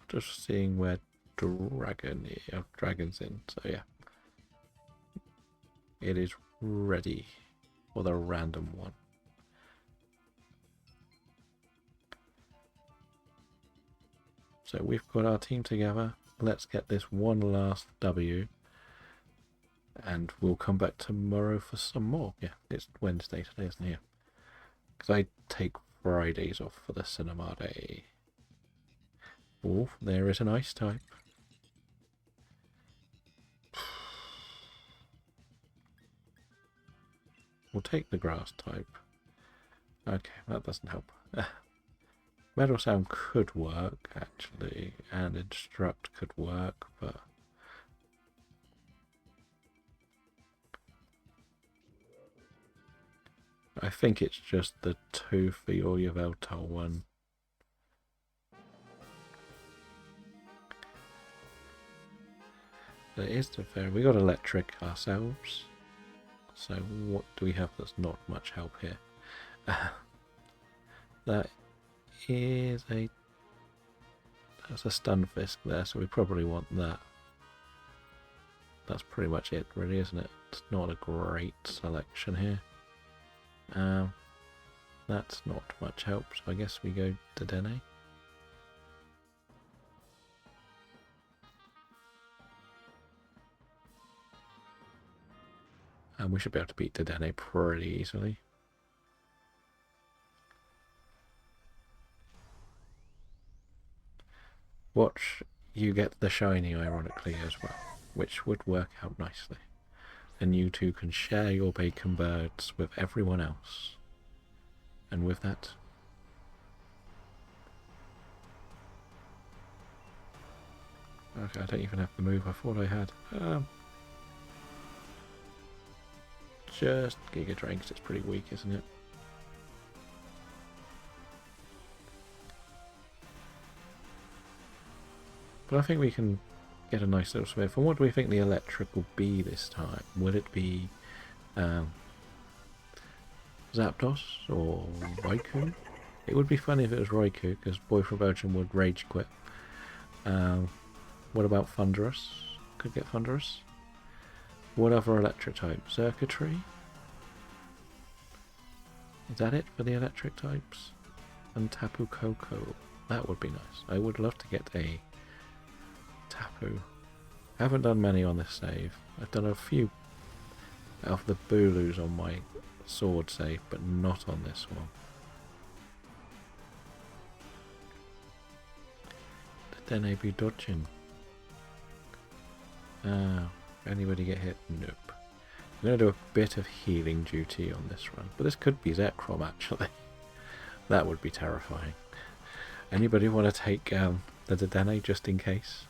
Just seeing where Dragon's in. So yeah, it is ready for the random one. So we've got our team together. Let's get this one last W. And we'll come back tomorrow for some more. Yeah, it's Wednesday today, isn't it? Yeah. Because I take Fridays off for the cinema day. Oh, there is an ice type. We'll take the grass type. Okay, that doesn't help. Metal Sound could work, actually, and Instruct could work, but... I think it's just the 2 for your Yveltal one. It is the fair. We got Electric ourselves. So what do we have that's not much help here? That is a... That's a Stunfisk there, so we probably want that. That's pretty much it, really, isn't it? It's not a great selection here. That's not much help, so I guess we go to Dene. And we should be able to beat Dedenne pretty easily. Watch you get the shiny ironically as well, which would work out nicely. And you two can share your bacon birds with everyone else. And with that, okay, I don't even have the move I thought I had. Just Giga Drain because it's pretty weak, isn't it? But I think we can get a nice little Smith. And what do we think the electric will be this time? Will it be Zapdos or Raikou? It would be funny if it was Raikou, because Boy from Belgium would rage quit. What about Thunderous? Could get Thunderous. What other electric type? Circuitry? Is that it for the electric types? And Tapu Koko. That would be nice. I would love to get a Tapu. I haven't done many on this save. I've done a few of the Booloos on my sword save, but not on this one. Did Dene be dodging? Anybody get hit? Nope. I'm going to do a bit of healing duty on this run, but this could be Zekrom actually. That would be terrifying. Anybody want to take the Dedenne just in case?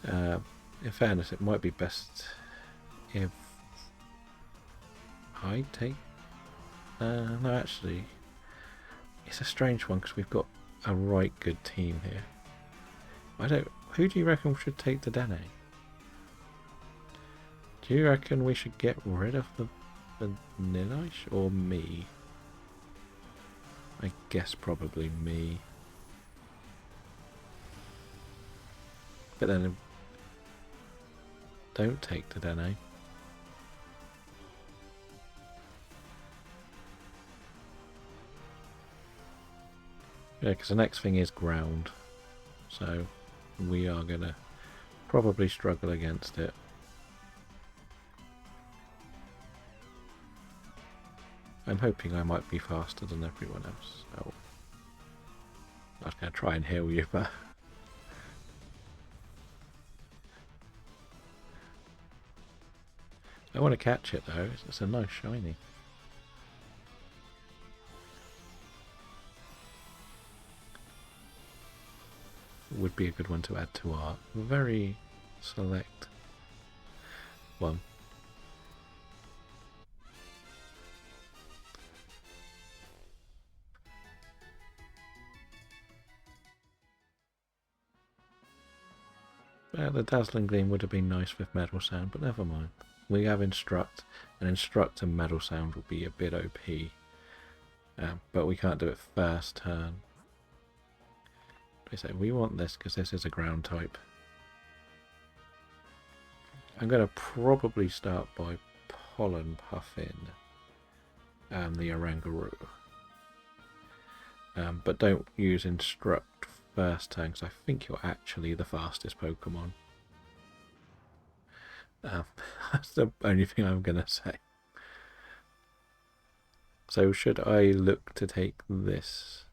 In fairness, it might be best if I take... no, actually, it's a strange one because we've got a right good team here. Who do you reckon should take the Dedenne? Do you reckon we should get rid of the Vanillish or me? I guess probably me. But then don't take the Dedenne. Yeah, because the next thing is ground. So we are going to probably struggle against it. I'm hoping I might be faster than everyone else. Oh. I was going to try and heal you, but... I want to catch it though, it's a nice shiny. Would be a good one to add to our very select one. The Dazzling Gleam would have been nice with Metal Sound, but never mind. We have Instruct, and Instruct and Metal Sound will be a bit OP. But we can't do it first turn. We say we want this because this is a ground type. I'm going to probably start by Pollen Puffin the Oranguru. But don't use Instruct first turn because I think you're actually the fastest Pokemon. That's the only thing I'm going to say. So should I look to take this?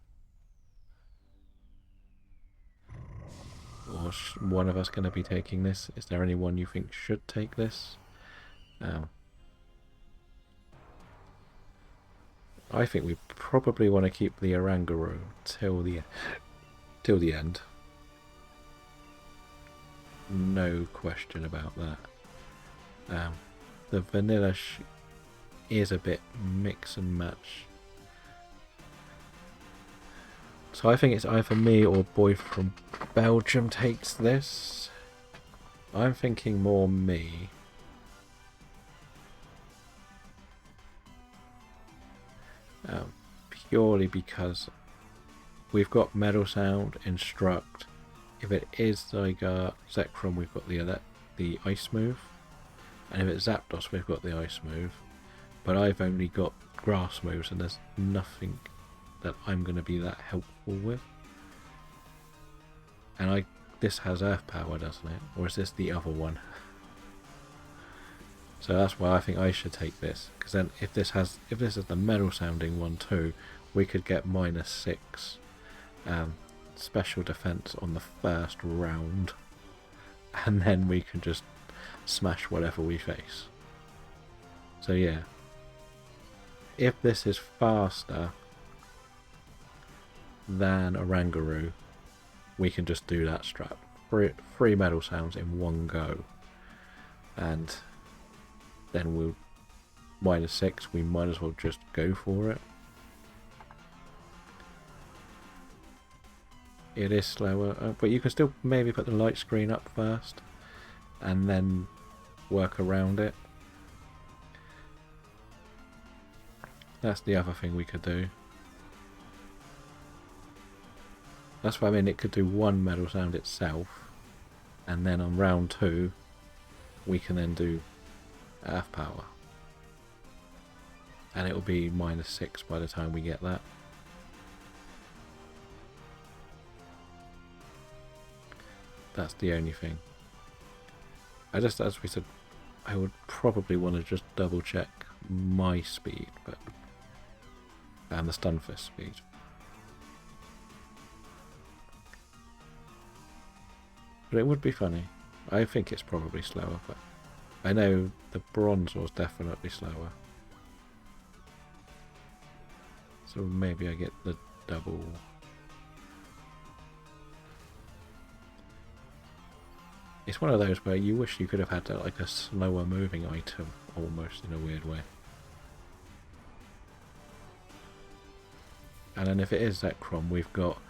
Or one of us going to be taking this? Is there anyone you think should take this? I think we probably want to keep the Oranguru till the end. No question about that. The Vanillish is a bit mix and match. So I think it's either me or Boy from Belgium takes this. I'm thinking more me. Purely because we've got Metal Sound, Instruct. If it is Zygarde, Zekrom, we've got the Ice move. And if it's Zapdos, we've got the Ice move. But I've only got Grass moves and there's nothing that I'm going to be that helpful with. And this has earth power, doesn't it? Or is this the other one? So that's why I think I should take this, because then if this is the metal sounding one too, we could get -6 special defense on the first round, and then we can just smash whatever we face. So yeah, if this is faster than Orangaroo, we can just do that strat. Three metal sounds in one go, and then we'll -6, we might as well just go for it. It is slower, but you can still maybe put the light screen up first and then work around it. That's the other thing we could do. That's what I mean, it could do one metal sound itself, and then on round 2 we can then do earth power. And it will be -6 by the time we get that. That's the only thing. As we said, I would probably want to just double check my speed, and the Stunfisk speed. But it would be funny. I think it's probably slower, but I know the Bronzor's definitely slower. So maybe I get the double. It's one of those where you wish you could have had like a slower moving item, almost, in a weird way. And then if it is Zekrom, we've got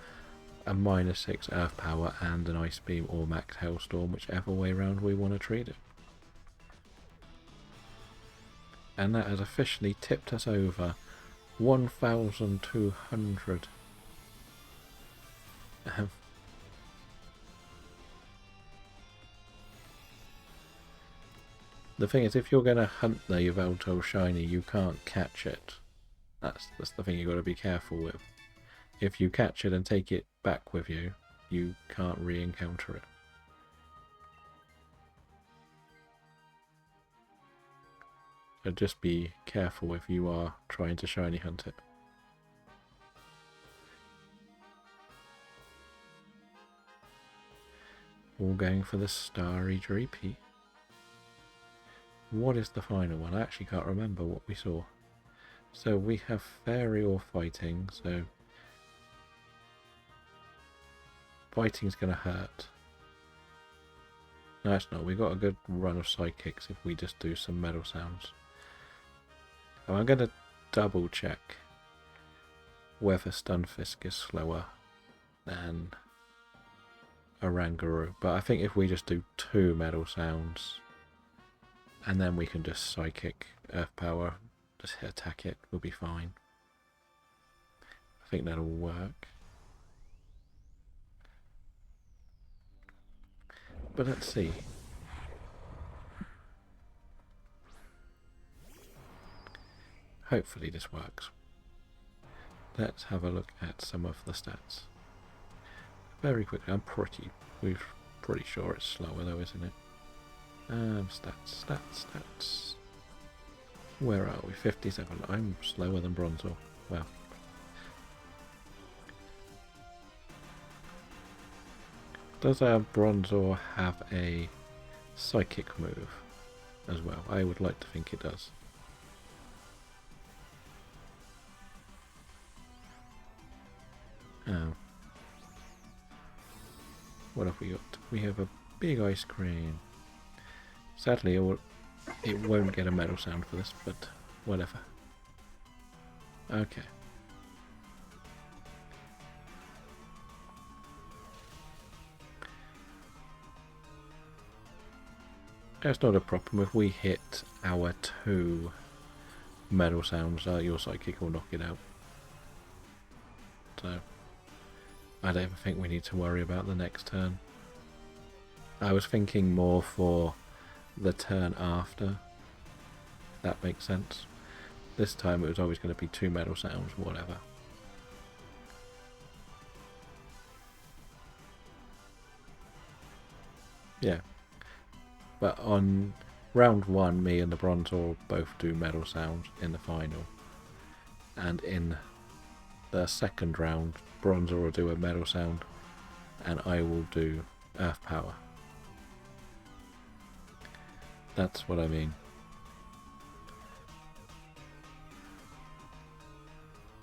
a -6 earth power and an ice beam or max hailstorm, whichever way round we want to treat it. And that has officially tipped us over 1,200. The thing is, if you're going to hunt the Yveltal Shiny, you can't catch it. That's the thing you've got to be careful with. If you catch it and take it back with you, you can't re-encounter it. So just be careful if you are trying to shiny hunt it. All going for the Starry Dreepy. What is the final one? I actually can't remember what we saw. So we have Fairy or Fighting, so Fighting's going to hurt. No, it's not. We got a good run of Psychics if we just do some metal sounds. Oh, I'm going to double check whether Stunfisk is slower than Orangaroo, but I think if we just do 2 metal sounds and then we can just Psychic Earth Power, just attack it, we'll be fine. I think that'll work. But let's see. Hopefully this works. Let's have a look at some of the stats. Very quickly, we're pretty sure it's slower though, isn't it? Stats. Where are we? 57. I'm slower than Bronzor. Well. Does our Bronzor have a Psychic move as well? I would like to think it does. What have we got? We have a big ice cream. Sadly, it won't get a metal sound for this, but whatever. Okay. That's not a problem. If we hit our 2 metal sounds, your Psychic will knock it out. So I don't even think we need to worry about the next turn. I was thinking more for the turn after. That makes sense. This time it was always going to be 2 metal sounds, whatever. Yeah. But on round 1, me and the Bronzor both do metal sound in the final. And in the second round, Bronzor will do a metal sound and I will do earth power. That's what I mean.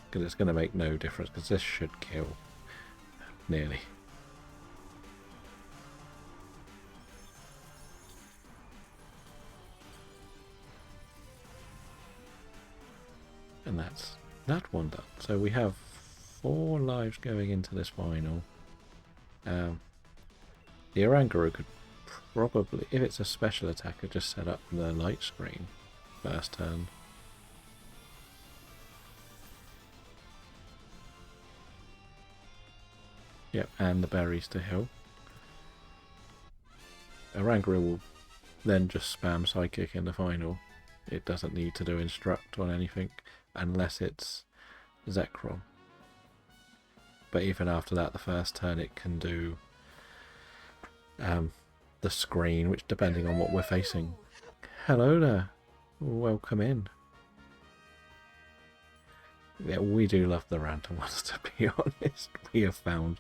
Because it's going to make no difference, because this should kill. Nearly. And that's that one done. So we have 4 lives going into this final. The Oranguru could probably, if it's a special attacker, just set up the light screen first turn. Yep, and the berries to heal. Oranguru will then just spam Psychic in the final. It doesn't need to do Instruct on anything unless it's Zekrom. But even after that, the first turn it can do the screen, which depending on what we're facing. Hello there. Welcome in. Yeah, we do love the random ones, to be honest. We have found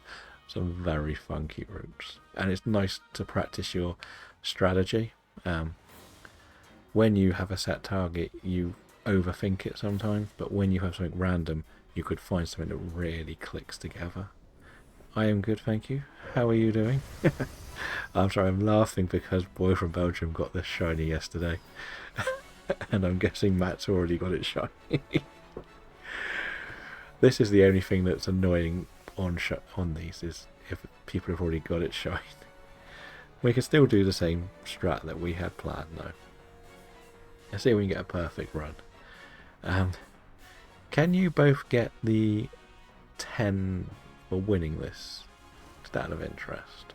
some very funky routes. And it's nice to practice your strategy. When you have a set target, you overthink it sometimes. But when you have something random, you could find something that really clicks together. I am good, thank you. How are you doing? I'm sorry, I'm laughing because Boy from Belgium got this shiny yesterday. And I'm guessing Matt's already got it shiny. This is the only thing that's annoying on these, is if people have already got it shiny. We can still do the same strat that we had planned though. Let's see if we can get a perfect run. Can you both get the 10 for winning this? Just out of interest.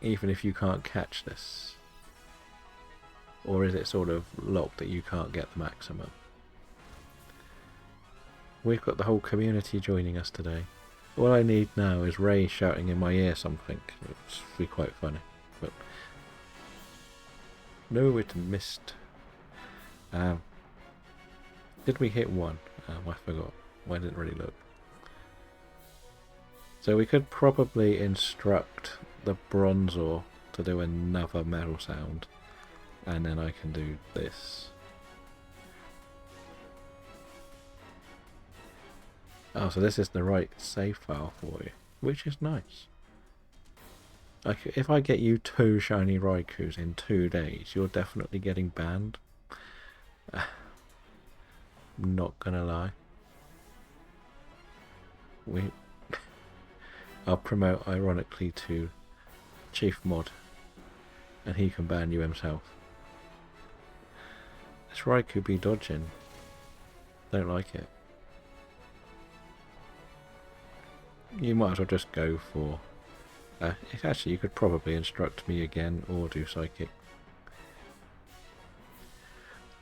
Even if you can't catch this? Or is it sort of locked that you can't get the maximum? We've got the whole community joining us today. All I need now is Ray shouting in my ear something. It's be quite funny. But no, it missed. Did we hit 1? I forgot. I didn't really look. So we could probably instruct the Bronzor to do another metal sound. And then I can do this. Oh, so this is the right save file for you, which is nice. Like, if I get you 2 shiny Raikus in 2 days, you're definitely getting banned. Not gonna lie. I'll promote ironically to Chief Mod, and he can ban you himself. This Raikou be dodging. Don't like it. You might as well just go for... actually, you could probably instruct me again or do Psychic.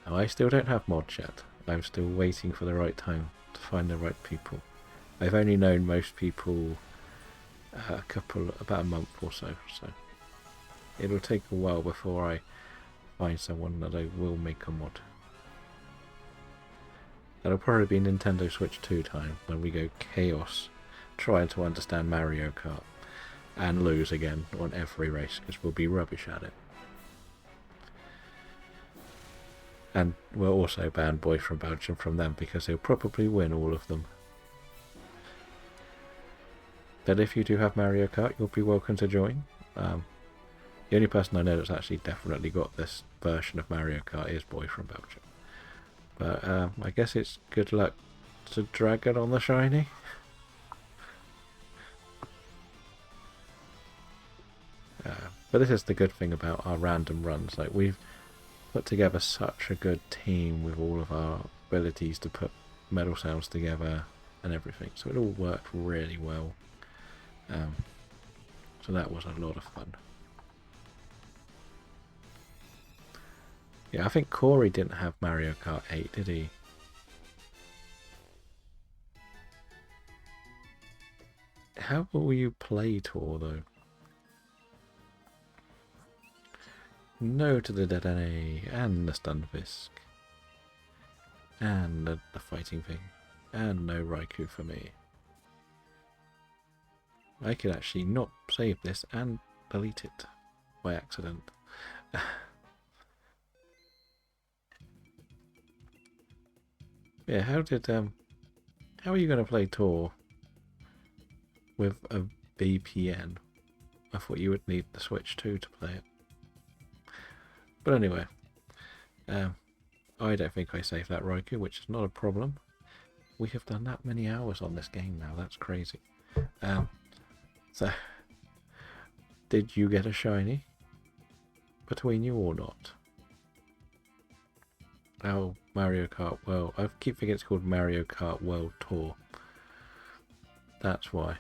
Now, I still don't have mods yet. I'm still waiting for the right time to find the right people. I've only known most people about a month or so, so it'll take a while before I find someone that I will make a mod. That'll probably be Nintendo Switch 2 time, when we go chaos trying to understand Mario Kart and lose again on every race, because we'll be rubbish at it. And we'll also ban Boy from Belgium from them, because he'll probably win all of them. But if you do have Mario Kart, you'll be welcome to join. The only person I know that's actually definitely got this version of Mario Kart is Boy from Belgium. But I guess it's good luck to Dragon on the shiny. But this is the good thing about our random runs. Like, we've put together such a good team with all of our abilities to put metal sounds together and everything. So it all worked really well. So that was a lot of fun. Yeah, I think Corey didn't have Mario Kart 8, did he? How will you play Tour though? No to the Dedenne, and the Stunfisk, and the Fighting Thing, and no Raikou for me. I could actually not save this and delete it by accident. Yeah, how are you going to play Tor with a VPN? I thought you would need the Switch 2 to play it. But anyway, I don't think I saved that Raikou, which is not a problem. We have done that many hours on this game now, that's crazy. So, did you get a shiny between you or not? Oh, Mario Kart World. I keep thinking it's called Mario Kart World Tour. That's why.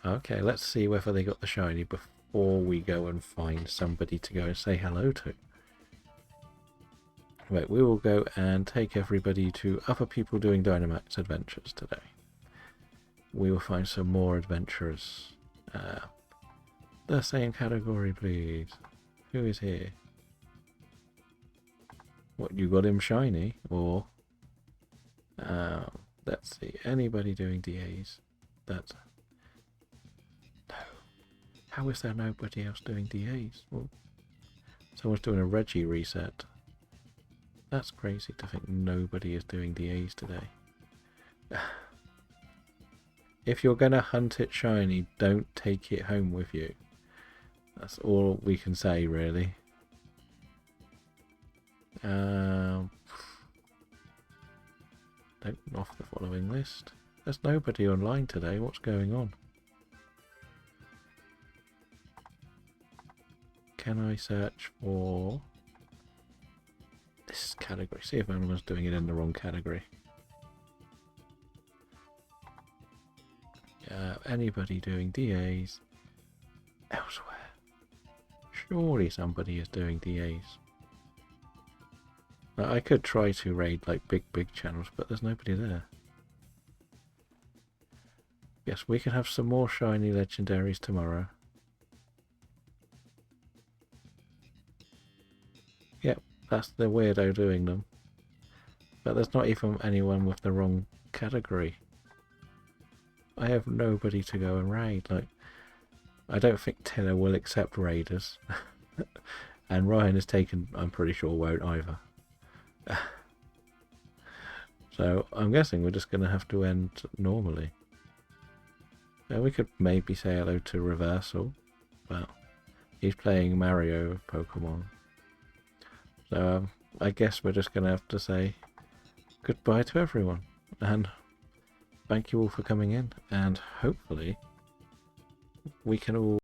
Okay, let's see whether they got the shiny before we go and find somebody to go and say hello to. Right, we will go and take everybody to other people doing Dynamax adventures today. We will find some more adventurers. The same category, please. Who is here? What, you got him shiny? Or... let's see, anybody doing DAs? That's... No. How is there nobody else doing DAs? Well, someone's doing a Reggie reset. That's crazy to think nobody is doing DAs today. If you're going to hunt it shiny, don't take it home with you. That's all we can say, really. Don't off the following list. There's nobody online today. What's going on? Can I search for this category? See if anyone's doing it in the wrong category. Anybody doing DAs elsewhere? Surely somebody is doing DAs. Now, I could try to raid like big channels, but there's nobody there. Yes, we can have some more shiny legendaries tomorrow. Yep, that's the weirdo doing them. But there's not even anyone with the wrong category. I have nobody to go and raid. Like, I don't think Tiller will accept raiders. And Ryan has taken, I'm pretty sure, won't either. So I'm guessing we're just going to have to end normally. We could maybe say hello to Reversal, but he's playing Mario Pokemon. So I guess we're just going to have to say goodbye to everyone. And thank you all for coming in. And hopefully we can all